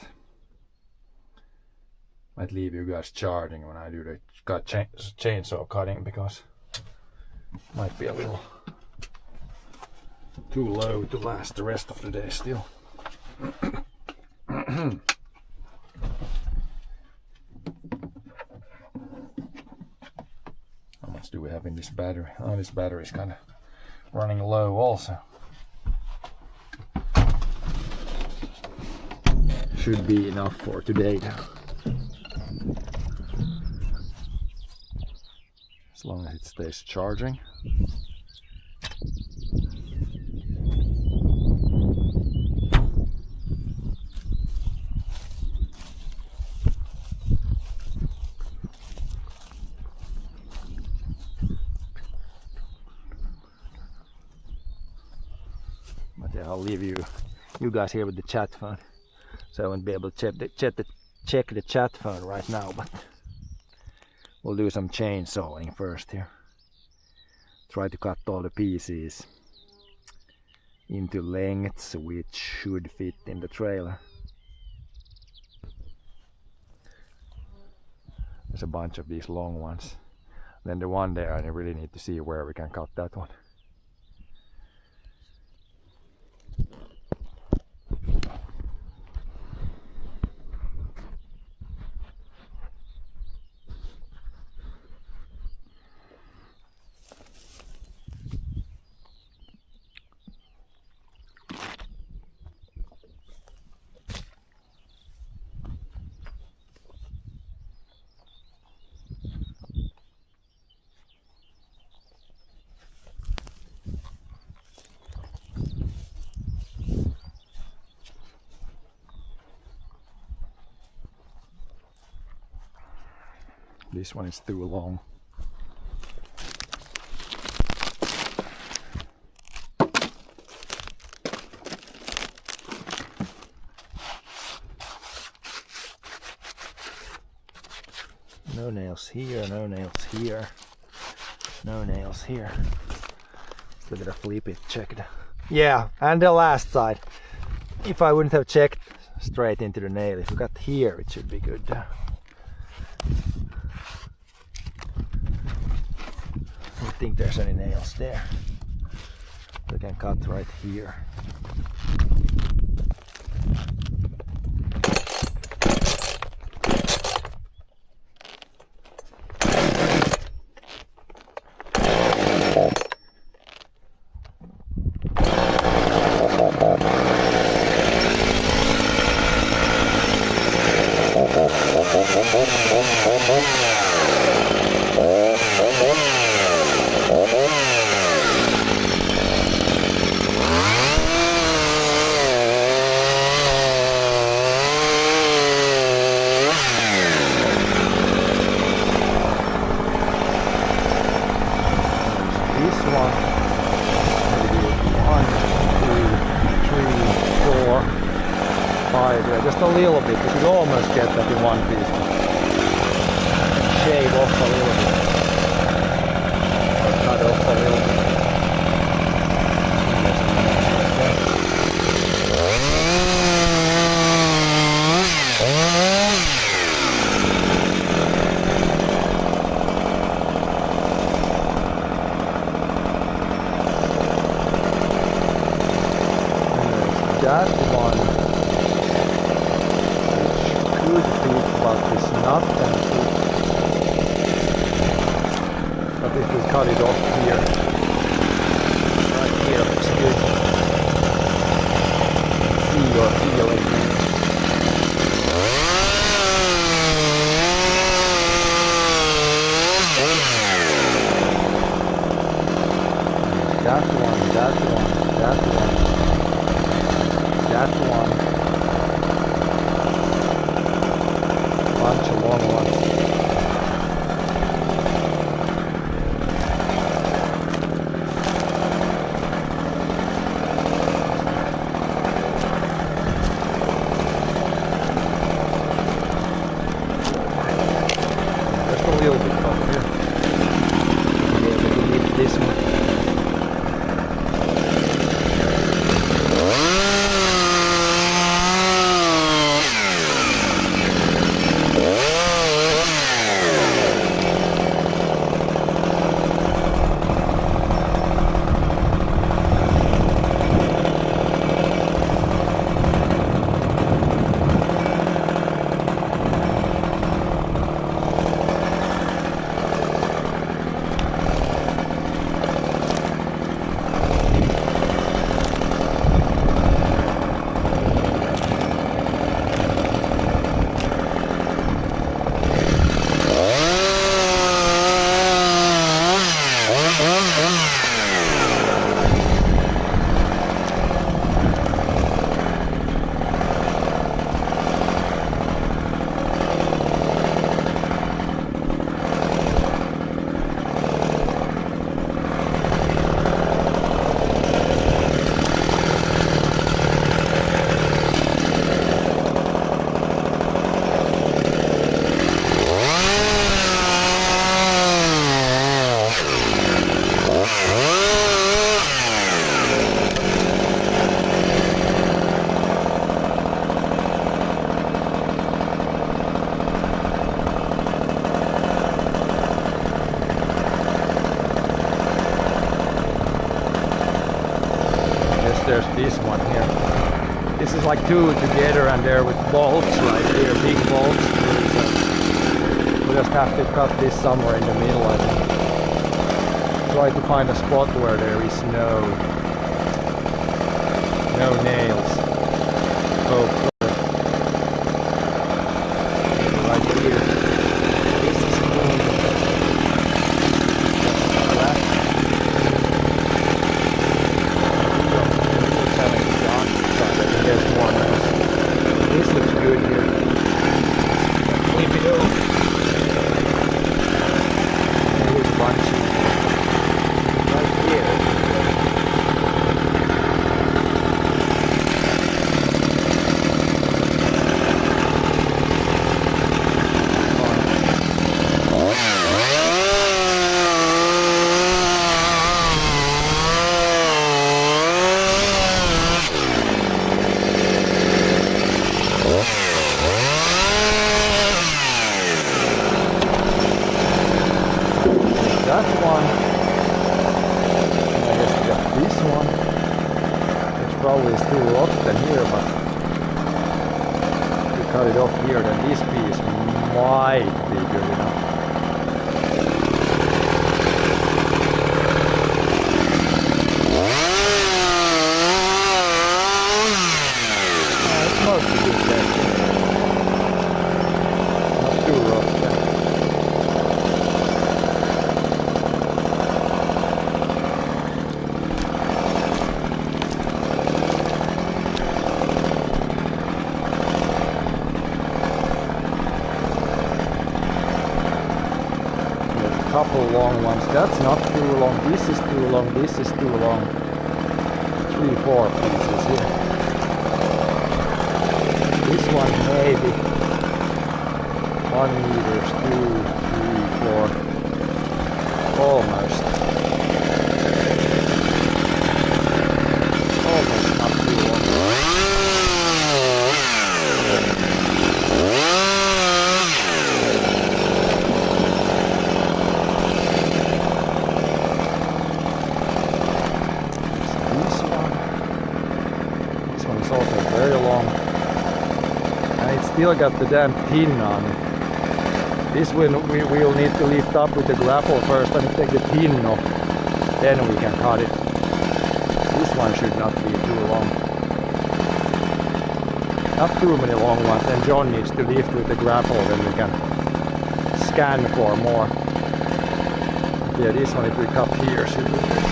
Might leave you guys charging when I do the chainsaw cutting because it might be a little too low to last the rest of the day still. How much do we have in this battery? Oh, this battery is kind of running low also. Should be enough for today now. As long as it stays charging. But yeah, I'll leave you guys here with the chat phone. So I won't be able to check the chat phone right now, but we'll do some chainsawing first here. Try to cut all the pieces into lengths which should fit in the trailer. There's a bunch of these long ones. Then the one there, I really need to see where we can cut that one. This one is too long. No nails here, no nails here, no nails here. Look at the flip it, check it. Yeah, and the last side. If I wouldn't have checked straight into the nail, if we got here, it should be good. I don't think there's any nails there. We can cut right here. this one. Maybe 1, 2, 3, 4, 5. Yeah, just a little bit. You could almost get that in one piece. Shave off a little bit. Or cut off a little bit. That one, which could fit, but it's not gonna fit. But if we cut it off here, right here, looks good. See or feel it. That one, that one, that one. That one. Bunch of long ones. Just a little bit from here. Yeah, we need this one. There's this one here. This is like two together and they're with bolts right here, big bolts. So we just have to cut this somewhere in the middle, I think. Try to find a spot where there is no nails. Oh, right here. This is cool. This looks good here. Flip it over. It is bunchy. Right here. That one, and I guess we got this one, which probably is too often here, but if we cut it off here, then this piece might be good enough. It's mostly good there. Not too rough there. Couple long ones that's not too long. This is too long. This is too long. 3-4 pieces here. This one maybe 1 meters, 2, 3, 4. Almost. Almost not too long. Also very long, and it's still got the damn tin on it. This one we will need to lift up with the grapple first and take the tin off, then we can cut it. This one should not be too long. Not too many long ones, and John needs to lift with the grapple, then we can scan for more. Yeah, this one if we cut here should be good.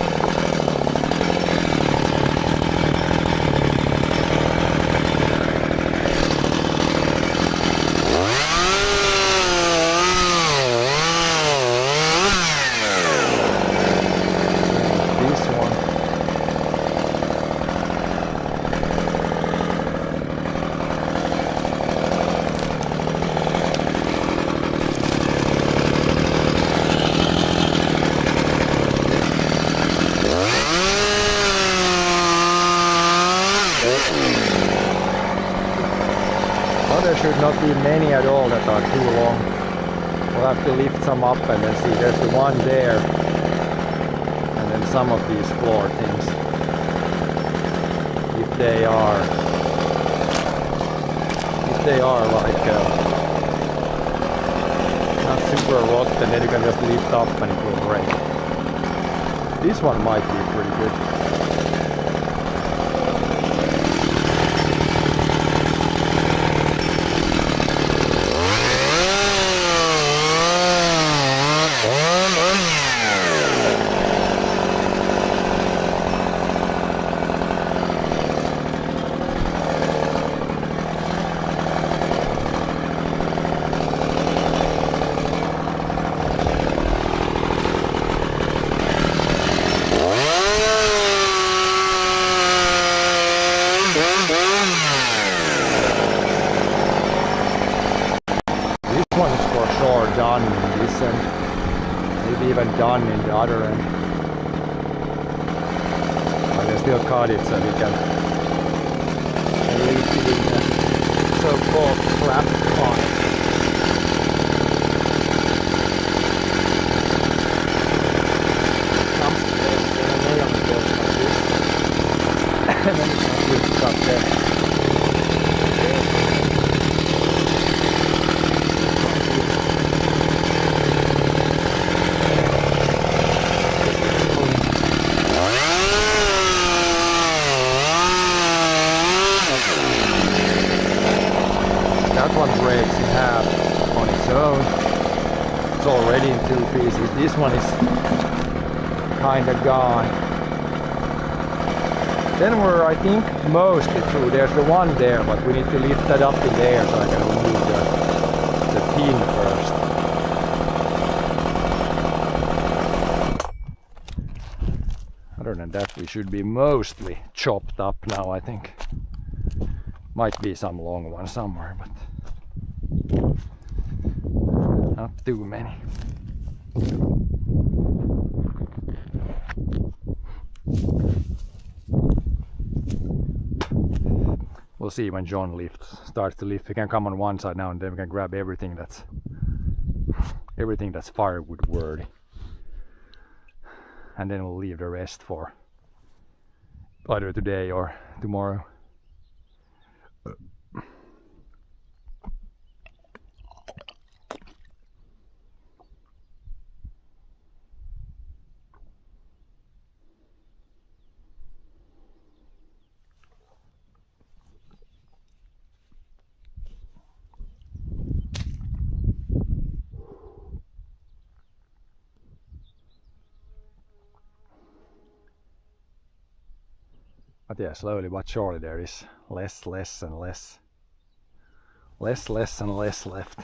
There should not be many at all that are too long. We'll have to lift some up and then see. There's the one there, and then some of these floor things. If they are like not super rotten, then you can just lift up and it will break. This one might be pretty good. Done in this end, maybe even done in the other end. I can still cut it so we can leave it in the so-called trap pot. And then it's not good stuff there. That one breaks in half on its own. It's already in 2 pieces. This one is kinda gone. Then we're, I think, mostly through. There's the one there, but we need to lift that up in there so I can remove the tin first. Other than that, we should be mostly chopped up now, I think. Might be some long one somewhere, but not too many. We'll see when John starts to lift. We can come on one side now and then we can grab everything that's firewood worthy. And then we'll leave the rest for either today or tomorrow. But yeah, slowly but surely there is less and less left.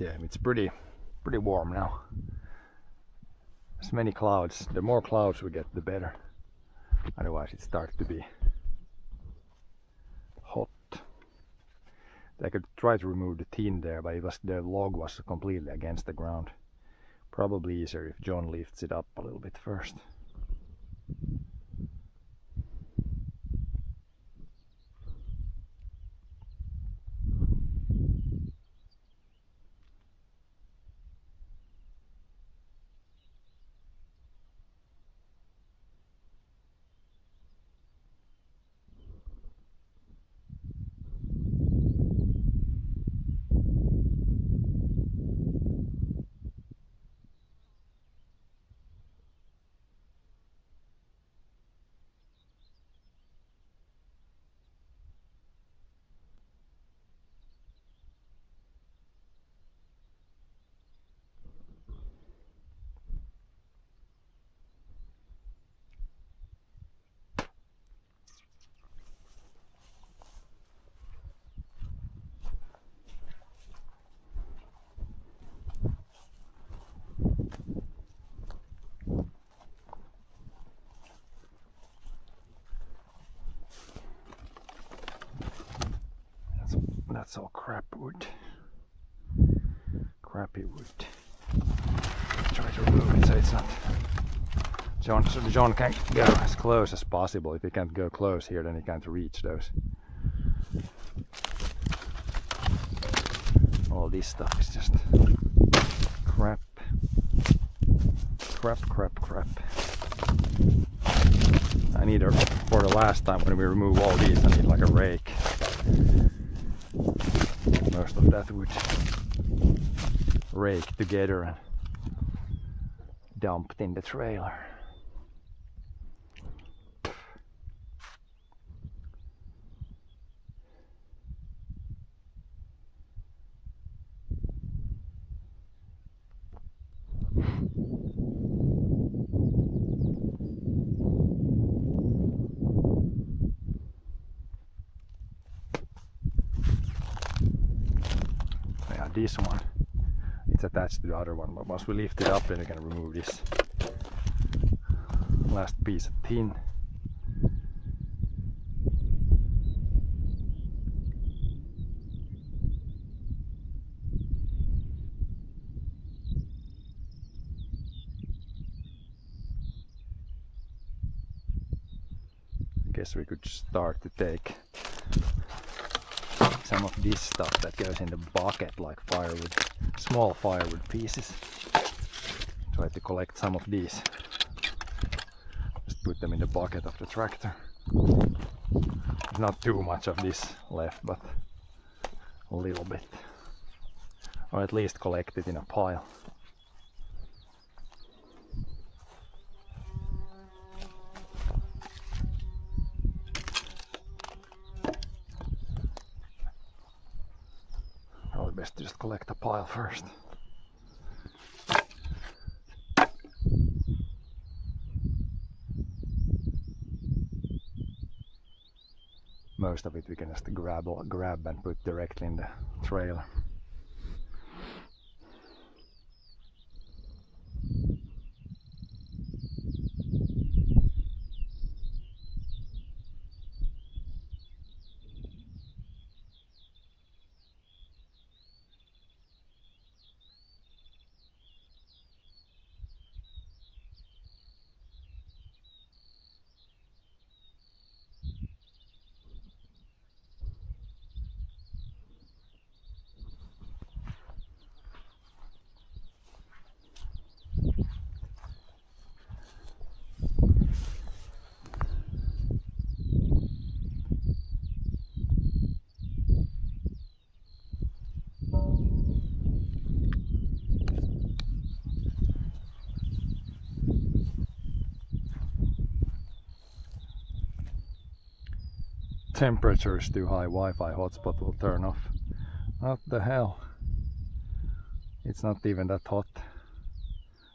Yeah, it's pretty warm now. As many clouds, the more clouds we get, the better. Otherwise it starts to be hot. I could try to remove the tin there, but the log was completely against the ground. Probably easier if John lifts it up a little bit first. That's all crap wood. Crappy wood. Try to remove it so it's not. John can go as close as possible. If he can't go close here, then he can't reach those. All this stuff is just crap. Crap. I need for the last time when we remove all these, I need like a rake. Most of that would rake together and dumped in the trailer. This one, it's attached to the other one, but once we lift it up, then we can remove this last piece of tin. I guess we could start to take some of this stuff that goes in the bucket, like firewood, small firewood pieces. Try to collect some of these. Just put them in the bucket of the tractor. There's not too much of this left, but a little bit. Or at least collect it in a pile. Best to just collect a pile first. Most of it we can just grab and put directly in the trailer. Temperature is too high, Wi-Fi hotspot will turn off. What the hell? It's not even that hot.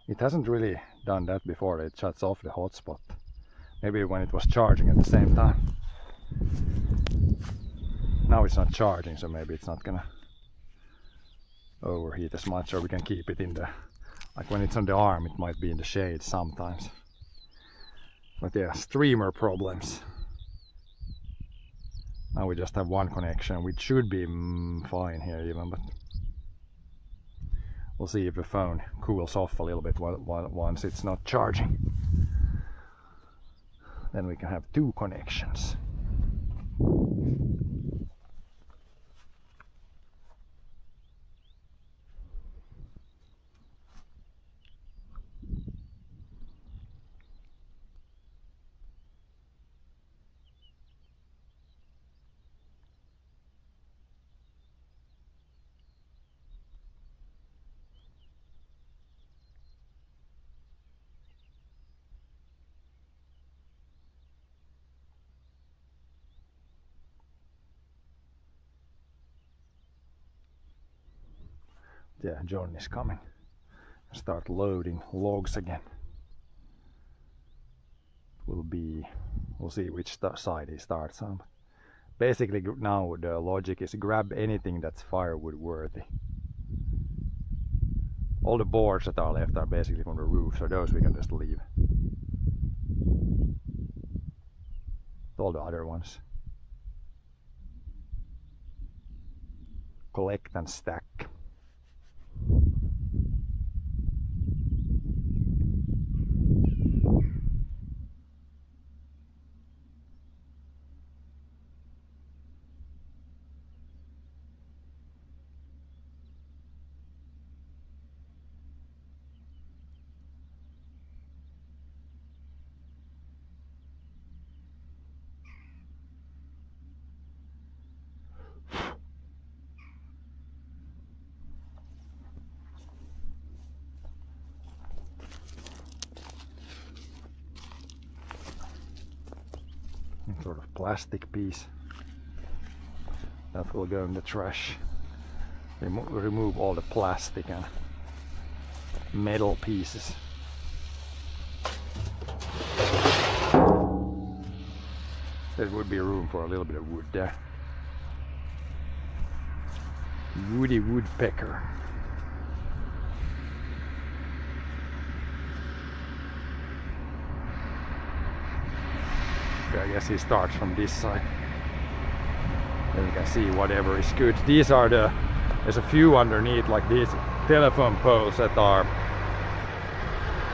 It hasn't really done that before, it shuts off the hotspot. Maybe when it was charging at the same time. Now it's not charging, so maybe it's not gonna... overheat as much, or we can keep it in the, like when it's on the arm, it might be in the shade sometimes. But yeah, streamer problems. Now we just have one connection, which should be fine here even, but we'll see if the phone cools off a little bit once it's not charging. Then we can have two connections. Yeah, John is coming. Start loading logs again. We'll see which side he starts on. Basically now the logic is grab anything that's firewood worthy. All the boards that are left are basically from the roof, so those we can just leave. All the other ones. Collect and stack. Sort of plastic piece that will go in the trash. Remove all the plastic and metal pieces. There would be room for a little bit of wood there. Woody woodpecker. I guess he starts from this side. Then you can see whatever is good. These are there's a few underneath, like these telephone poles that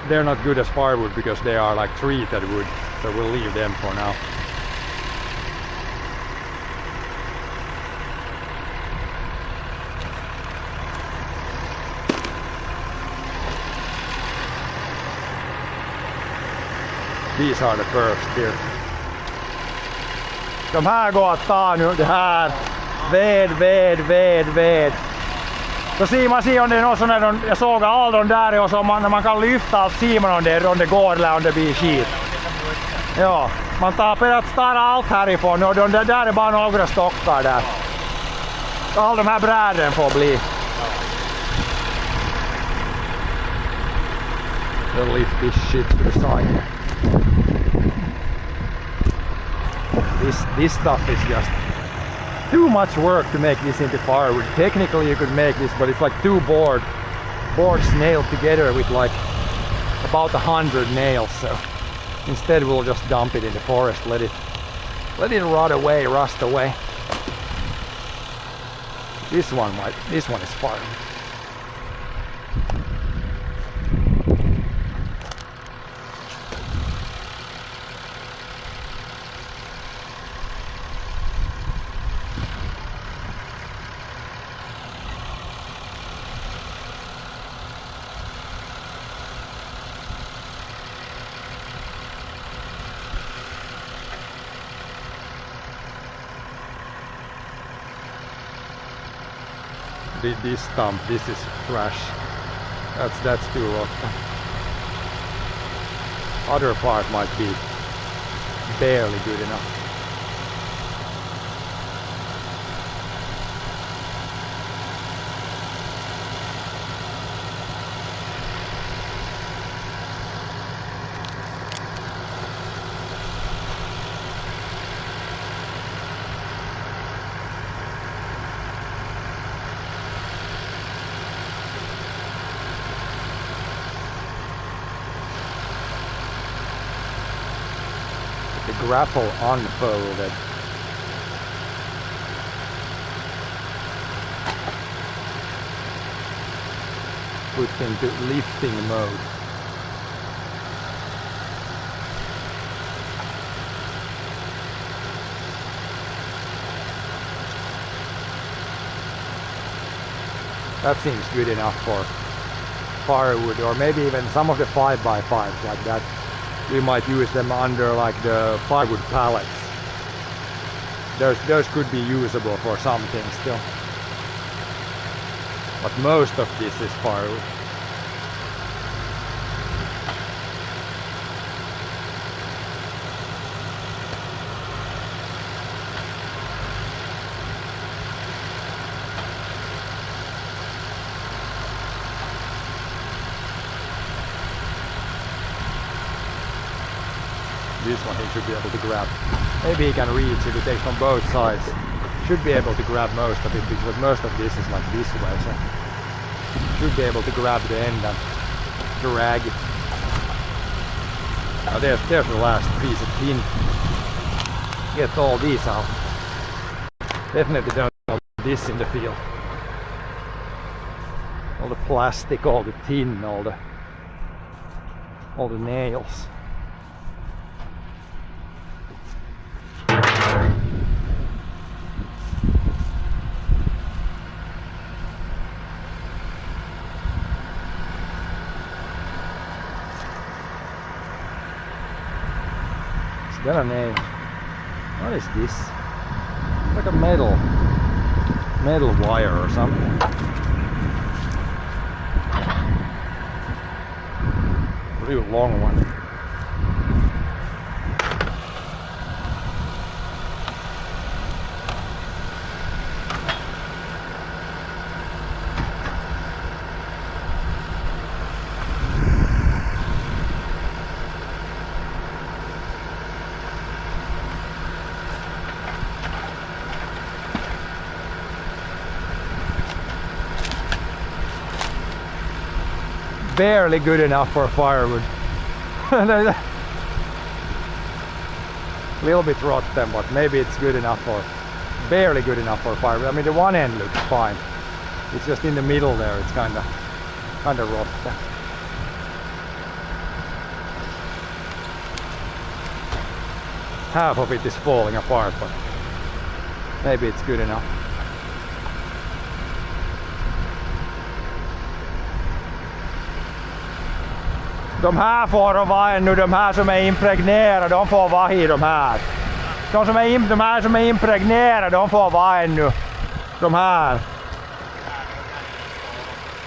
they're not good as firewood because they are like treated wood, so we'll leave them for now. These are the first here. De här går att ta nu, det här. Ved. Så man ser om det är något sån där, jag såg all de där och så när man kan lyfta allt ser man om det går eller om det blir skit. Ja, man tar för att starta allt härifrån och de där är bara några stockar där. All de här bräden får bli. We'll leave this shit to the side. This stuff is just too much work to make this into firewood. Technically you could make this, but it's like two boards nailed together with like about 100 nails. So instead we'll just dump it in the forest, let it rust away. This one is firewood. This stump, this is trash. That's too rotten. Other part might be barely good enough. the grapple unfolded. Put into lifting mode. That seems good enough for firewood, or maybe even some of the 5x5s like that. We might use them under like the firewood pallets. Those could be usable for something still. But most of this is firewood. This one he should be able to grab. Maybe he can reach if he takes from both sides. Should be able to grab most of it because most of this is like this way, so should be able to grab the end and drag it. Now there's the last piece of tin. Get all these out. Definitely don't want this in the field. All the plastic, all the tin, all the nails. Got a name. What is this? It's like a metal wire or something. Real long one. Barely good enough for firewood. A little bit rotten, but maybe it's good enough for, barely good enough for firewood. I mean, the one end looks fine. It's just in the middle there, it's kind of rotten. Half of it is falling apart, but maybe it's good enough. De här får vara ännu, de här som är impregnerade, de får vara i de här. De här som är impregnerade, de får vara ännu. De här.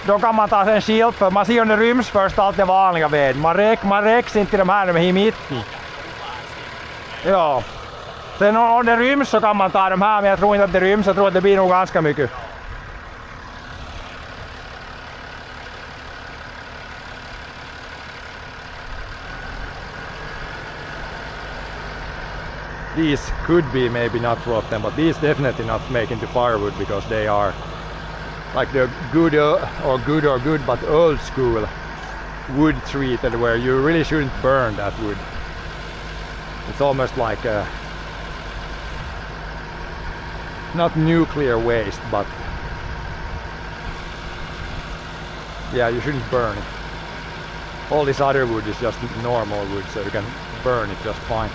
Då kan man ta sig en skilt för man ser om det ryms först allt det vanliga ved. Man räcks inte de här, de är i mitten. Ja. Sen om det ryms så kan man ta de här, men jag tror inte att det ryms, jag tror att det blir nog ganska mycket. These could be maybe not rotten, but these definitely not make into firewood because they are like the good but old school wood treated where you really shouldn't burn that wood. It's almost like a, not nuclear waste, but yeah, you shouldn't burn it. All this other wood is just normal wood, so you can burn it just fine.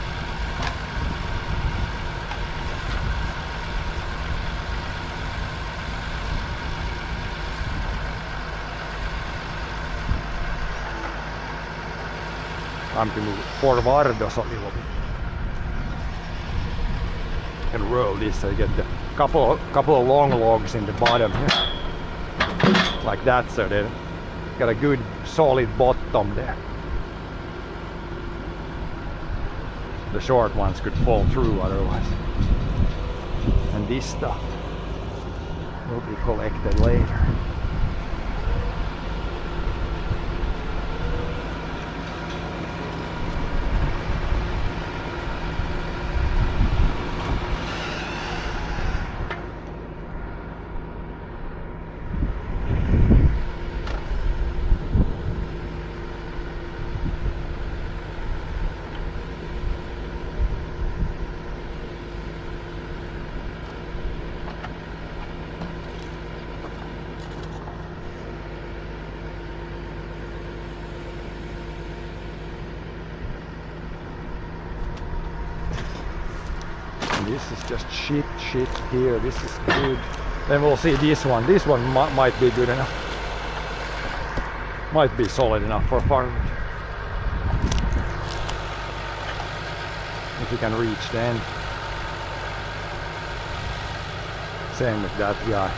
Time to move forwardos a little bit and roll this so you get the couple of long logs in the bottom here, like that, so they got a good solid bottom there. The short ones could fall through otherwise, and this stuff will be collected later. this is just shit here. This is good. Then we'll see this one. This one might be good enough. Might be solid enough for farming. If you can reach the end. Same with that guy.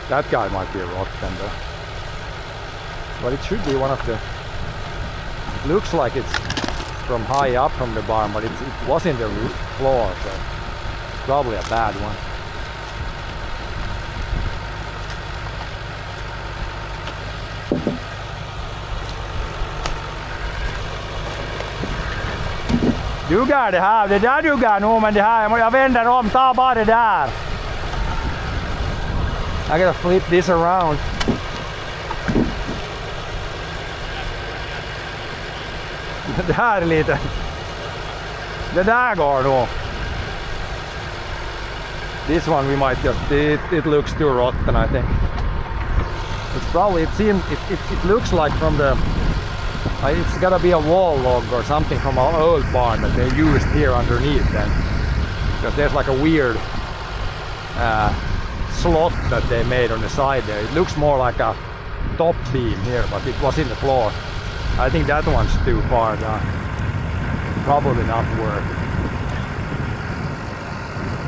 That guy might be a rotten though. But it should be one of the... It looks like it's from high up from the barn, but it was in the floor, so it's probably a bad one. Dugar det här, det där dugar nog, men det här, jag vänder om, ta bara det där. I gotta flip this around. Det här är lite... Det där går nog. This one we might just... It looks too rotten, I think. It's probably... It looks like from the... it's gotta be a wall log or something from our old barn that they used here underneath then. Because there's like a weird slot that they made on the side there. It looks more like a top beam here, but it was in the floor. I think that one's too far down. Probably not worth it.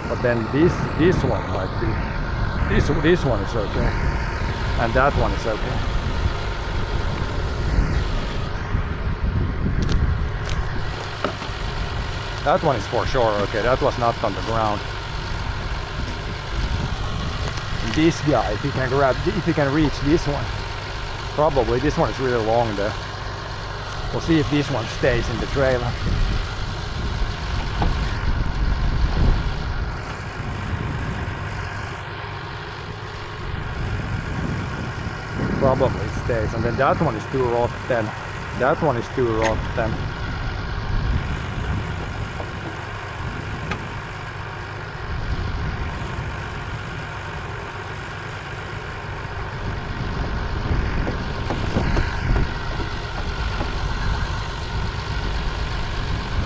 But then this one might be... This one is okay. And that one is okay. That one is for sure okay. That was not on the ground. And this guy, if you can reach this one, probably this one is really long there. We'll see if this one stays in the trailer. Probably it stays, and then that one is too rotten. That one is too rotten.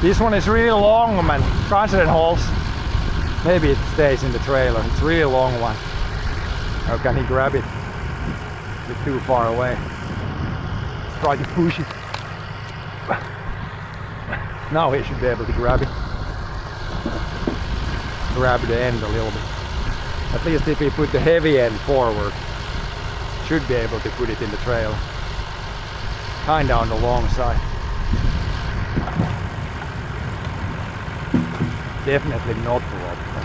This one is really long, man. Constant holes. Maybe it stays in the trailer. It's a really long one. How can he grab it? A bit too far away. Let's try to push it. Now he should be able to grab it. Grab the end a little bit. At least if he put the heavy end forward, should be able to put it in the trailer. Kinda on the long side. Definitely not rotten.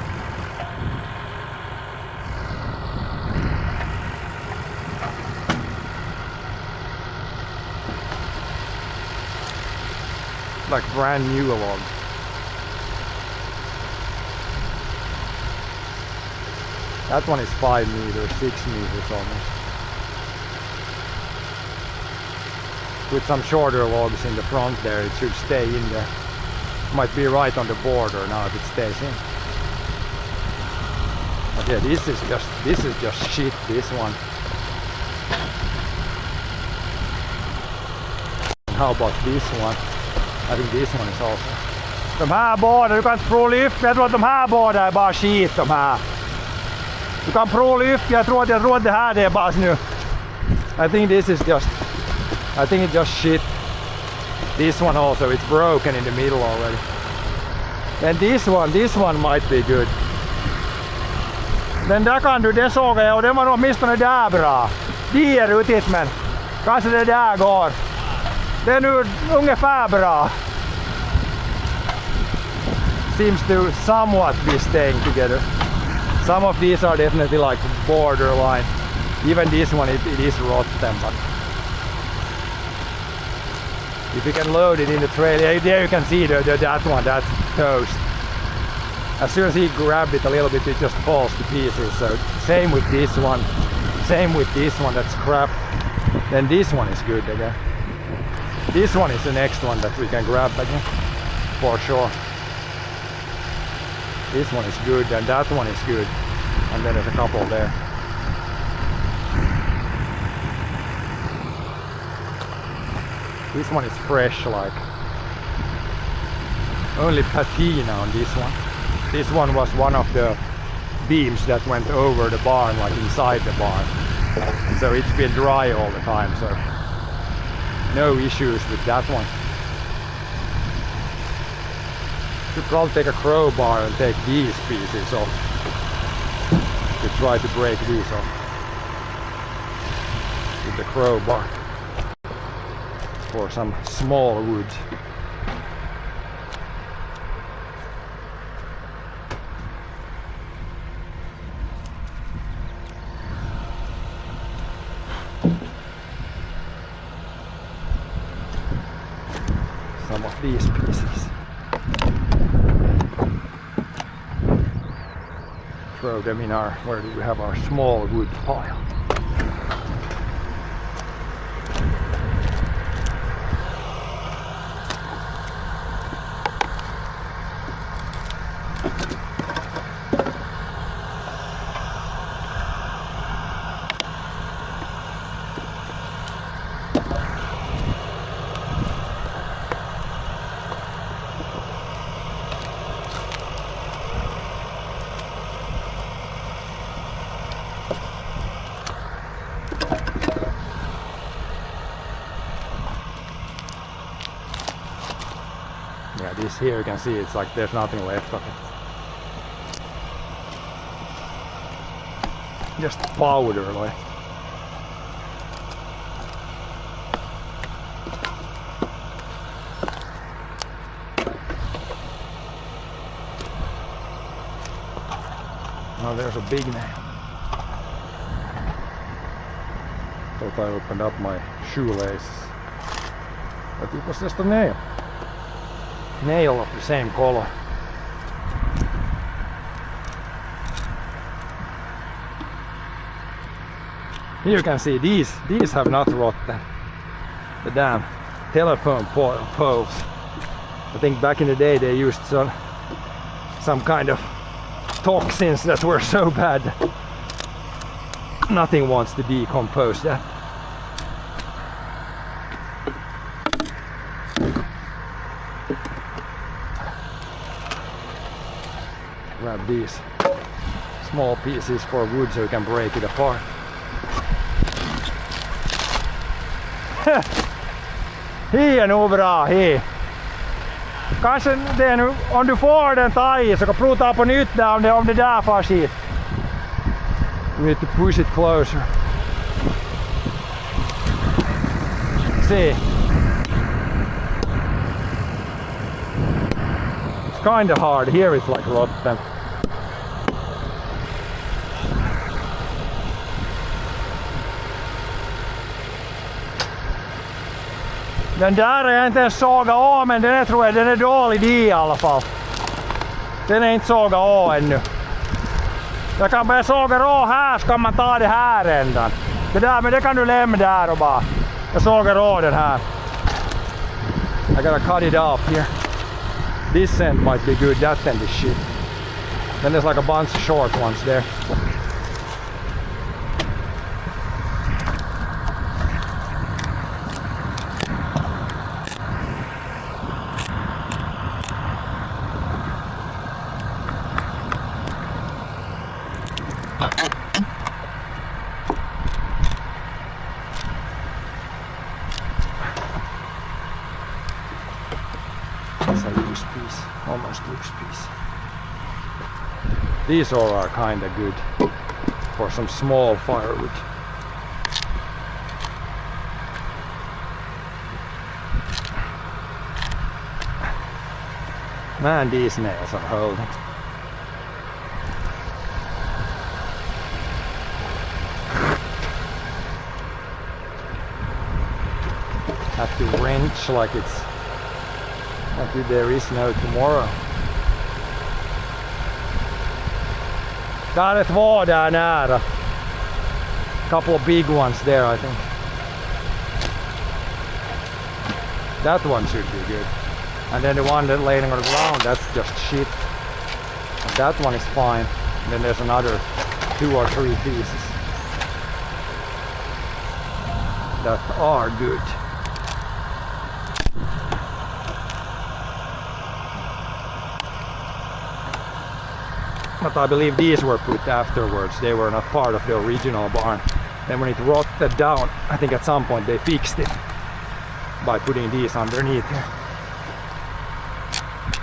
Like brand new log. That one is 5 meters, 6 meters almost. With some shorter logs in the front there, it should stay in there. Might be right on the border now if it stays in. But yeah, this is just shit, this one. And how about this one? I think this one is also. De här båda, du kan inte prova lyft, jag tror att de här båda är bara skit de här. Du kan prova lyft, jag tror att det här är bara nu. I think this is just... I think it's just shit. This one also, it's broken in the middle already. And this one might be good. Den där kan du, det såg jag och den var åtminstone där bra. De är utit men kanske det där går. Det är nu ungefär bra. Seems to somewhat be staying together. Some of these are definitely like borderline. Even this one, it is rotten, but if you can load it in the trailer, there you can see that one, that's toast. As soon as he grabbed it a little bit, it just falls to pieces. So same with this one, that's crap. Then this one is good again. This one is the next one that we can grab again, for sure. This one is good, and that one is good. And then there's a couple there. This one is fresh, like only patina on this one. This one was one of the beams that went over the barn, like inside the barn. So it's been dry all the time, so no issues with that one. Should probably take a crowbar and take these pieces off to try to break these off with the crowbar for some small wood. Some of these pieces. Throw them in our, where do we have our small wood pile. Yeah, this here you can see it's like there's nothing left of it. Just powder left. Now there's a big nail. Thought I opened up my shoelaces, but it was just a nail. Nail of the same color. Here you can see these have not rotten. The damn telephone poles. I think back in the day they used some kind of toxins that were so bad that nothing wants to decompose that. Grab these small pieces for wood so you can break it apart. Hii är nog bra, hii. Kanske det nu, om du får den ta i så kan prova på nytt där om det där far hit. We need to push it closer. See. It's kind of hard. Here it's like rotten. Den där är jag inte ens sågat av, men den är, tror jag den är dålig i alla fall. Den är inte sågat av ännu. Jag kan börja såga rå här så kan man ta det här ändan. Det där, men det kan du lämna där och bara. Jag sågar rå den här. I gotta cut it off here. This end might be good, that end is shit. Then there's like a bunch of short ones there. That's a loose piece, almost loose piece. These all are kind of good for some small firewood. Man, these nails are holding. Have to wrench like it's like there is no tomorrow. Got två där nära. Couple of big ones there, I think. That one should be good. And then the one that laying on the ground, that's just shit. And that one is fine. And then there's another 2 or 3 pieces that are good. but I believe these were put afterwards. They were not part of the original barn. Then when it rotted down, I think at some point they fixed it by putting these underneath here.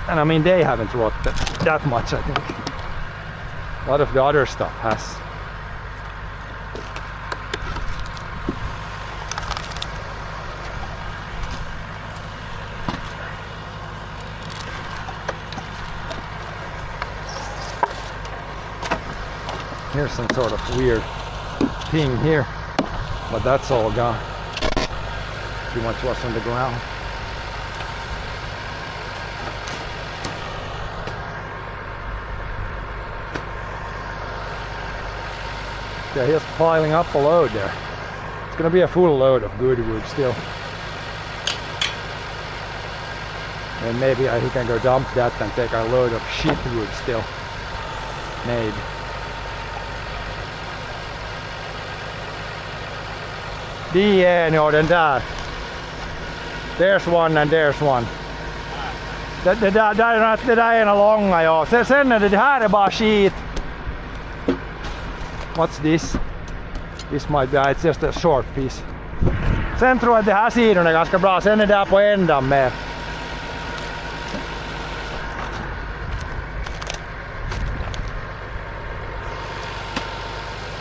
And I mean, they haven't rotted that much, I think. A lot of the other stuff has. Here's some sort of weird thing here, but that's all gone. Too much was on the ground. Yeah, he's piling up a load there. It's gonna be a full load of good wood still. And maybe he can go dump that and take a load of shit wood still. Maybe. No, den där. There's one and there's one. Det där är en långa, ja. Sen är det här är bara skit. What's this? This might be, it's just a short piece. Sen tror jag att det här sidan är ganska bra. Sen är det där på ändan med.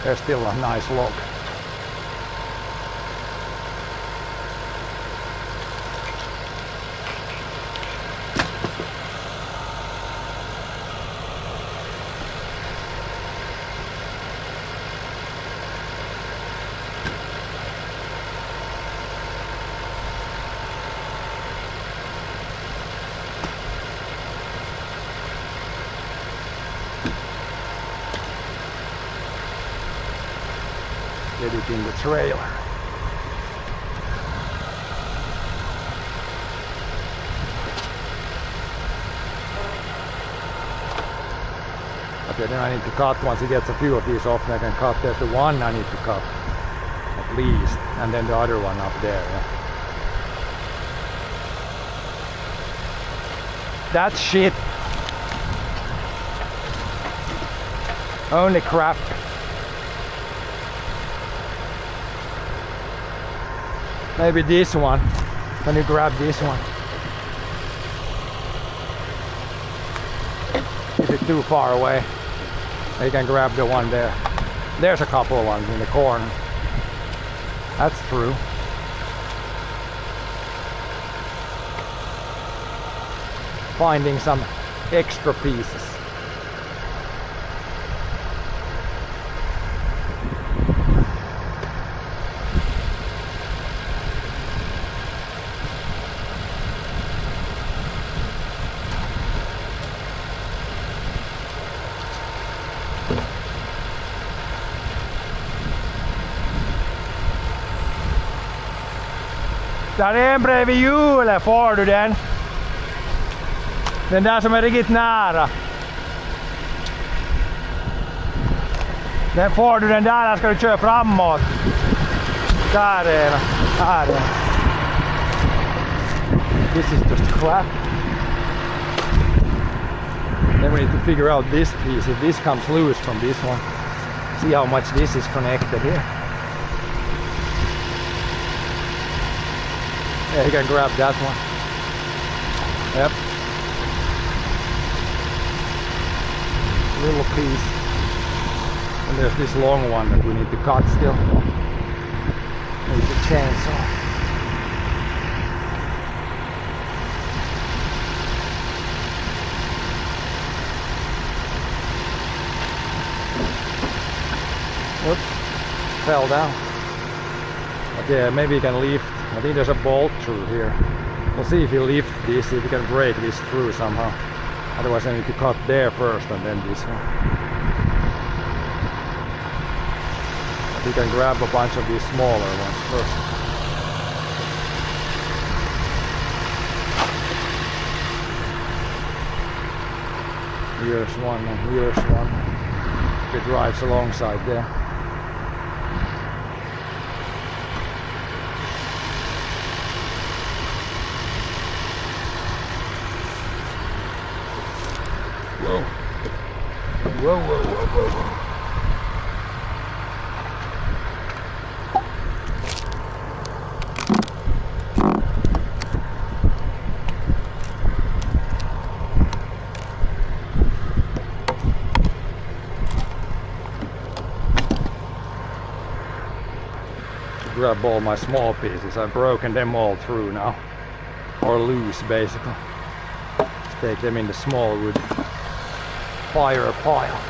There's still a nice log. Get it in the trailer. Okay, then I need to cut once he gets a few of these off, and I can cut. There's the one I need to cut, at least, and then the other one up there. Yeah. That's shit. Only crap. Maybe this one. Can you grab this one? Is it too far away? You can grab the one there. There's a couple of ones in the corner. That's true. Finding some extra pieces. Där är en bredvid hjulet, får du den? Den där som är riktigt nära. Den får du den där ska du köra framåt. Där är den. Här är den. This is just crap. Then we need to figure out this piece. If this comes loose from this one. See how much this is connected here. Yeah, you can grab that one. Yep. Little piece. And there's this long one that we need to cut still. Need the chainsaw. Whoops. Fell down. Okay, maybe you can lift. I think there's a bolt through here. We'll see if you lift this, if you can break this through somehow. Otherwise I need to cut there first and then this one. But you can grab a bunch of these smaller ones first. Here's one and here's one. It drives alongside there. Whoa, whoa, whoa, whoa, whoa. Grab all my small pieces. I've broken them all through now, or loose basically. Let's take them in the small wood fire pile.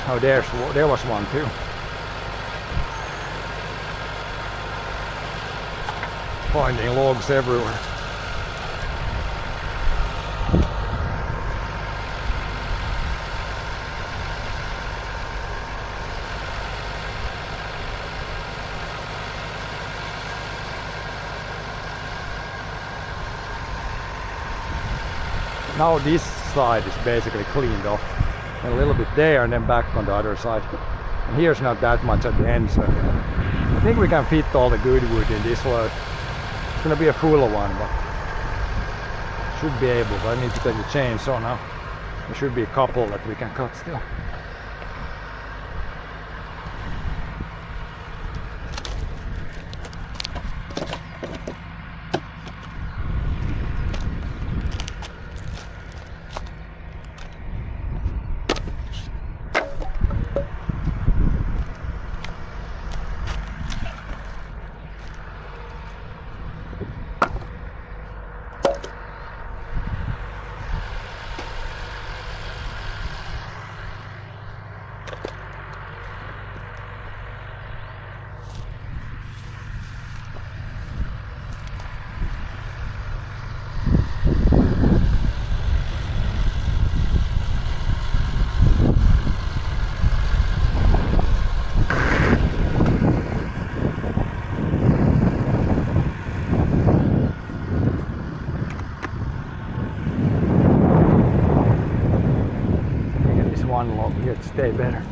Oh, there was one too. Finding logs everywhere. Now this side is basically cleaned off, and a little bit there and then back on the other side. And here's not that much at the end, so I think we can fit all the good wood in this load. It's gonna be a full one, but should be able. But I need to take the chainsaw now. There should be a couple that we can cut still. One log here to stay better.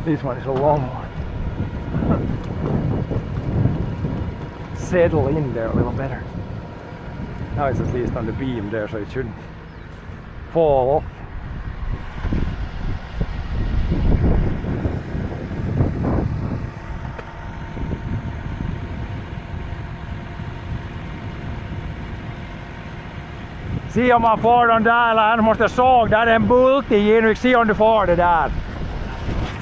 This one is a long one. Settle in there a little better. Now it's at least on the beam there, so it shouldn't fall off. Se om man får den där, eller han måste såg där en bult i in. Se om du får det där.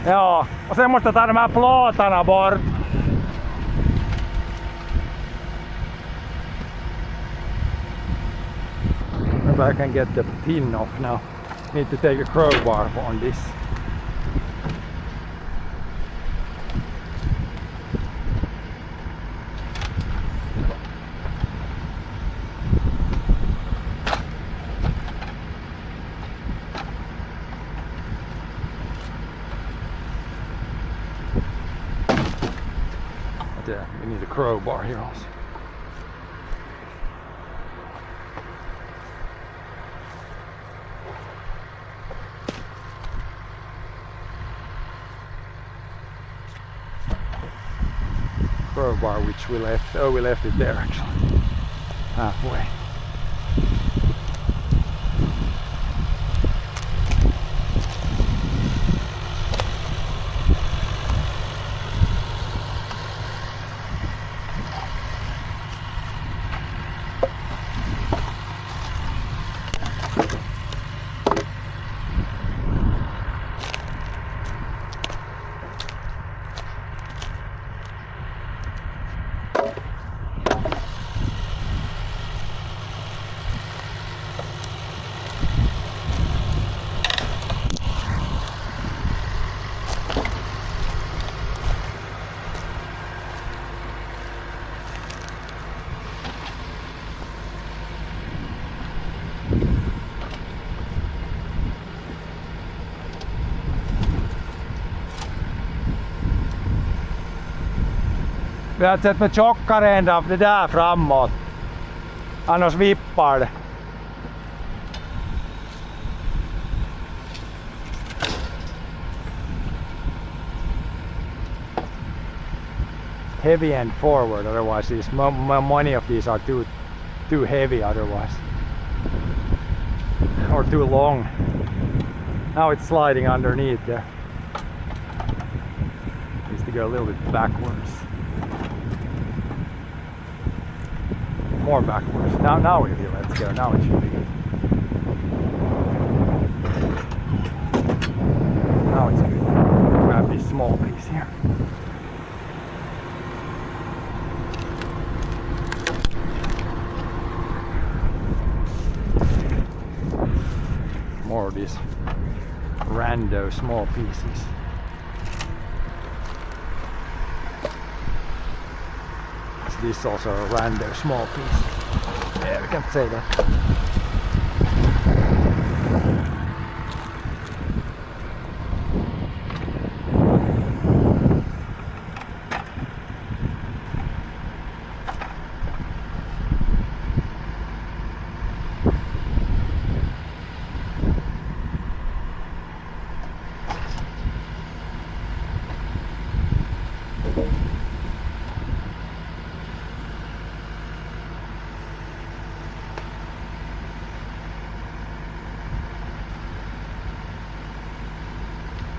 Ja, och sen måste jag ta de här plåtarna bort. Maybe I can get the tin off now. Need to take a crowbar on this. Yeah, we need a crowbar here also. Crowbar which we left, oh, we left it there actually, halfway. Vi har sett med tjockare ända av det där framåt. Annars vippar det. Heavy end forward, otherwise these many of these are too heavy otherwise. Or too long. Now it's sliding underneath there. Needs to go a little bit backwards. More backwards. Now we let's go. Now it should be good. Now it's good. Grab this small piece here. More of these rando small pieces. Is this also a rando small piece? Yeah, we can say that.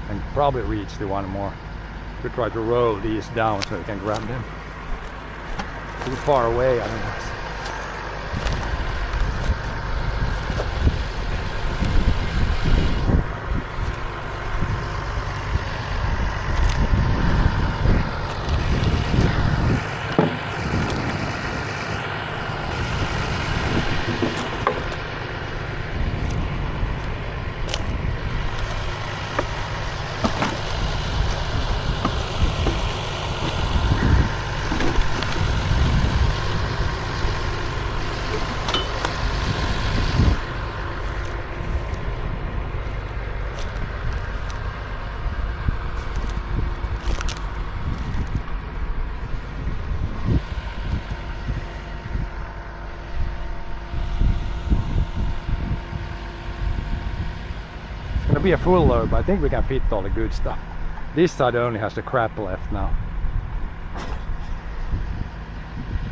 And probably reach the one more. We try to roll these down so we can grab them. Too far away, I think. Be a full load, but I think we can fit all the good stuff. This side only has the crap left now.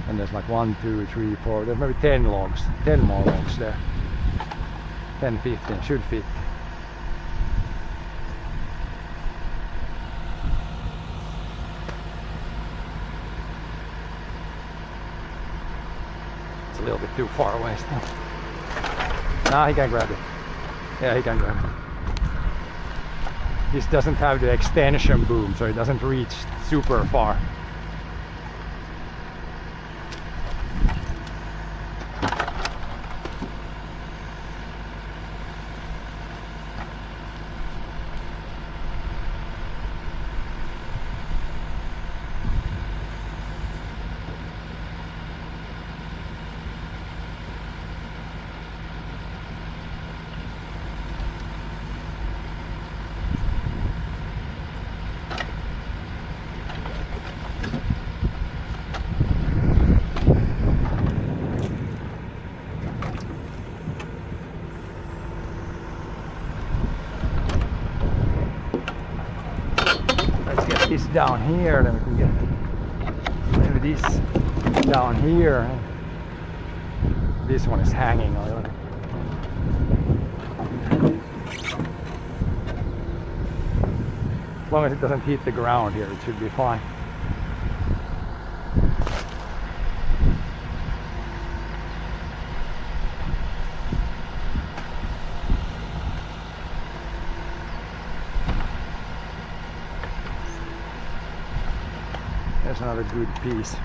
And there's like 1, 2, 3, 4, there's maybe 10 logs, 10 more logs there. 10, 15, should fit. It's a little bit too far away still. Nah, he can grab it. Yeah, he can grab it. This doesn't have the extension boom, so it doesn't reach super far. This down here, then we can get maybe this down here. This one is hanging a little. As long as it doesn't hit the ground here, it should be fine. There's another good piece.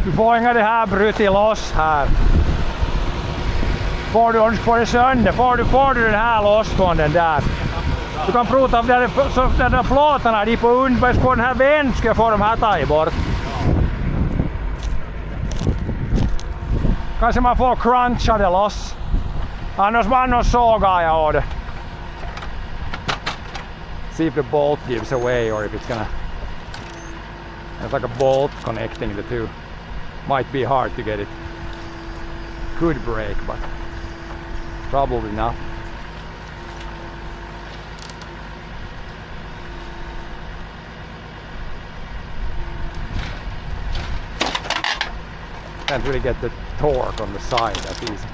Du får inga det här brutit loss här. Får du får det sönder, får du den här loss från den där. Du kan prova av de där plåtarna de på underbärs på den här vänd ska få de här tagit bort. Kanske man får cruncha det loss. Annars sågar jag av det. See if the bolt gives away or if it's gonna There's like a bolt connecting the two. Might be hard to get it. Could break, but probably not. Can't really get the torque on the side that easy.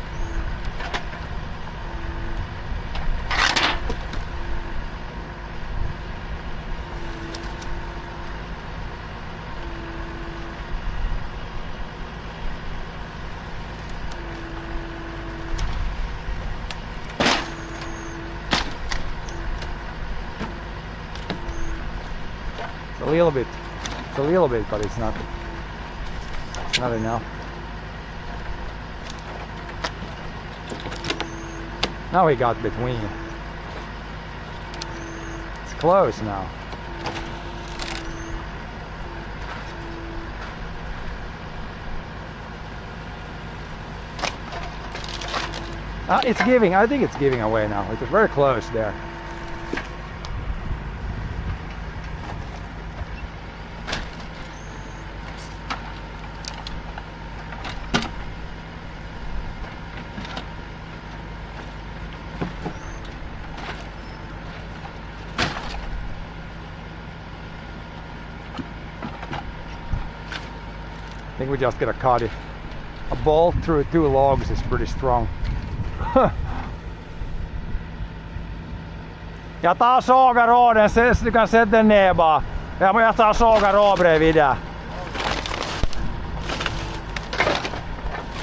It's a little bit, but it's not enough. Now he got between. It's close now. It's giving, I think it's giving away now. It was very close there. I think we just gotta cut it. A bolt through two logs is pretty strong. Jag tar sågaråden, du kan sätta den ner bara. Jag tar sågarå bredvid där.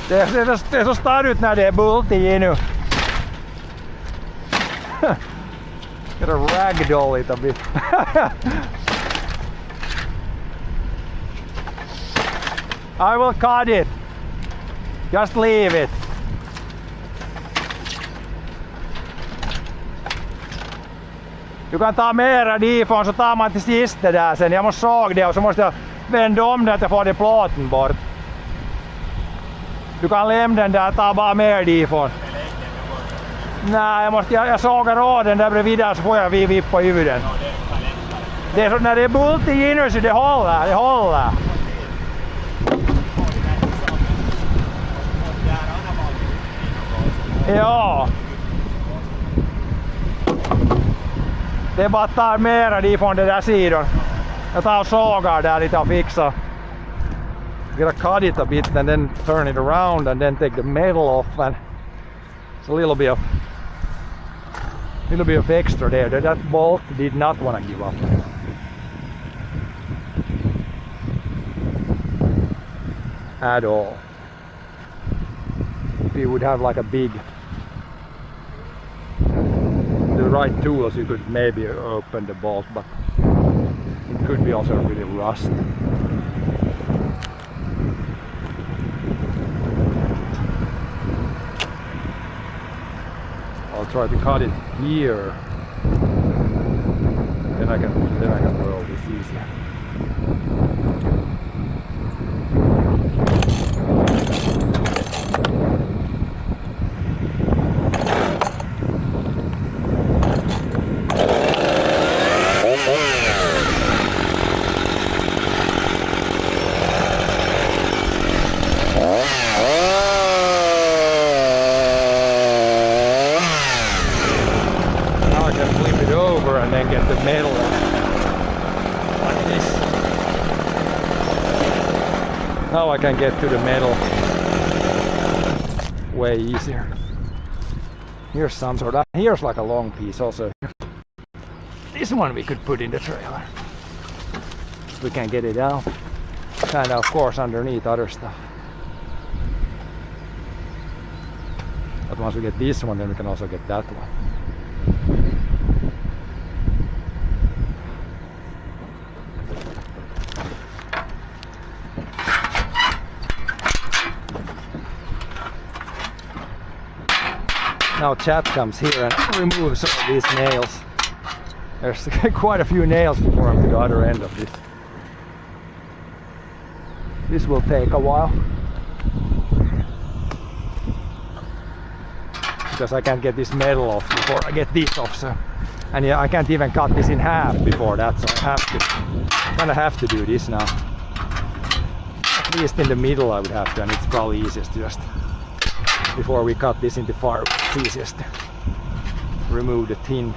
Det är så stadigt när det är bult i nu. Gotta ragdoll it a bit. I will cut it. Just leave it. Du kan ta mera difrån så tar man till sist det där sen. Jag måste såga det och så måste jag vända om det att jag får det plåten bort. Du kan lämna den där, ta bara mer difrån. Nej, jag sågar av den där bredvid där så får jag vippa ur den. Det är så, när det är bult i nu så det håller. Ja. Det är bara att ta mera ifrån den där sidan. Jag tar och sågar där lite och fixar. Gotta cut it a bit and then turn it around and then take the metal off, and it's a little bit of extra there. That bolt did not want to give up. At all. If you would have like a big, the right tools, you could maybe open the bolt, but it could be also really rust. I'll try to cut it here. Then I can roll this easier. Now I can get to the metal way easier. Here's some sort of, here's like a long piece also. This one we could put in the trailer. We can get it out. And of course underneath other stuff. But once we get this one, then we can also get that one. Now Chad comes here and removes all these nails. There's quite a few nails before I'm to the other end of this. This will take a while. Because I can't get this metal off before I get this off. So, and yeah, I can't even cut this in half before that, so I kinda have to do this now. At least in the middle I would have to, and it's probably easiest to just, before we cut this into far, it's easiest to remove the tin.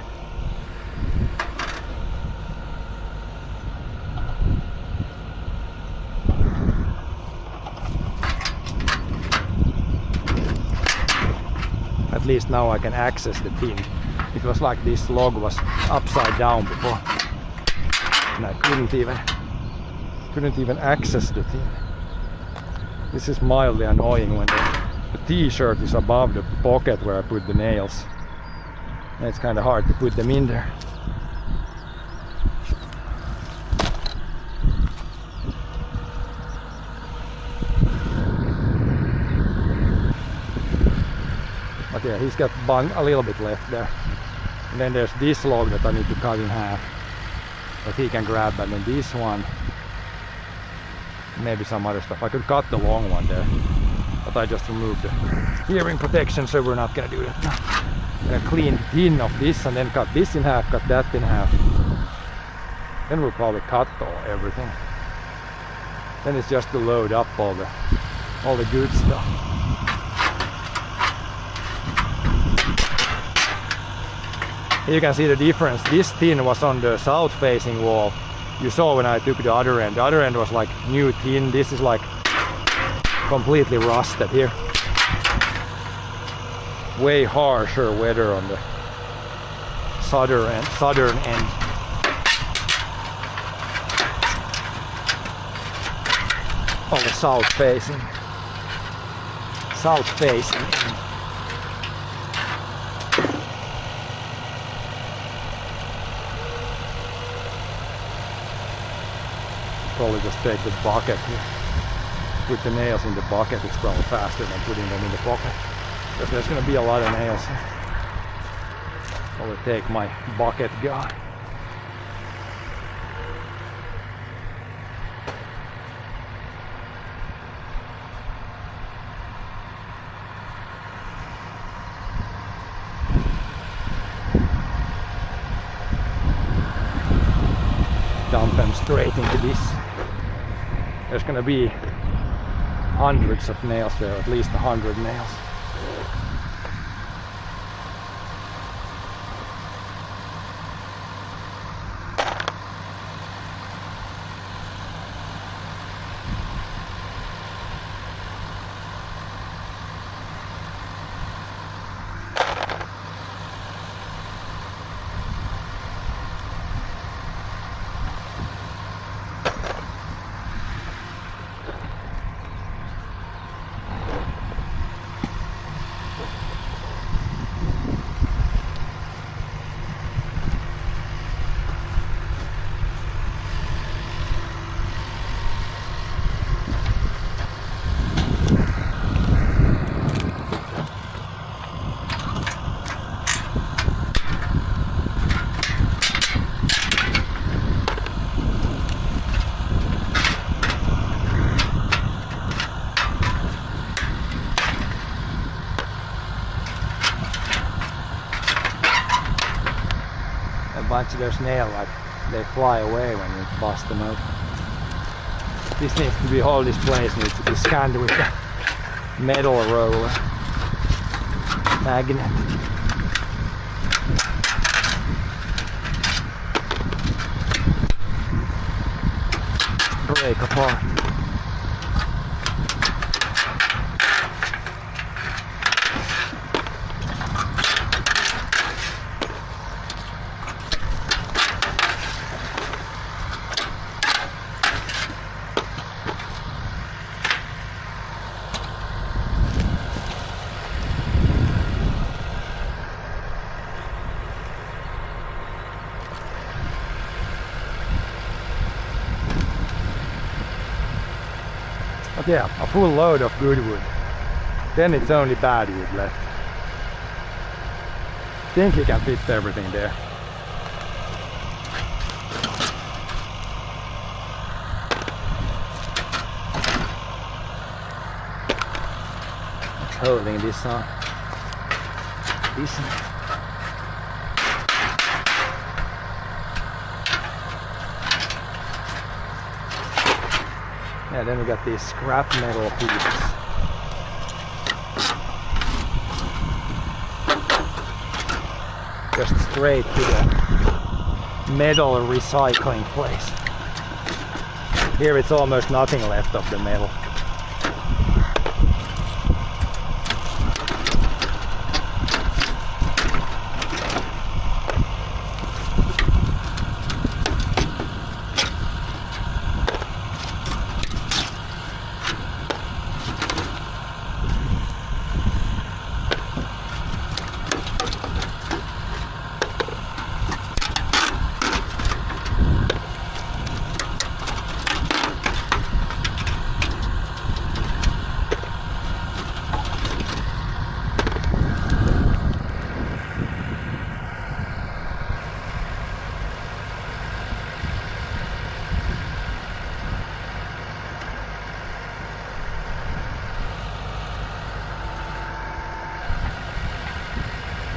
At least now I can access the tin. It was like this log was upside down before, and I couldn't even access the tin. This is mildly annoying when the t-shirt is above the pocket where I put the nails. And it's kind of hard to put them in there. But yeah, he's got a little bit left there. And then there's this log that I need to cut in half that he can grab, and then this one, maybe some other stuff. I could cut the long one there, but I just removed the hearing protection, so we're not gonna do that now. I'm gonna clean the tin of this and then cut this in half, cut that in half. Then we'll probably cut everything. Then it's just to load up all the good stuff. You can see the difference. This tin was on the south facing wall. You saw when I took the other end. The other end was like new tin. This is like completely rusted here. Way harsher weather on the southern end. On the south facing. Probably just take the bucket here. Put the nails in the bucket, it's probably faster than putting them in the pocket. Because there's gonna be a lot of nails. Probably take my bucket guy. Dump them straight into this. There's gonna be hundreds of nails there, at least 100 nails. Bunch of those nails, like they fly away when you bust them out. This needs to be, all this place needs to be scanned with a metal roller magnet. Break apart. But yeah, a full load of good wood. Then it's only bad wood left. I think we can fit everything there. It's holding this on. Decent. Yeah, then we got these scrap metal pieces. Just straight to the metal recycling place. Here it's almost nothing left of the metal.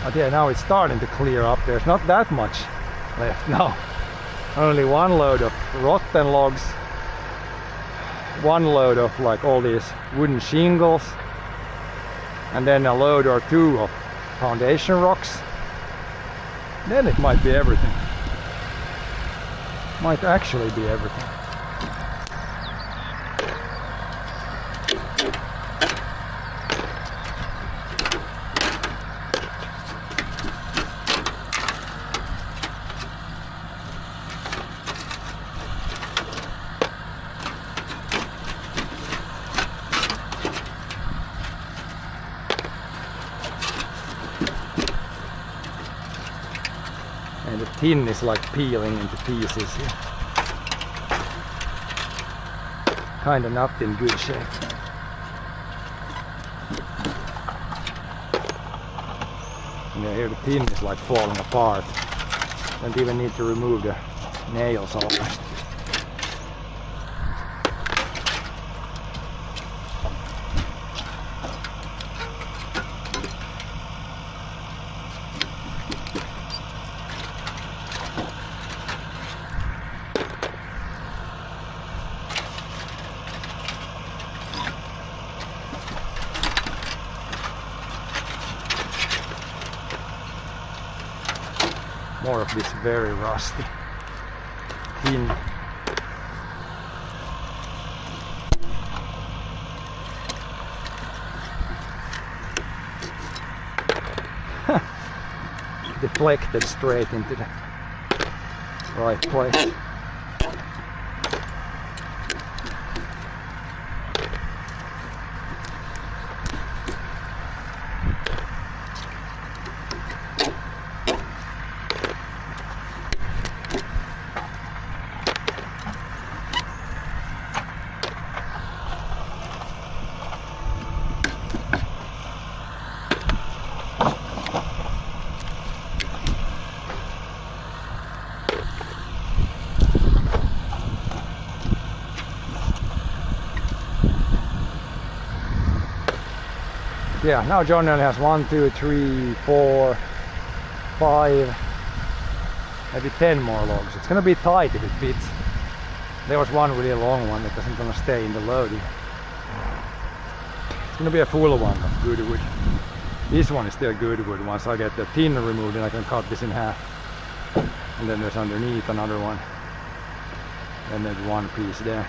But yeah, now it's starting to clear up. There's not that much left now. Only one load of rotten logs, one load of like all these wooden shingles, and then a load or two of foundation rocks. Then it might be everything. Might actually be everything. And the tin is like peeling into pieces here. Kinda not in good shape. And yeah, here the tin is like falling apart. Don't even need to remove the nails almost. More of this very rusty tin. Deflected straight into the right place. Yeah, now John only has 1, 2, 3, 4, 5, maybe 10 more logs. It's gonna be tight if it fits. There was one really long one that doesn't gonna stay in the loading. It's gonna be a full one of good wood. This one is still good wood. Once I get the tin removed, then I can cut this in half. And then there's underneath another one. And there's one piece there.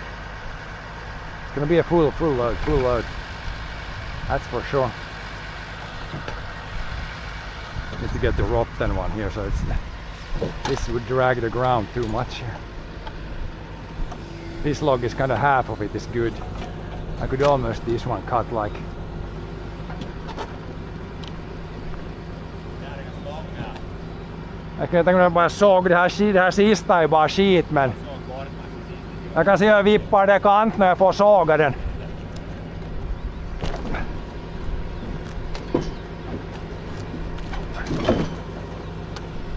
It's gonna be a full load. That's for sure. Need to get the rotten one here, so this would drag the ground too much here. This log is kind of half of it is good. I could almost this one cut like. Jag kan tänka mig bara såg det här sista är bara skit, men jag kan se hur jag vippar det kant när jag får såga den.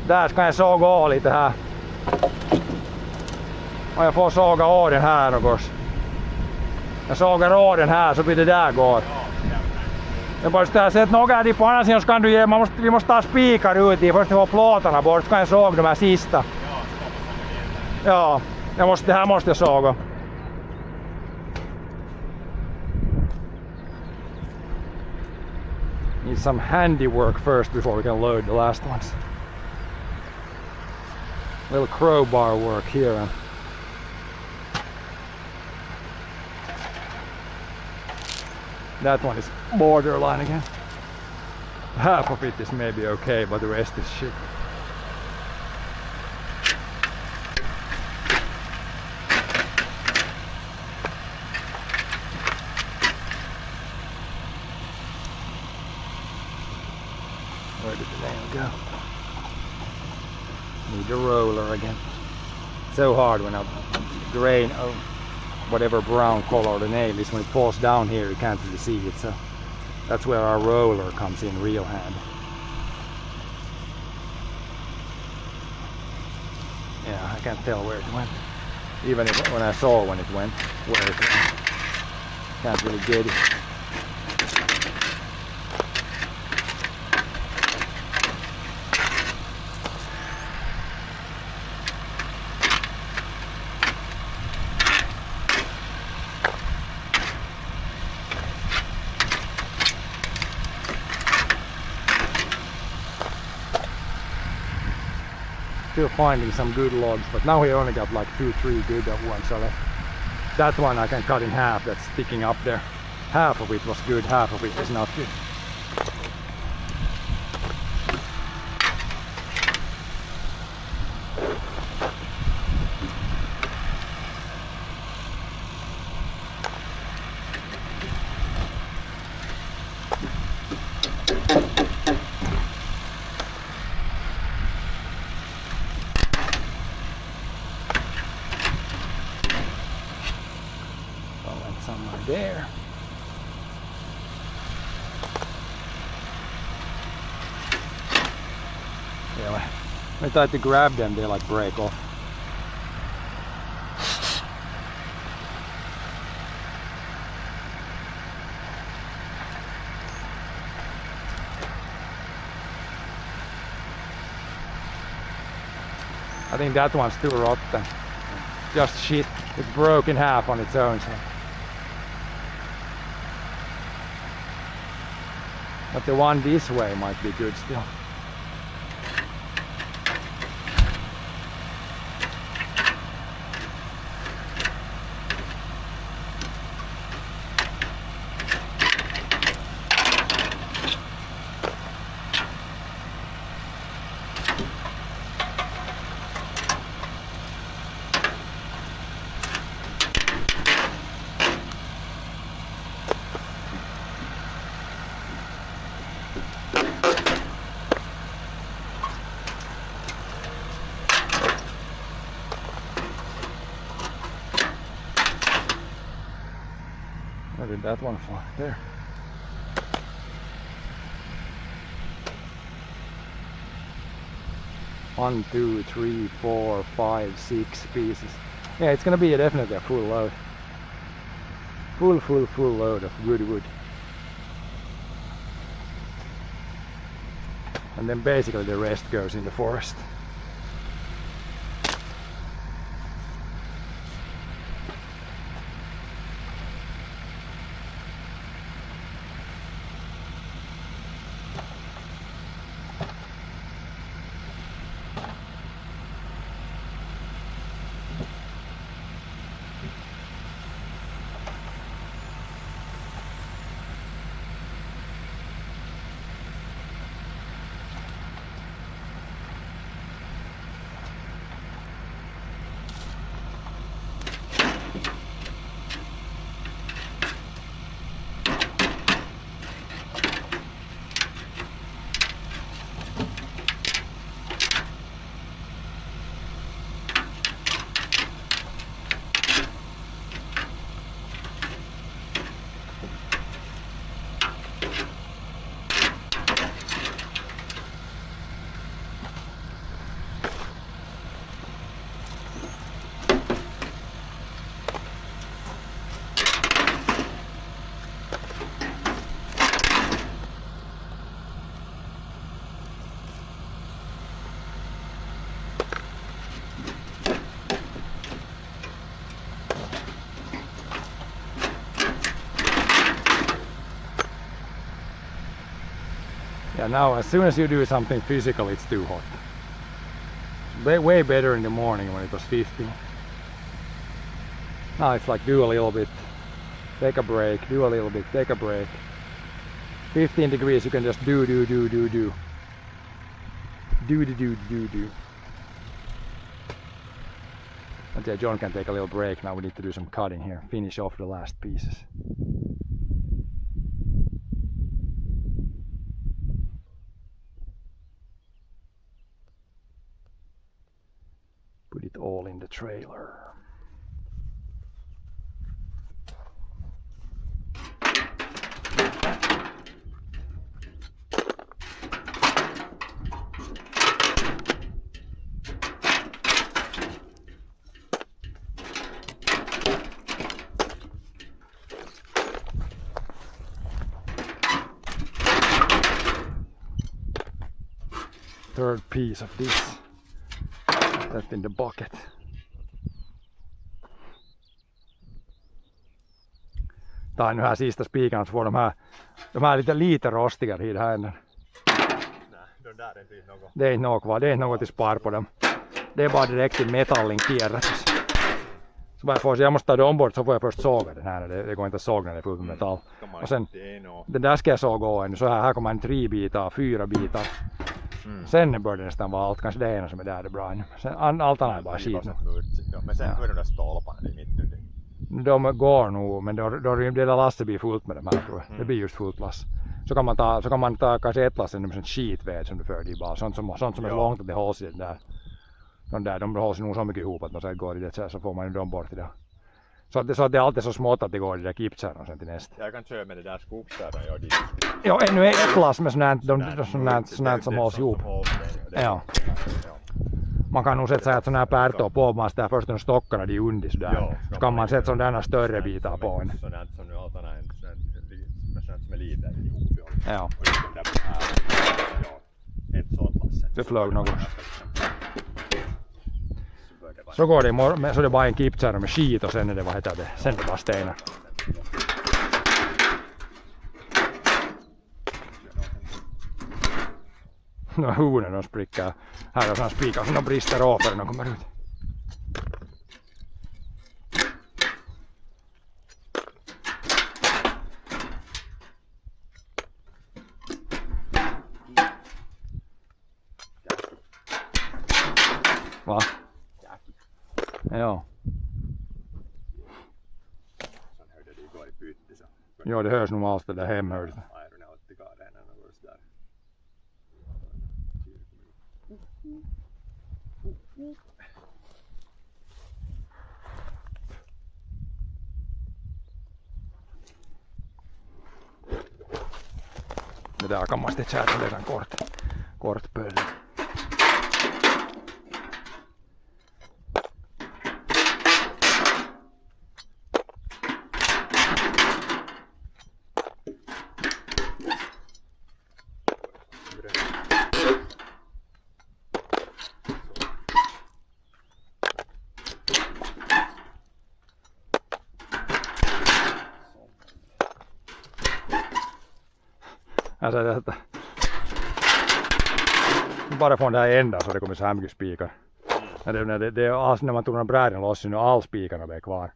Där ska jag såga av lite här. Och jag får såga av den här någons. Jag sågar av den här så blir det där går. Jag bara ställer sett några här på andra sidan så kan du ge, vi måste ta spikar ut i först få plåtarna bort så kan jag såga de här sista. Ja, det här måste jag såga. Need some handiwork first before we can load the last ones. Little crowbar work here. And that one is borderline again. Half of it is maybe okay, but the rest is shit. Where did the nail go? Need a roller again. So hard when I drain whatever brown color the nail is. When it falls down here, you can't really see it. So that's where our roller comes in real handy. Yeah, I can't tell where it went. Even if, when I saw when it went, where it went. Can't really get it. Still finding some good logs, but now we only got like 2-3 good ones. So that one I can cut in half. That's sticking up there. Half of it was good, half of it is not good. Somewhere there. Yeah, when I try to grab them, they like break off. I think that one's too rotten. Just shit. It broke in half on its own. So. But the one this way might be good still. Where did that one fly? There. One, two, three, 4, 5, 6 pieces. Yeah, it's gonna be definitely a full load. Full load of good wood. And then basically the rest goes in the forest. Yeah, now as soon as you do something physical, it's too hot. Way better in the morning when it was 15. Now it's like do a little bit, take a break, do a little bit, take a break. 15 degrees, you can just do. Do. But yeah, John can take a little break. Now we need to do some cutting here, finish off the last pieces. Put it all in the trailer. Third piece of this. That in the bucket. Tää on yhä siista spiikan för de här lite lite rostigare i det här änden. De där är inte något. Det är inte något kvar, det är inte något att spara på dem. Det är bara direkt i metallin kierrätys. Så bara får jag måste ta det ombord så får jag först såga den här. Det går inte att såga när det är fullt med metall. Och sen, den där ska jag såga ännu. Så här kommer en 3 bitar, 4 bitar. Sen bör det nästan vara allt, kanske det ena som är där det är bra. Sen allt annat är bara skit nu. Men sen hör de där stolparna i mitten. De går nog, men då det där lasset blir fullt med de här tror jag. Det blir just fullt lass. Så kan man ta kanske ett lass med sån skitved som du för dig bara. Sånt som är långt att det hålls i den där. De hålls nog så mycket ihop att man sen går i det så får man ju dem bort i det. Så att det är alltid så smått att det går i det där kipsarna sen till nästa. Jag kan köra med det där skogskärran jag dit. Ja, ännu ett lass med sånt som hålls ihop. Ja. Man kan nog sätta sådana här pärtor på man där först de stockarna de under sådär. Så kan man sätta sådana större bitar på en. Sådant som nu allt annat sådant som är lite ihop. Ja. Och det där här. Ja, ett sånt lass. Det flög något. Så går det imorgon, så är det bara en kipsare med skit och sen är det, vad heter det, sen är det bara stenar. Huvudet de spricker. Här är sådana spikar som de brister av när de kommer ut. Va? Ja. Ja, det hörs normalt det där hemhörigt. Det där kan man sitten chatta redan kort pölle. Alltså detta. Bara från det här ändan så det kommer så här mycket spikar. När man tog den bräden loss så nu all spikarna är kvar.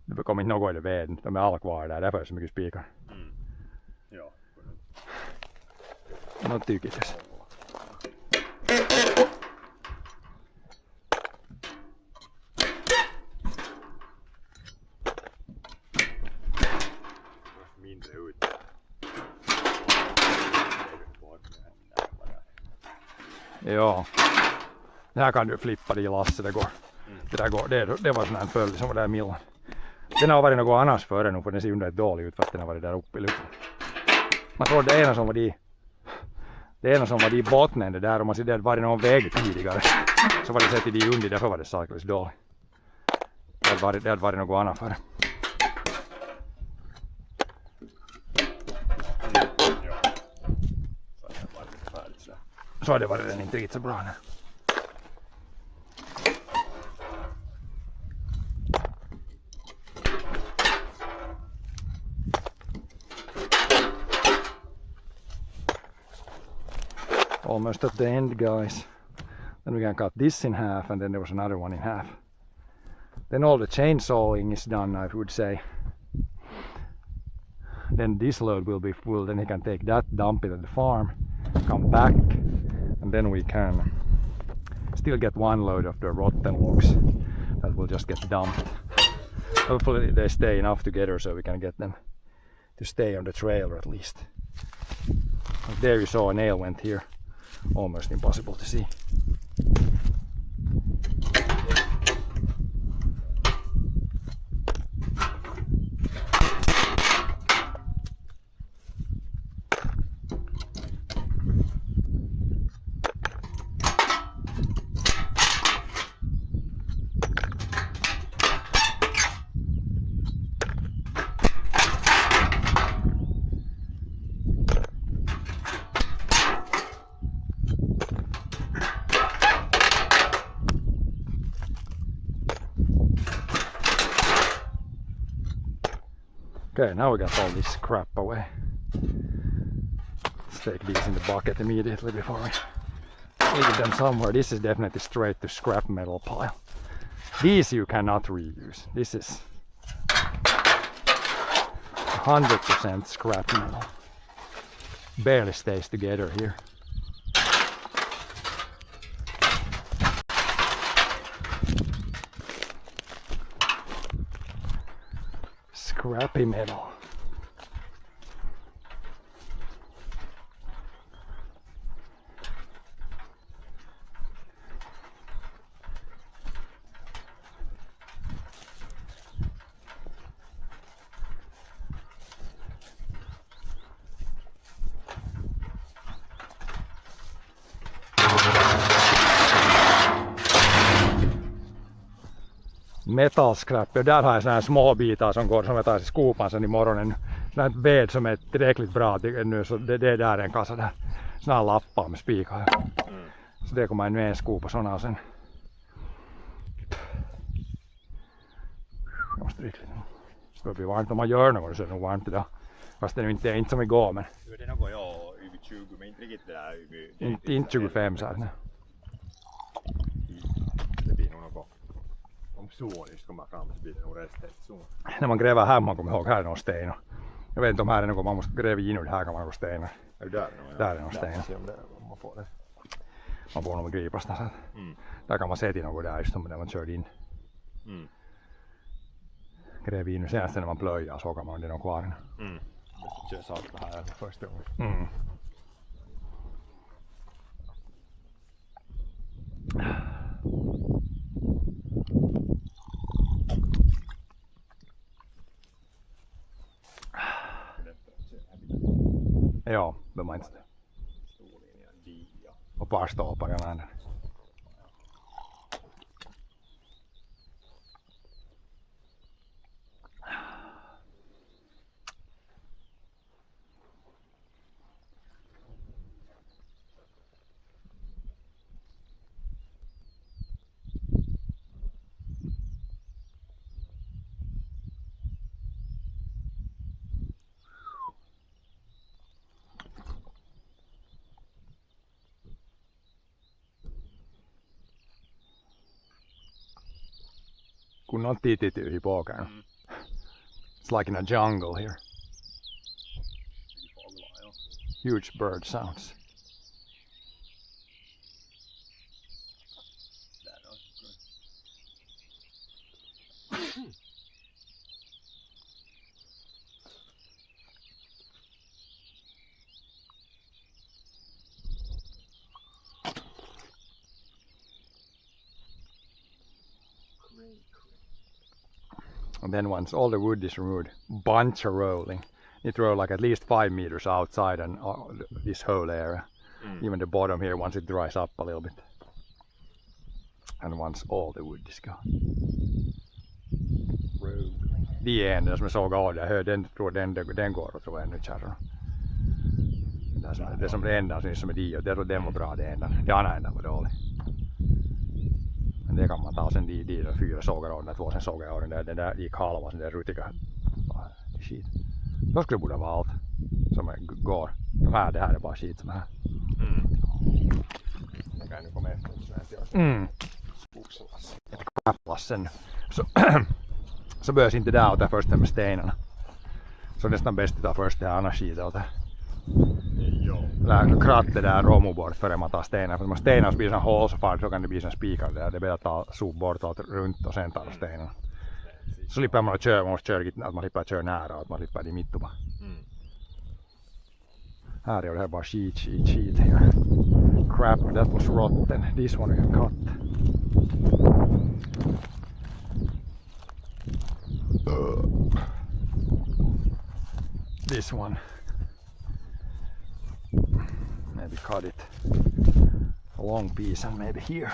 Det kommer inte något i det veden. De är alla kvar där. Därför är det så mycket spikar. Ja. Något tykites. Mindre ut. Ja. Det här kan du flippa i lasset, det går. Det var sån här följd som var där millan. Den har varit något annars före nu för den ser ju rätt dålig ut för att den har varit där uppe i luften. Man tror det ena som var de i botten det där och man ser det hade varit någon väg tidigare. Så var det sett i de under, därför var det sakligt dåligt. Det hade varit något annat före. Så hade det varit den inte riktigt så bra nu. almost at the end, guys. Then we can cut this in half, and then there was another one in half. Then all the chainsawing is done, I would say. Then this load will be full, then he can take that, dump it at the farm, come back, and then we can still get one load of the rotten logs that will just get dumped. Hopefully they stay enough together so we can get them to stay on the trailer at least. There you saw a nail went here, almost impossible to see. Okay, now we got all this crap away. Let's take these in the bucket immediately before we leave them somewhere. This is definitely straight to scrap metal pile. These you cannot reuse. This is 100% scrap metal. Barely stays together here. Scrappy metal. Metal scrap. Och där har jag såna här små bitar som går som jag tar i skopan sen i morgonen. Sån här ved som är tillräckligt bra nu, så det är där en kassa där. Såna här lappar med spikar. Så det kommer nu en skopa såna och sen. Jag måste riktigt. Det börjar bli varmt om man gör något så är det nog varmt idag. Fast det är inte som igår men. Det är något över 20 men inte riktigt det där över. Inte 25 så här. Det blir nog något. Om soligt kommer fram så blir det nog resten så. När man gräver här, man kommer ihåg, här är någon sten. Jag vet inte om här är något, man måste gräva in och här kan man ha stenar. Är det där? Där är någon sten. Man får det. Man får nog gripas där. Där kan man se till något där just när man körde in. Gräv in och senast när man plöjar så kan man det någon kvar. Kör salta här första gången. Joo, mä mainitsin. Och par stolpar jag menar. Kunnon titityyhi poker. It's like in a jungle here. Huge bird sounds. And then once all the wood is removed, bunch of rolling. It roll like at least 5 meters outside and this whole area. Even the bottom here once it dries up a little bit. And once all the wood is gone. Rolling. The end, som jag såg av det, den går och tror jag nu kärran. Det som det enda som är det, och den var bra det enda. Det andra enda var dålig. Det kan man ta sen de 4 sågar av den 2 sen sågar av den där gick halva sen där rutiga skit. Då skulle det borde vara allt som går. Det här är bara skit som är här. Jag kan ju komma efter så att jag skogslass. Sen så behövs inte där åt först med stenarna. Så nästan bäst att ta först det här andra skitet åt det. Eller kratta där romu bort före man tar stenar. För om stenar så blir det en hål så far så kan det bli en spikar där. Det är bättre att ta sop bort allt runt och sen ta stenarna. Så slipper man att köra, man måste köra att man slipper köra nära och att man slipper i mitten. Här är det här bara shit here. Crap, that was rotten. This one we can cut. This one. Maybe cut it a long piece and maybe here.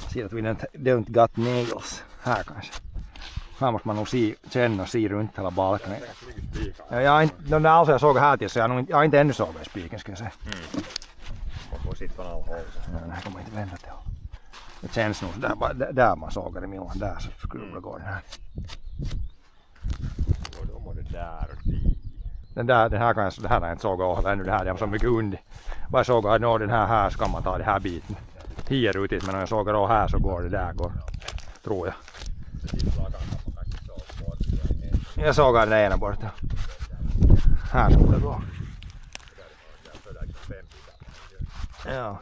See that we don't got nails. Här kanske. Här måste man nog känna och se runt hela balken. De där alltså jag såg här tills jag har inte ännu sågat spiken ska jag säga. Man får sitta från alla håll. Den här kommer inte vända till. Det känns nog där man sågar i millan. Där så skulle det gå den här. Och då må det där och dit. Den här kan jag, det här har jag inte sågat ännu. Det här är så mycket under. Bara sågar att nå den här så kan man ta den här biten. Hier utit men om jag sågar här så går det där går. Tror jag. Jag sågar den ena bort. Här skulle det gå. Ja.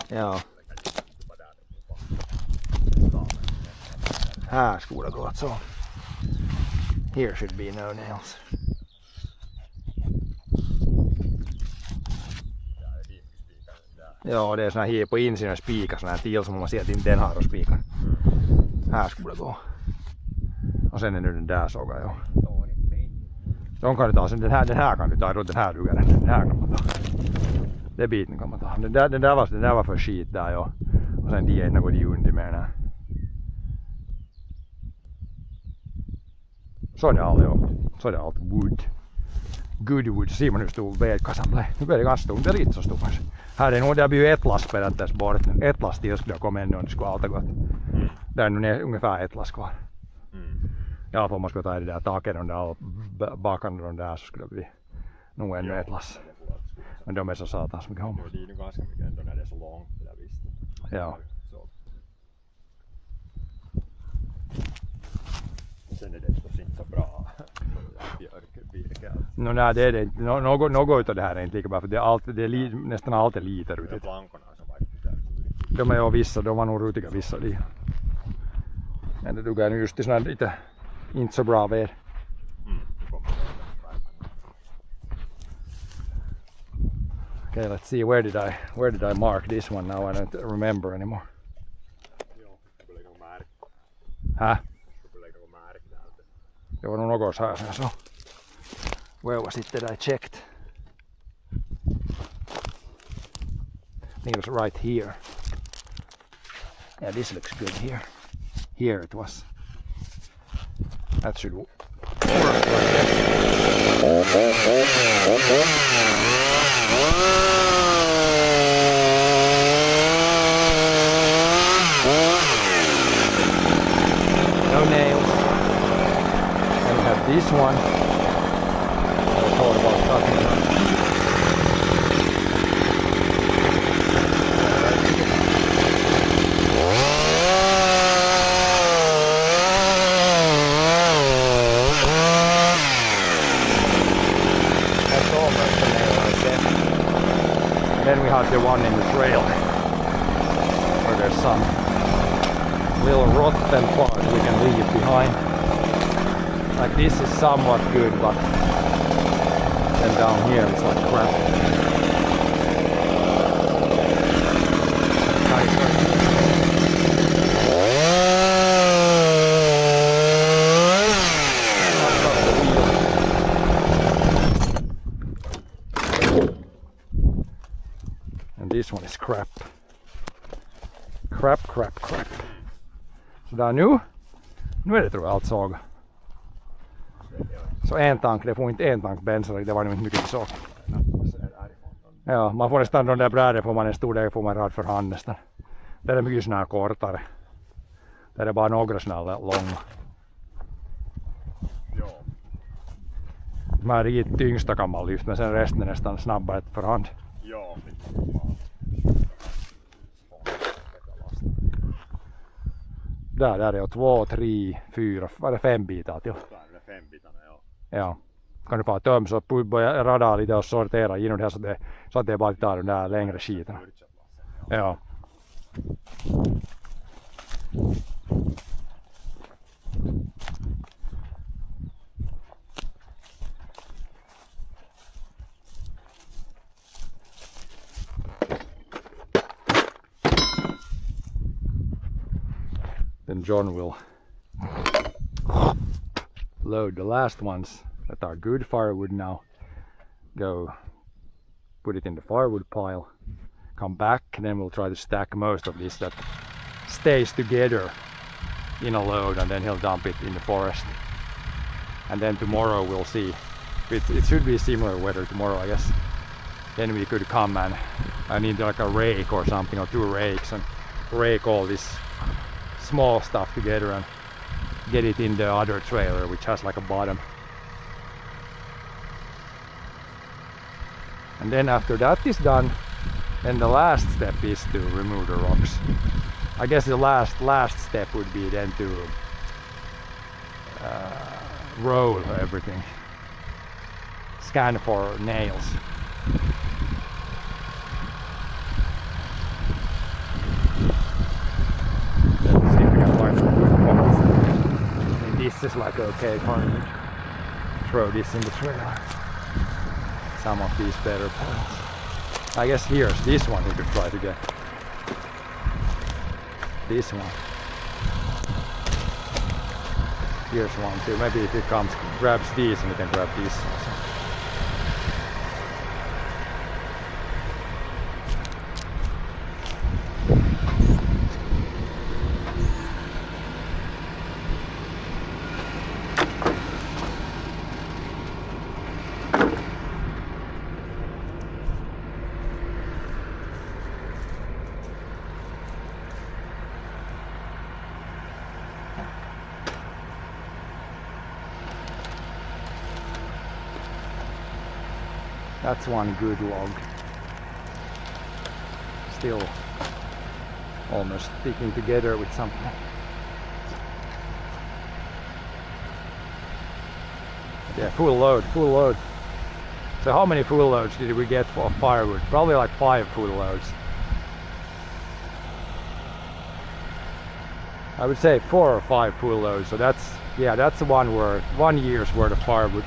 Ja. Här skulle det gå så. Here should be no nails. Ja, det är såna här på insidan spikar, såna här till som man ser att inte den har spikar. Här skulle det gå. Och sen är nu den där sågar jag. De kan du ta, sen den här kan du ta, den här dugaren, den här kan man ta. Den biten kan man ta. Den där var för skit där ja. Och sen de ena går de under med den här. Så är det allt ja. Så är det allt wood. Good wood. Ser man hur stor vedkassan blev. Nu blir det ganska stort, det är lite så stort kanske. Här är nog, det har blivit ett last periaattees bort. Ett last till skulle jag komma ännu om det skulle allt gått. Det är nu ungefär ett last kvar. I alla fall om man skulle ta det där taket och där bakan och där så skulle det bli nog ännu ett last. Men de är så satans mycket om. Det är ju ganska mycket ändå när det är så långt det där visst. Ja. Sen är det förstås inte så bra. Björkvirke. Nej, det är det inte. Något utav det här är inte lika bra för det är nästan alltid lite rutigt. Plankorna som faktiskt där. De är ju vissa, de var nog rutiga vissa de. Men det dugar nu just i sådana lite inte så bra ved. Okay, let's see where did I mark this one now? I don't remember anymore. Huh? Det var nog något här som jag såg. Where was it that I checked? I think it was right here. Yeah, this looks good here. Here it was. That should work. No nails. And we have this one. I thought about cutting it. That's almost the nail I said. Then we have the one in the trail where there's some little rotten part we can leave behind. Like this is somewhat good, but then down here it's like crap. And this one is crap. Crap. Så där nu är det tror jag allt såg. Så en tank, det får inte en tank bensin, det var nog inte mycket så. Ja, man får nästan de där brädor får man en stor del får man rad för hand nästan. Det är mycket såna här kortare. Det är bara några såna här långa. Mä är riktigt tyngsta gammal lyft, men sen resten är nästan snabbare för hand. Joo. Där är det 2, 3, 4, var det 5 bitar till? Det är 5 bitarna, ja. Ja. Kan du bara tömma så börja rada lite och sortera igenom det här så att det bara tar de där längre skitarna. Ja. Then John will load the last ones that are good firewood now, go put it in the firewood pile, come back, and then we'll try to stack most of this that stays together in a load, and then he'll dump it in the forest. And then tomorrow we'll see. It should be similar weather tomorrow, I guess. Then we could come and I need like a rake or something, or 2 rakes, and rake all this small stuff together and get it in the other trailer, which has like a bottom. And then after that is done, then the last step is to remove the rocks. I guess the last step would be then to roll everything, scan for nails. Let's see if we can find some good parts. I mean, this is like okay, can't throw this in the trailer. Some of these better parts. I guess here's this one we could try to get. This one. Here's one too. Maybe if it comes, grabs these, and we can grab these also. That's one good log. Still almost sticking together with something. Yeah, full load. So how many full loads did we get for firewood? Probably like 5 full loads. I would say 4 or 5 full loads. So that's one year's worth of firewood.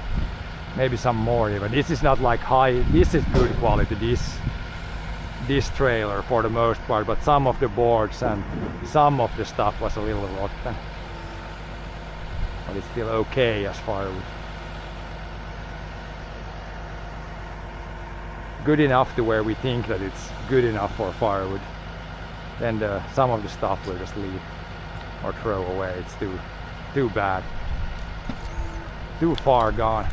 Maybe some more even. This is not like high, this is good quality, this trailer for the most part, but some of the boards and some of the stuff was a little rotten. But it's still okay as firewood. Good enough to where we think that it's good enough for firewood. Then some of the stuff we'll just leave or throw away. It's too bad. Too far gone.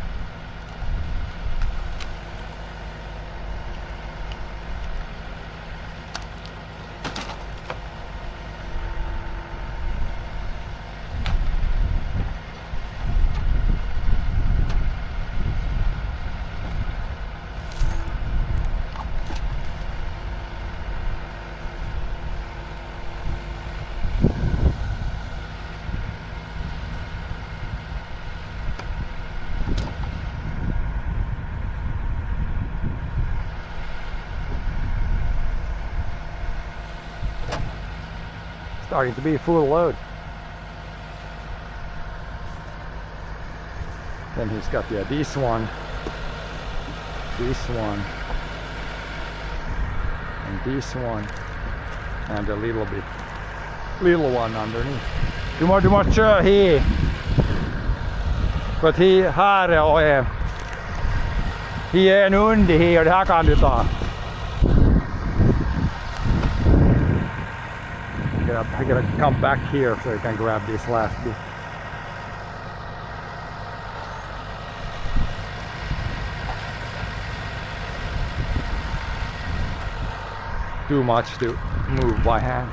Starting to be full load. Then he's got this one, and this one, and a little one underneath. Du måste köra hit. För att här är en under här och det här kan du ta. I gotta come back here so I can grab this last bit. Too much to move by hand.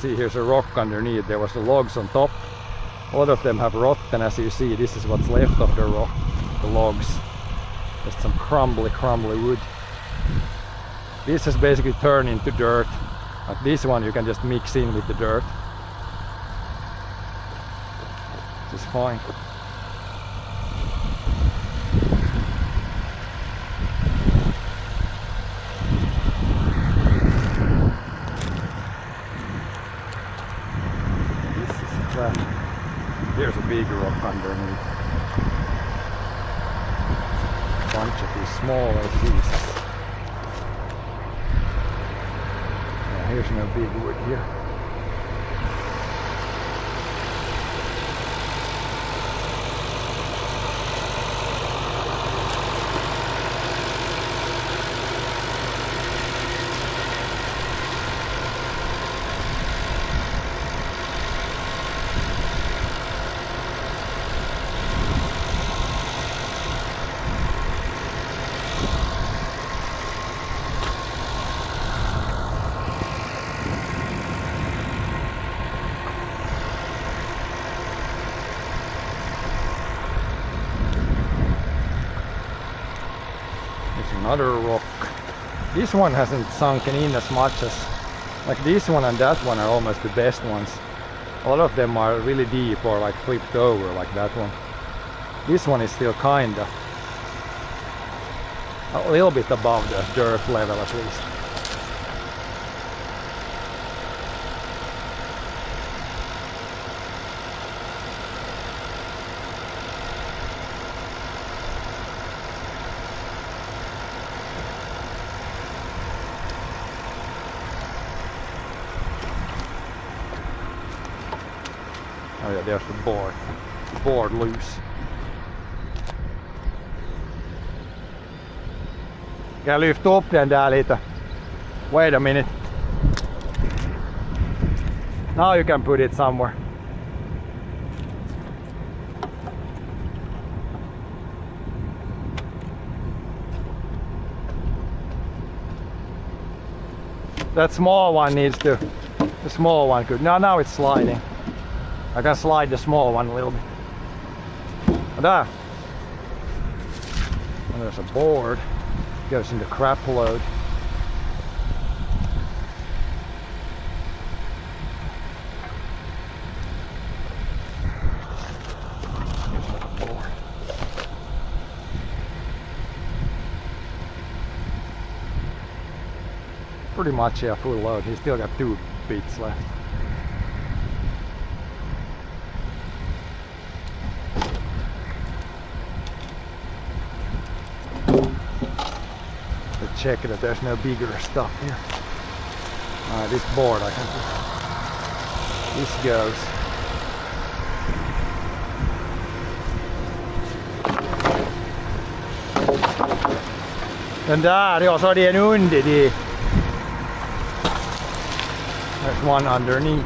see here's a rock underneath. There was the logs on top. A lot of them have rotten, as you see. This is what's left of the rock, the logs. Just some crumbly wood. This has basically turned into dirt. Like this one you can just mix in with the dirt. This is fine. This is flat. Here's a big rock underneath. A bunch of these smaller pieces. Yeah, here's no big wood here. Another rock. This one hasn't sunken in as much as, like this one and that one are almost the best ones. A lot of them are really deep or like flipped over like that one. This one is still kinda a little bit above the dirt level at least. Oh yeah, there's the board. Board loose. Kan jag lyfta upp den där lite? Wait a minute. Now you can put it somewhere. That small one needs to, the small one could, now it's sliding. I can slide the small one a little bit. There. And there's a board. Goes into crap load. Here's another board. Pretty much, yeah, full load. He's still got 2 bits left. Check that there's no bigger stuff here. This board I can put. This goes. Den där, ja, så är det en under det. There's one underneath.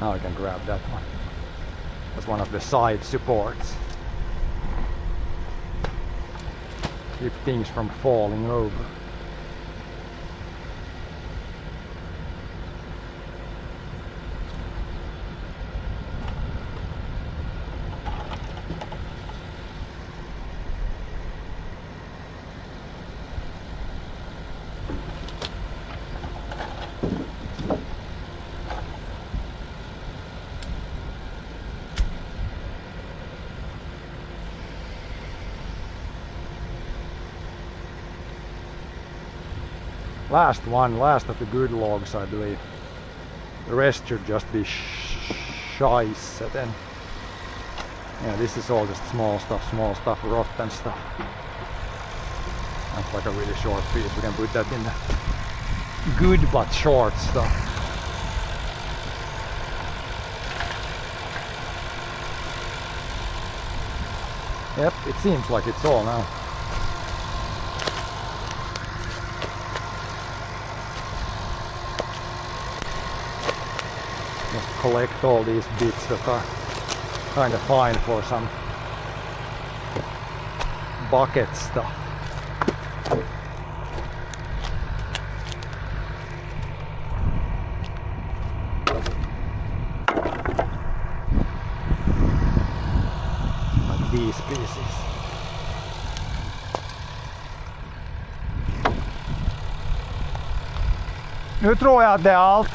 Now I can grab that one. That's one of the side supports. Keep things from falling over. Last one, last of the good logs, I believe. The rest should just be shice then. Yeah, this is all just small stuff, rotten stuff. That's like a really short piece. We can put that in the good but short stuff. Yep, it seems like it's all now. Just collect all these bits that are kind of fine for some bucket stuff. Like these pieces. Nu tror jag att det är allt.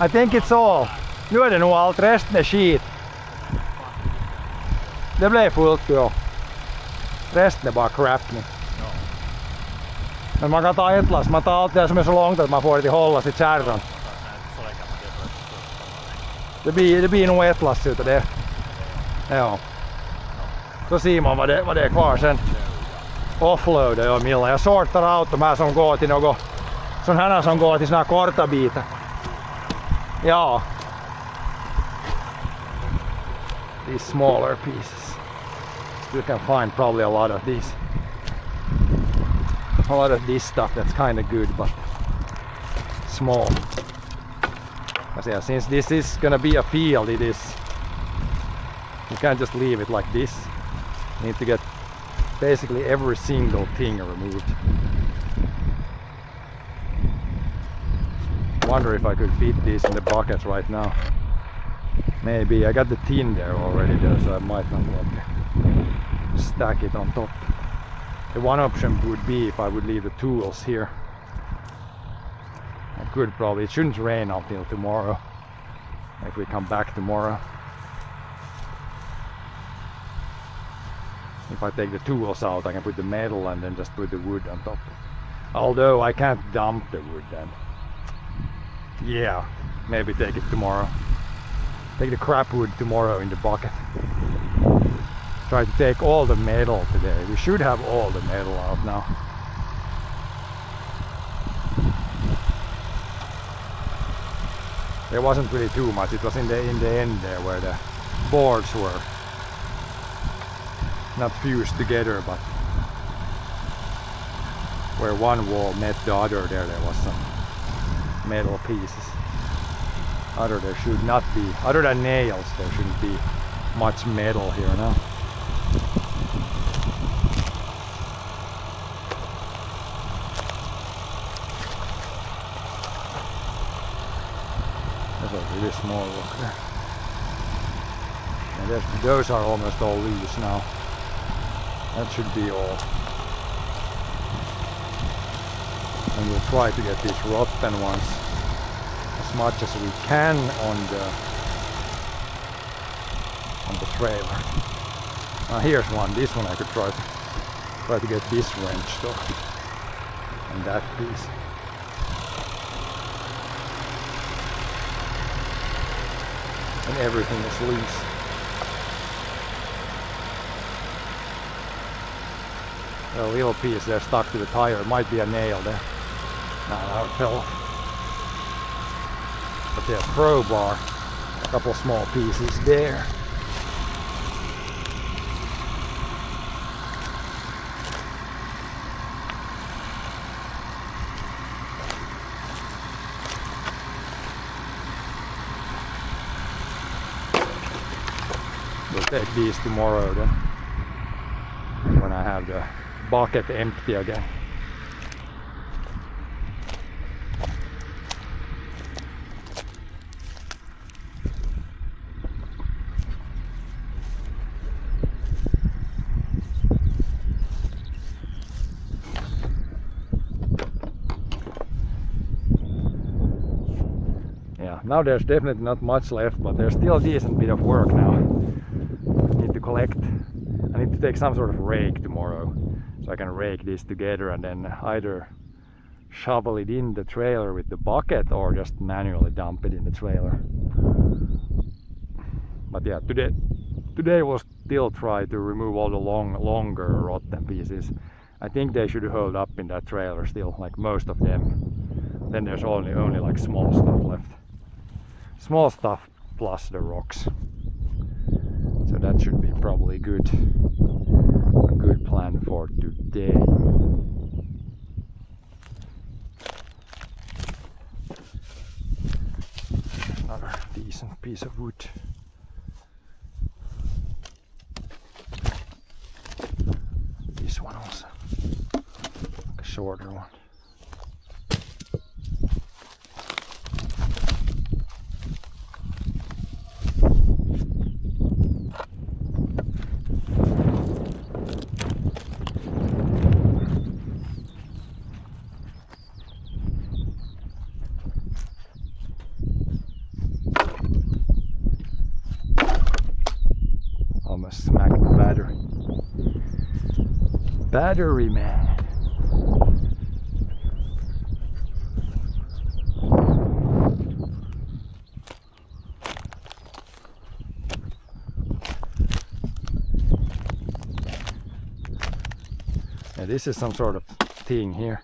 I think it's all. Nu är det nog allt, resten är skit. Det blev fullt ja. Resten är bara crap nu. Men man kan ta ett lass, man tar allt det som är så långt att man får det till hållas i kärran. Det blir nog ett lass utav det. Ja. Så ser man vad det är kvar sen. Offloadar jag Milla. Jag sortar out de här som går till något. Sån här som går till såna här korta bitar. Ja. These smaller pieces. You can find probably a lot of these. A lot of this stuff that's kind of good but small. Yeah, since this is gonna be a field, it is. You can't just leave it like this. You need to get basically every single thing removed. Wonder if I could fit these in the buckets right now. Maybe I got the tin there already though, so I might not want to stack it on top. The one option would be if I would leave the tools here. I could probably, it shouldn't rain until tomorrow. If we come back tomorrow. If I take the tools out, I can put the metal and then just put the wood on top. Although I can't dump the wood then. Yeah, maybe take it tomorrow. Take the crap wood tomorrow in the bucket. Try to take all the metal today. We should have all the metal out now. There wasn't really too much. It was in the end there where the boards were not fused together, but where one wall met the other there was some metal pieces. There should not be, other than nails, there shouldn't be much metal here now. There's a really small rock there. And those are almost all loose now. That should be all. And we'll try to get these rotten ones as much as we can on the trailer. Here's one. This one I could try to get this wrenched off. And that piece. And everything is loose. A little piece there stuck to the tire. It might be a nail there. No, that fell off. But yeah, crowbar. A couple small pieces there. We'll take these tomorrow then, when I have the bucket empty again. Yeah, now there's definitely not much left, but there's still a decent bit of work now. I need to collect. I need to take some sort of rake tomorrow, so I can rake this together and then either shovel it in the trailer with the bucket or just manually dump it in the trailer. But yeah, today we'll still try to remove all the longer rotten pieces. I think they should hold up in that trailer still, like most of them. Then there's only like small stuff left. Small stuff plus the rocks. So that should be probably good. A good plan for today. Not decent piece of wood. This one also, like a shorter one. Almost smacked the battery. Battery man. Yeah, this is some sort of thing here,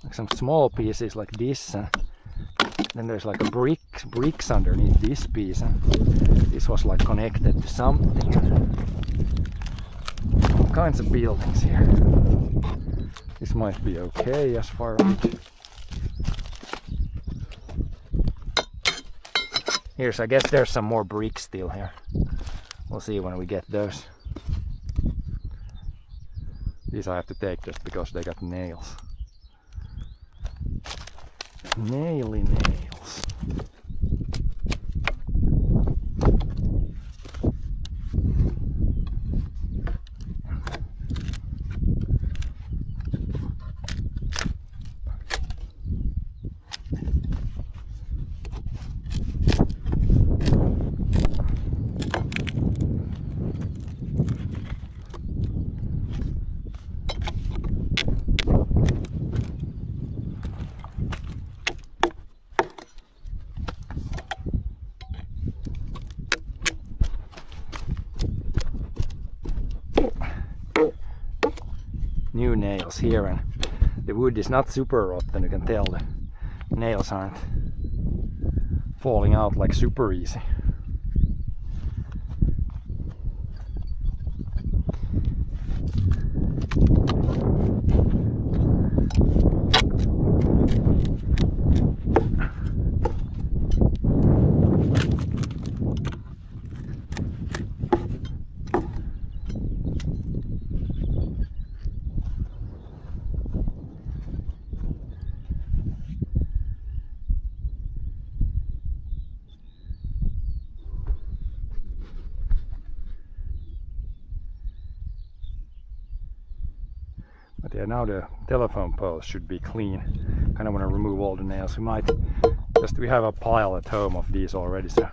like some small pieces like this, and then there's like a bricks underneath this piece, and this was like connected to something. All kinds of buildings here. This might be okay as far as here's, I guess there's some more bricks still here. We'll see when we get those. These I have to take just because they got nails. Naily nails. New nails here, and the wood is not super rotten. You can tell the nails aren't falling out like super easy. But yeah, now the telephone poles should be clean. Kind of want to remove all the nails. We have a pile at home of these already, so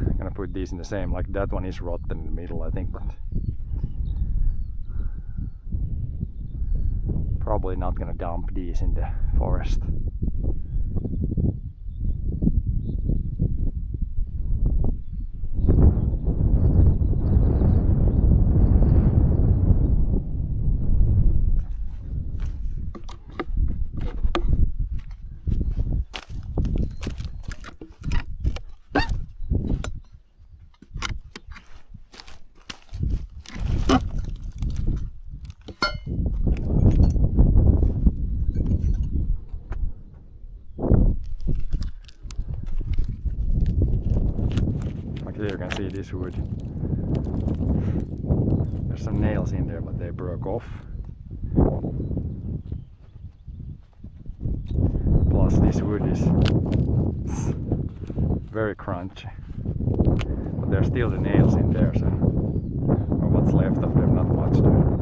I'm gonna put these in the same. Like that one is rotten in the middle, I think, but probably not gonna dump these in the forest. There you can see this wood. There's some nails in there, but they broke off. Plus this wood is very crunchy. But there's still the nails in there, so or what's left of them, not much there.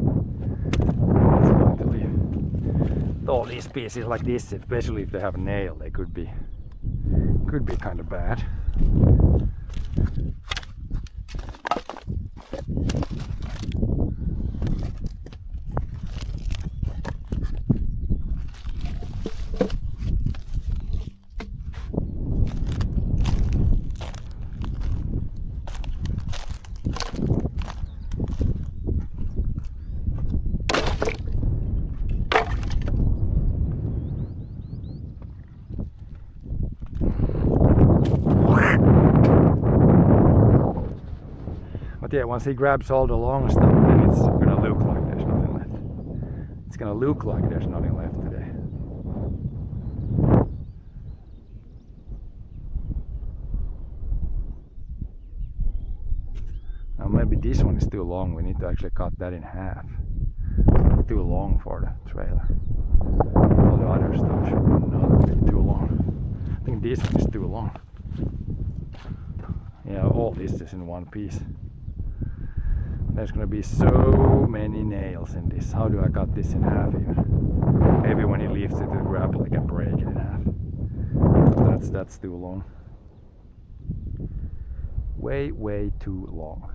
It's going to leave. All these pieces like this, especially if they have a nail, they could be kind of bad. But yeah, once he grabs all the long stuff, then it's gonna look like there's nothing left. It's gonna look like there's nothing left today. maybe this one is too long. We need to actually cut that in half. It's too long for the trailer. All the other stuff should not be too long. I think this one is too long. Yeah, all this is in one piece. There's gonna be so many nails in this. How do I cut this in half even? Maybe when he lifts it to the grapple I can break it in half. That's too long. Way too long.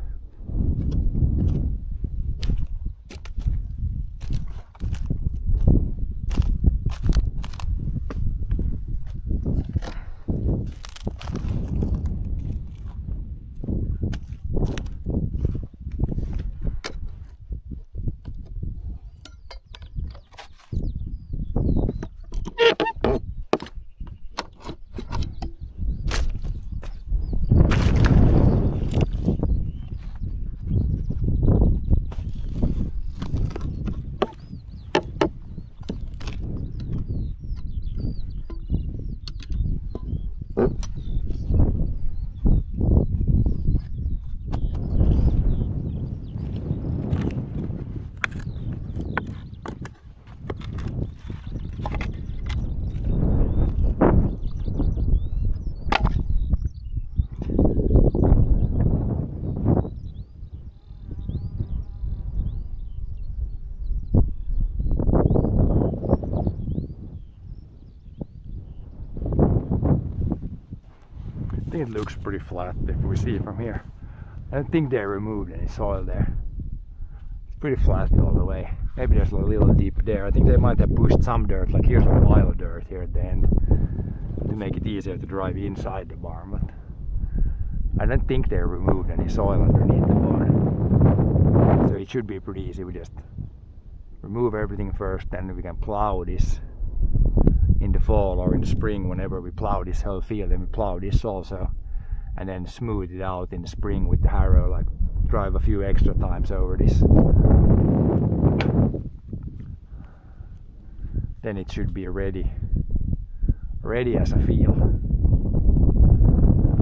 I think it looks pretty flat if we see it from here. I don't think they removed any soil there. It's pretty flat all the way. Maybe there's a little dip there. I think they might have pushed some dirt, like here's a pile of dirt here at the end to make it easier to drive inside the barn, but I don't think they removed any soil underneath the barn. So it should be pretty easy. We just remove everything first, then we can plow this in the fall or in the spring. Whenever we plow this whole field, then we plow this also and then smooth it out in the spring with the harrow, like drive a few extra times over this. Then it should be ready as a field.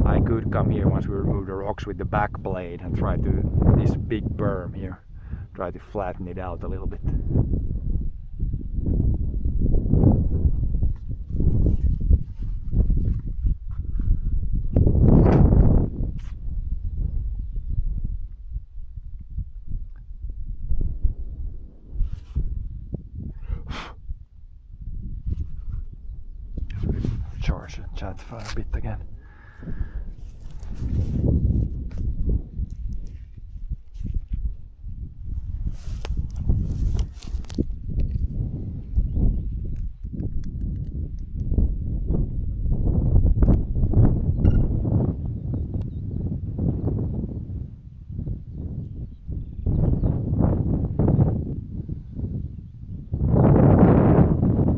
I could come here once we remove the rocks with the back blade and try to, this big berm here, try to flatten it out a little bit. Charge the chat for a bit again.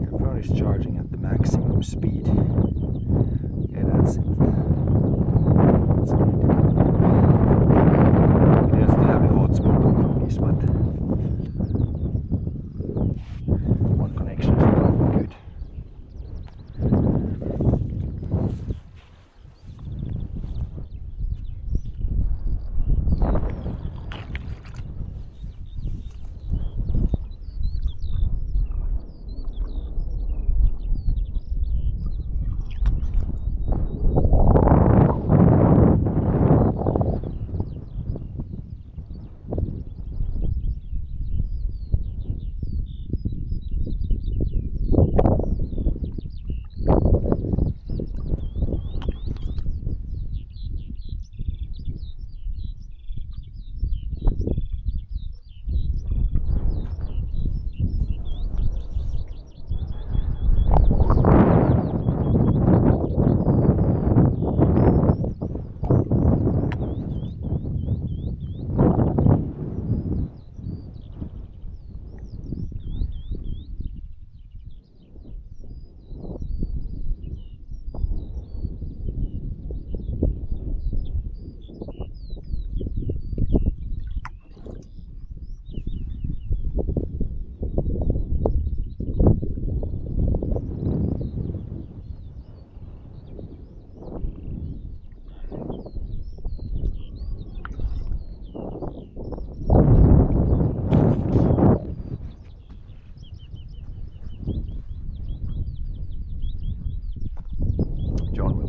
The phone is charging at the maximum speed. Yeah, that's it. That's good. We just have the hotspot on this, but one connection is not good.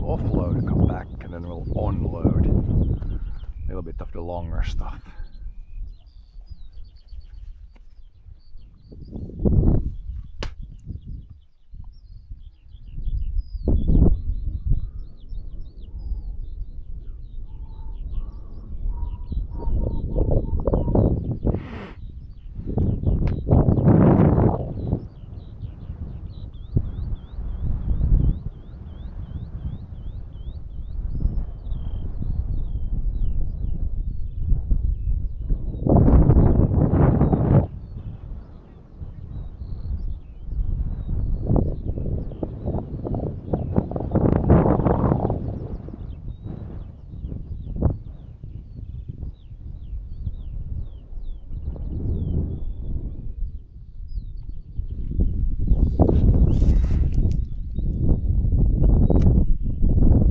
offload, come back, and then we'll unload a little bit of the longer stuff.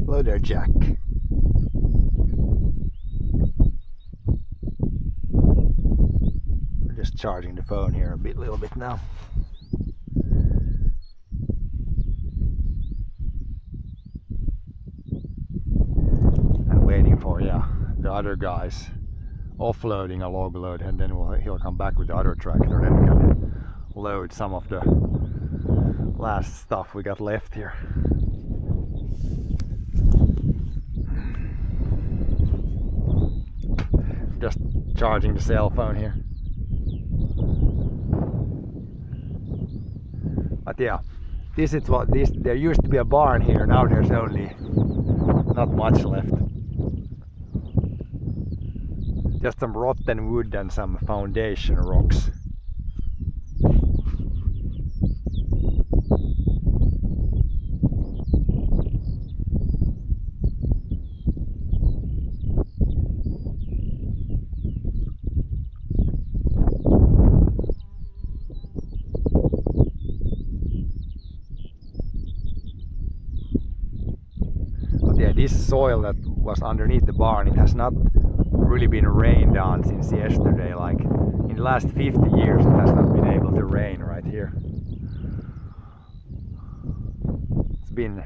Hello there, Jack. We're just charging the phone here a little bit now. And waiting for the other guys offloading a log load, and then he'll come back with the other tractor, then we can load some of the last stuff we got left here. Just charging the cell phone here. But yeah, this is what there used to be a barn here, now there's only not much left. Just some rotten wood and some foundation rocks. This soil that was underneath the barn, it has not really been rained on since yesterday. Like in the last 50 years it has not been able to rain right here. It's been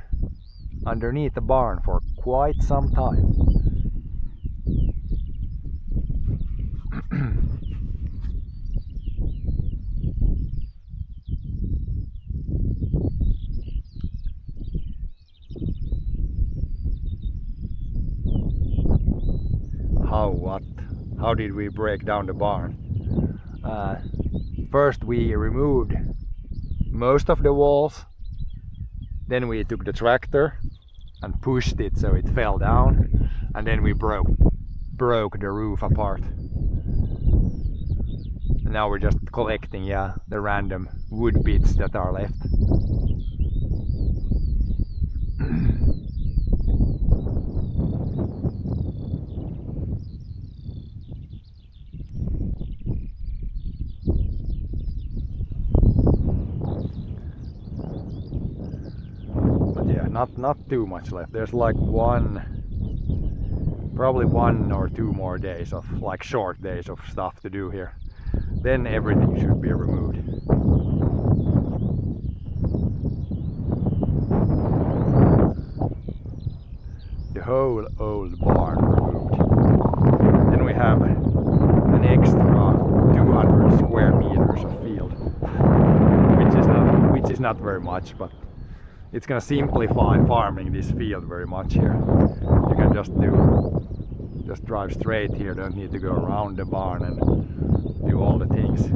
underneath the barn for quite some time. How did we break down the barn? First we removed most of the walls, then we took the tractor and pushed it so it fell down, and then we broke the roof apart. And now we're just collecting the random wood bits that are left. Not too much left. There's like probably 1 or 2 more days of like short days of stuff to do here. Then everything should be removed. The whole old barn removed. Then we have an extra 200 square meters of field, which is not very much, but it's gonna simplify farming this field very much here. You can just drive straight here, don't need to go around the barn and do all the things.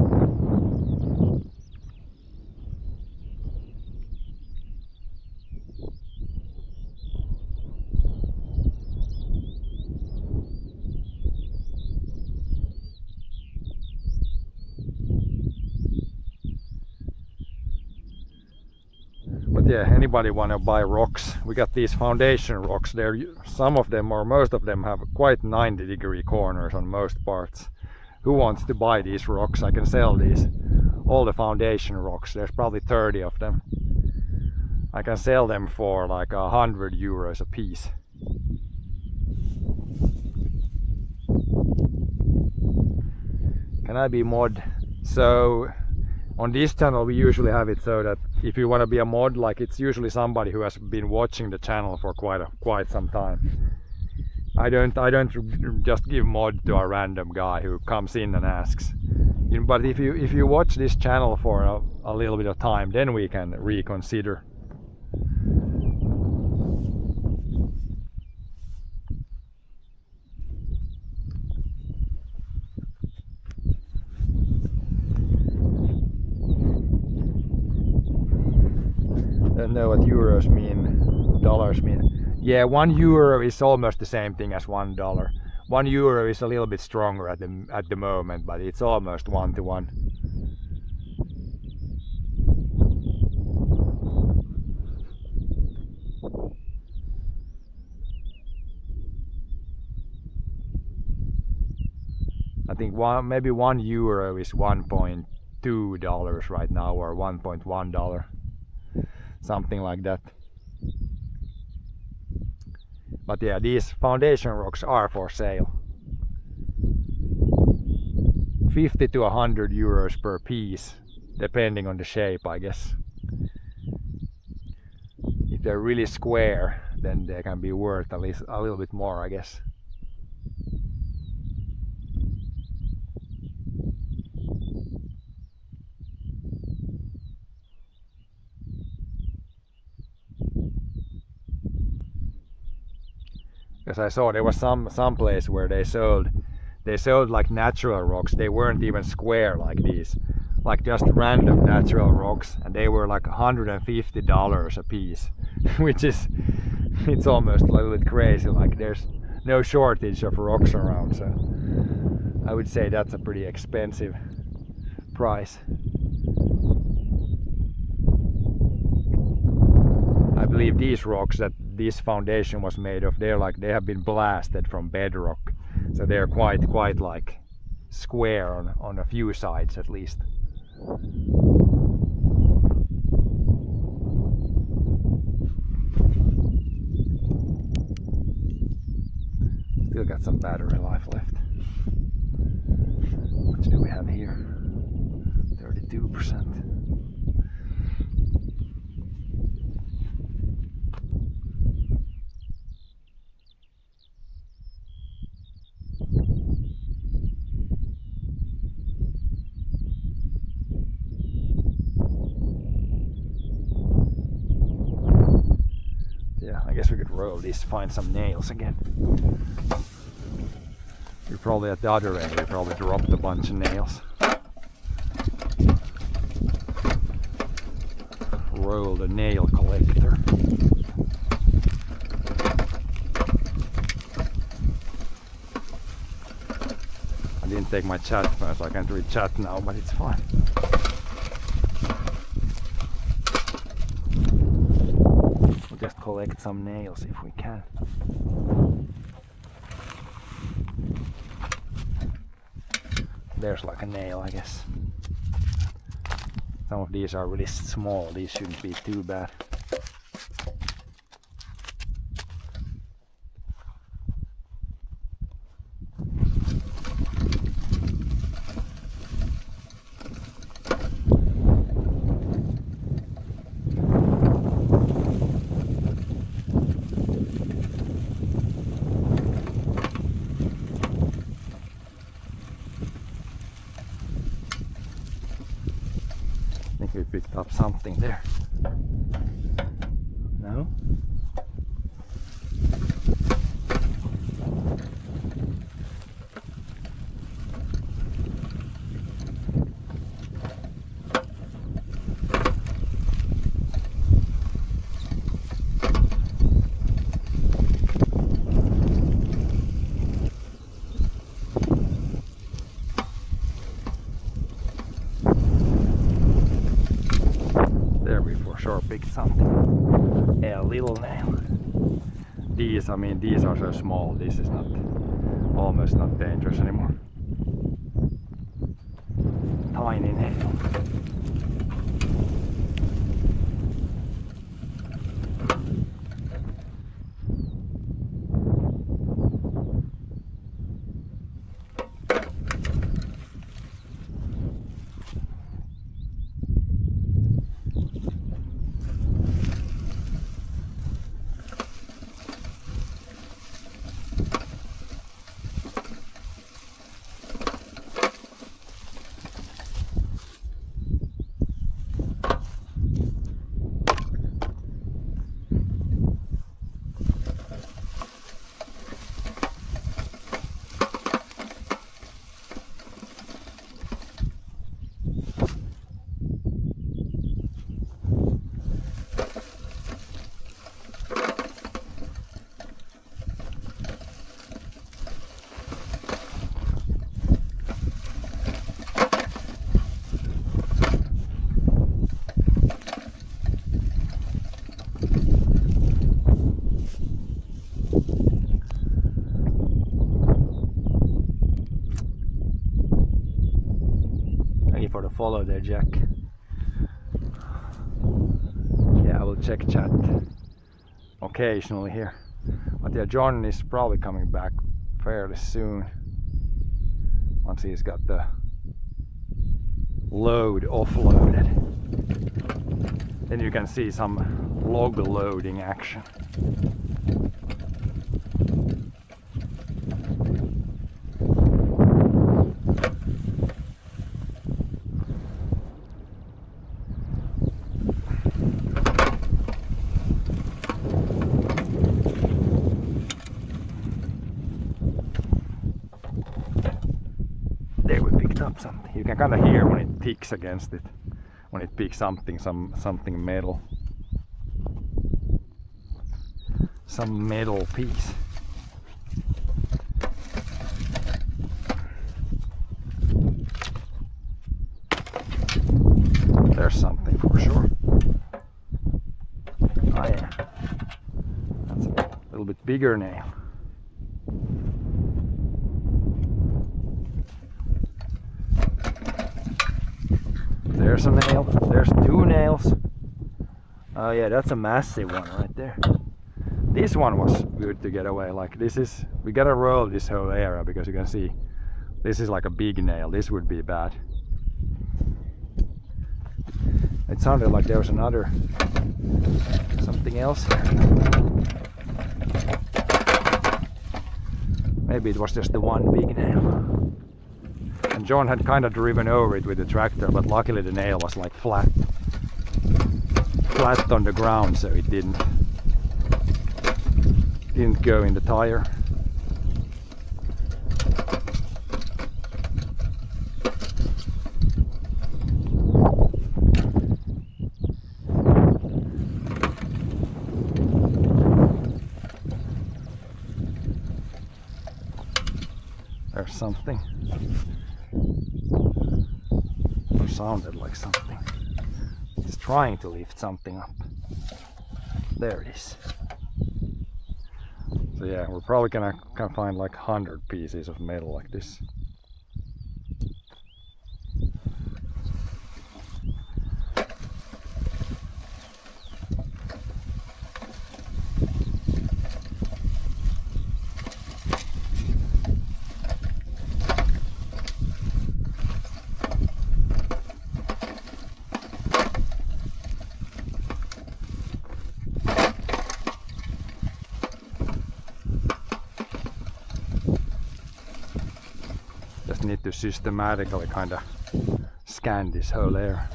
Yeah, anybody want to buy rocks? We got these foundation rocks there. Some of them or most of them have quite 90-degree corners on most parts. Who wants to buy these rocks? I can sell these. All the foundation rocks. There's probably 30 of them. I can sell them for like 100 euros a piece. Can I be mod? So on this channel we usually have it so that if you want to be a mod, like it's usually somebody who has been watching the channel for quite some time. I don't just give mod to a random guy who comes in and asks. But if you watch this channel for a little bit of time, then we can reconsider. Don't know what euros mean, dollars mean. Yeah, €1 is almost the same thing as $1. €1 is a little bit stronger at the moment, but it's almost 1 to 1. I think maybe €1 is $1.2 right now, or $1.1, something like that. But yeah, these foundation rocks are for sale. 50 to 100 euros per piece, depending on the shape, I guess. If they're really square, then they can be worth at least a little bit more, I guess. Because I saw there was some place where they sold like natural rocks. They weren't even square like these, like just random natural rocks, and they were like $150 a piece, which is, it's almost a little bit crazy. Like there's no shortage of rocks around, so I would say that's a pretty expensive price. I believe these rocks that this foundation was made of, they have been blasted from bedrock, so they're quite like square on a few sides at least. Still got some battery life left. What do we have here? 32%. I guess we could roll this, find some nails again. We're probably at the other end, we probably dropped a bunch of nails. Roll the nail collector. I didn't take my chat phone, so I can't read chat now, but it's fine. Just collect some nails if we can. There's like a nail, I guess. Some of these are really small, these shouldn't be too bad. We picked up something there. No? Sure picked something. A little nail. These, I mean, these are so small, this is not, almost not dangerous anymore. Tiny nail. follow there, Jack. Yeah, I will check chat occasionally here. But yeah, John is probably coming back fairly soon. Once he's got the load offloaded. Then you can see some log loading action. There we picked up something. You can kind of hear when it ticks against it. When it picks something metal. Some metal piece. There's something for sure. Oh yeah. That's a little bit bigger nail. There's a nail. There's two nails. Oh yeah, that's a massive one right there. This one was good to get away. Like this is, we gotta roll this whole area because you can see this is like a big nail. This would be bad. It sounded like there was another something else here. Maybe it was just the one big nail. And John had kind of driven over it with the tractor, but luckily the nail was like flat on the ground, so it didn't go in the tire. There's something. Or sounded like something. It's trying to lift something up. There it is. So yeah, we're probably gonna find like 100 pieces of metal like this. Just need to systematically kind of scan this whole area.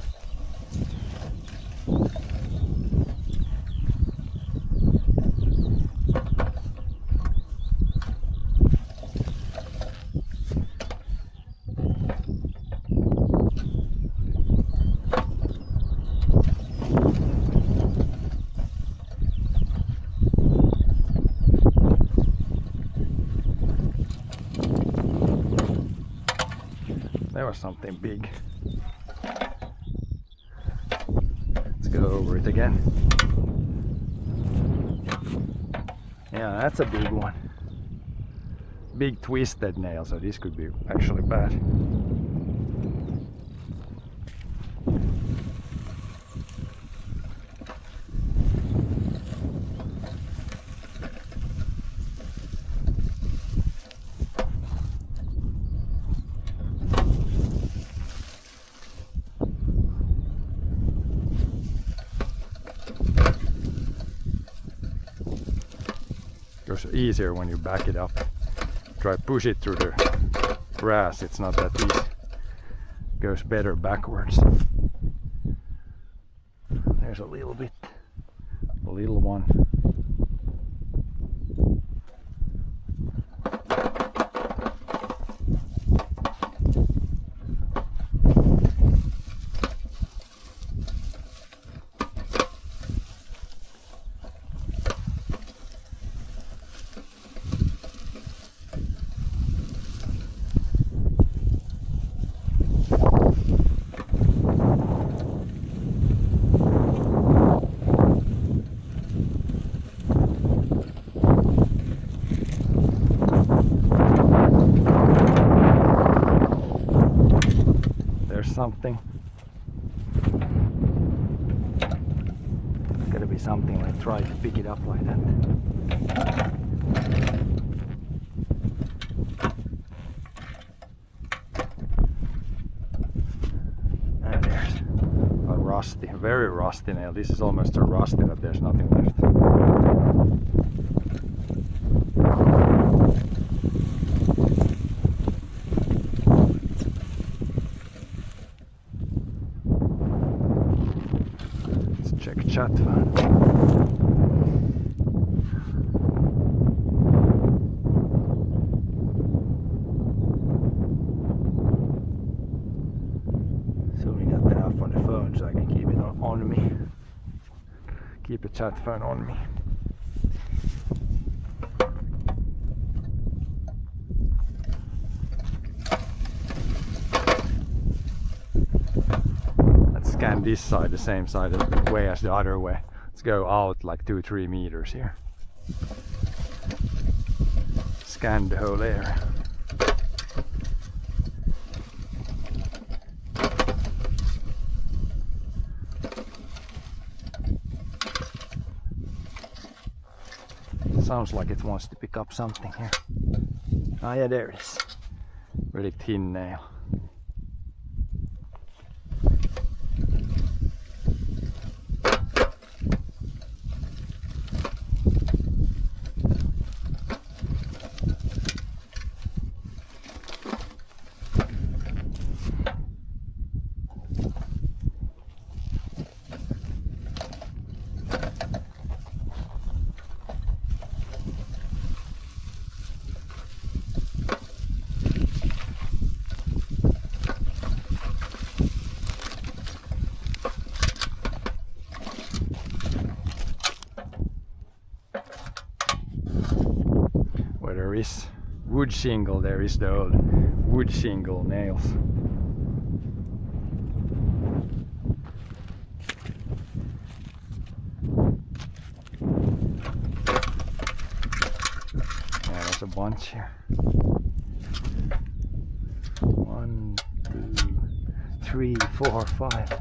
There was something big. Let's go over it again. Yeah, that's a big one. Big twisted nail, so this could be actually bad. Goes easier when you back it up. Try push it through the grass, it's not that easy. Goes better backwards. There's a little bit, a little one. Something. something like try to pick it up like that. And there's a rusty, very rusty nail. This is almost so rusty that there's nothing left. Check chat fan. So we got that up on the phone so I can keep it on me. Keep the chat phone on me. Scan this side, the same side way as the other way. Let's go out like 2-3 meters here. Scan the whole area. Sounds like it wants to pick up something here. Ah yeah, there it is. Really thin nail. There is wood shingle, there is the old wood shingle nails. Yeah, there's a bunch here. 1, 2, 3, 4, 5.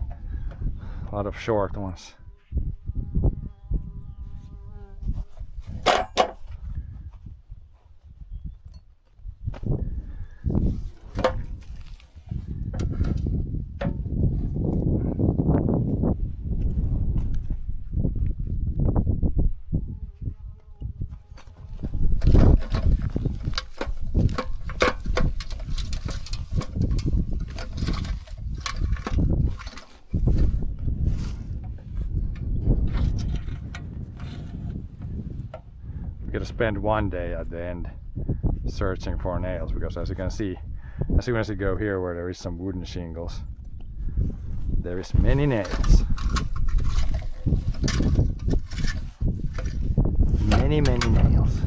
A lot of short ones. Gonna spend one day at the end searching for nails, because as you can see, as soon as you go here where there is some wooden shingles, there is many nails. Many nails.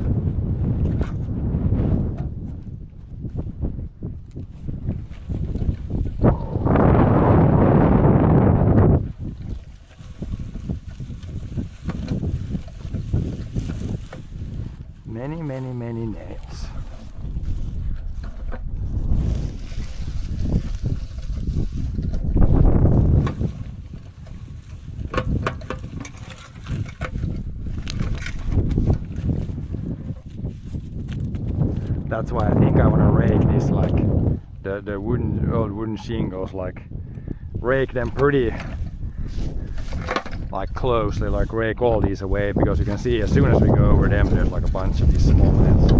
Many nails. That's why I think I want to rake this, like the old wooden shingles, like rake them pretty like closely, like rake all these away, because you can see as soon as we go over them there's like a bunch of these small nails.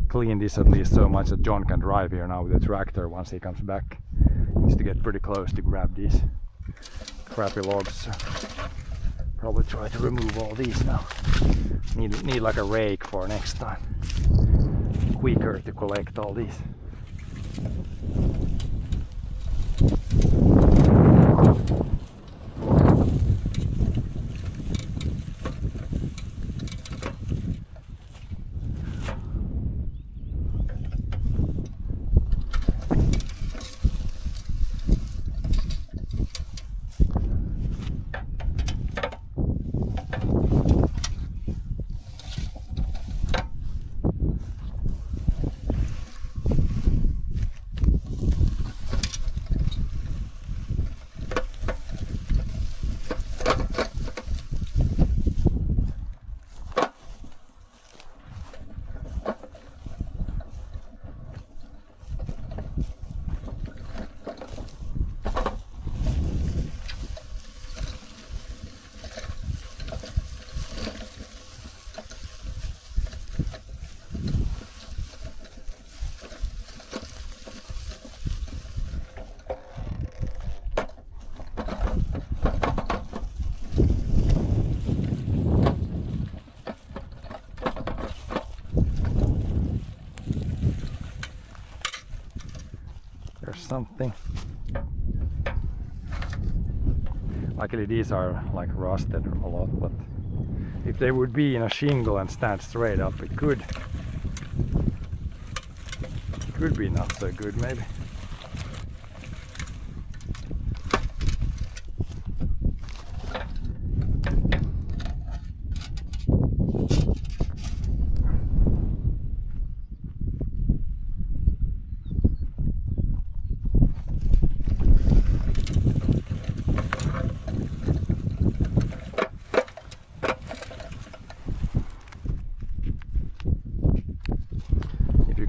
Clean this at least so much that John can drive here now with the tractor once he comes back. He needs to get pretty close to grab these crappy logs. So probably try to remove all these now. Need like a rake for next time. Quicker to collect all these. something. Luckily these are like rusted a lot, but if they would be in a shingle and stand straight up, it could be not so good maybe.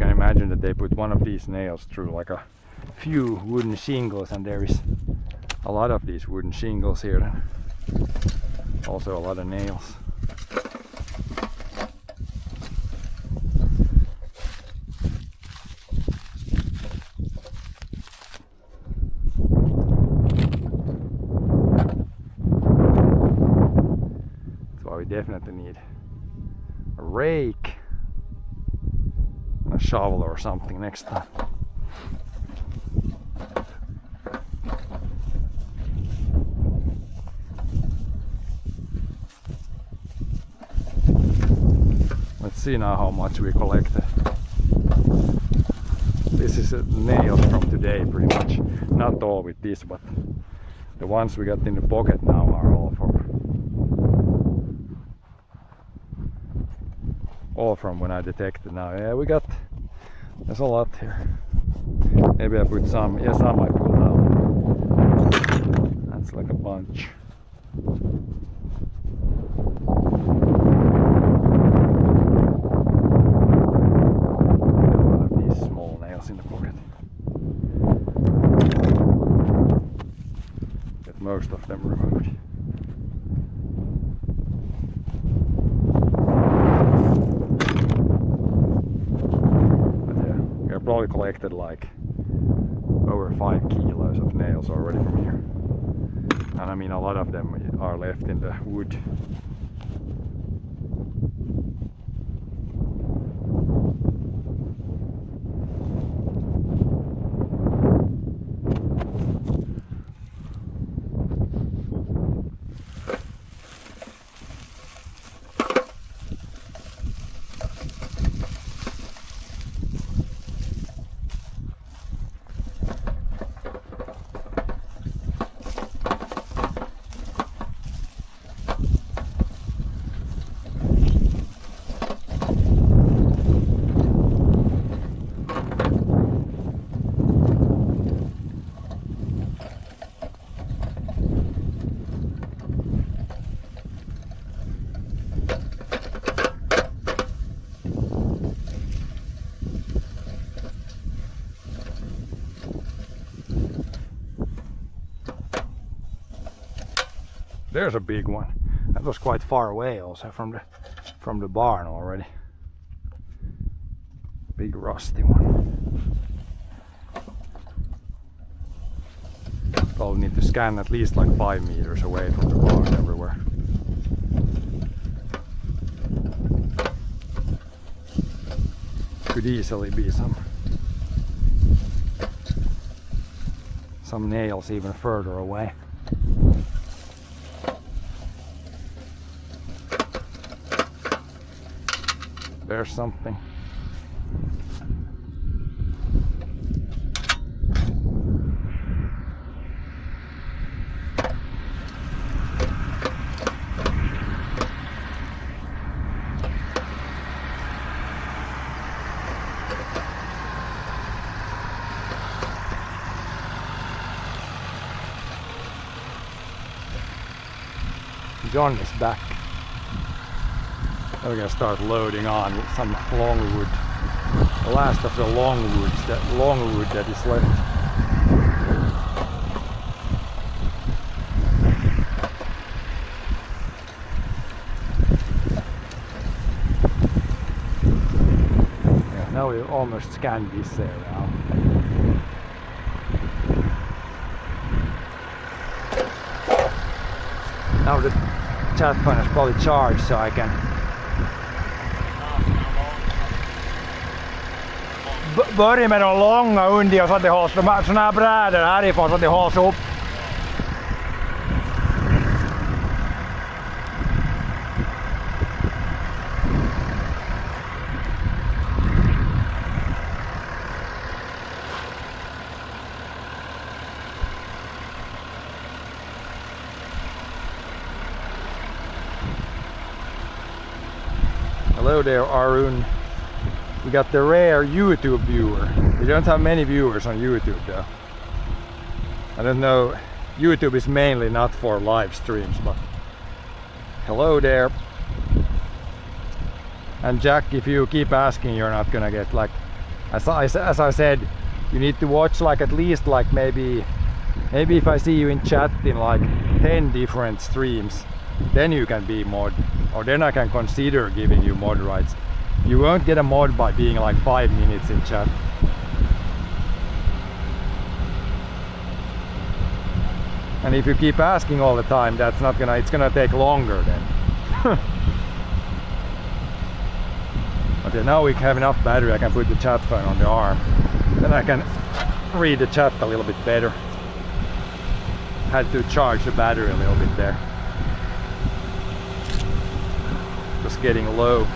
Imagine that they put one of these nails through like a few wooden shingles, and there is a lot of these wooden shingles here, and also a lot of nails. That's why we definitely need a rake, a shovel or something next time. Let's see now how much we collected. This is nails from today pretty much. Not all with this, but the ones we got in the pocket now are all from when I detected now. Yeah, there's a lot here. Maybe I put some, yeah, some I pulled out. That's like a bunch. A lot of these small nails in the pocket. Get most of them removed. Probably collected like over 5 kilos of nails already from here, and I mean a lot of them are left in the wood. There's a big one. That was quite far away also from the barn already. Big rusty one. Probably need to scan at least like 5 meters away from the barn everywhere. Could easily be some nails even further away. There's something. John is back. We're gonna start loading on some longwood. The last of the longwood that is left. Yeah, now we almost scanned this area. Now the chat phone is probably charged, so I can börja med de långa under så att det hålls, såna här brädor härifrån så att det hålls upp. Hello there, Arun. We got the rare YouTube viewer. We don't have many viewers on YouTube though. I don't know, YouTube is mainly not for live streams, but hello there. And Jack, if you keep asking, you're not gonna get, like, as I said, you need to watch like at least like maybe if I see you in chat in like 10 different streams, then you can be mod, or then I can consider giving you mod rights. You won't get a mod by being like 5 minutes in chat. And if you keep asking all the time, that's not gonna, it's gonna take longer then. Okay, now we have enough battery, I can put the chat phone on the arm. Then I can read the chat a little bit better. Had to charge the battery a little bit there. Just getting low.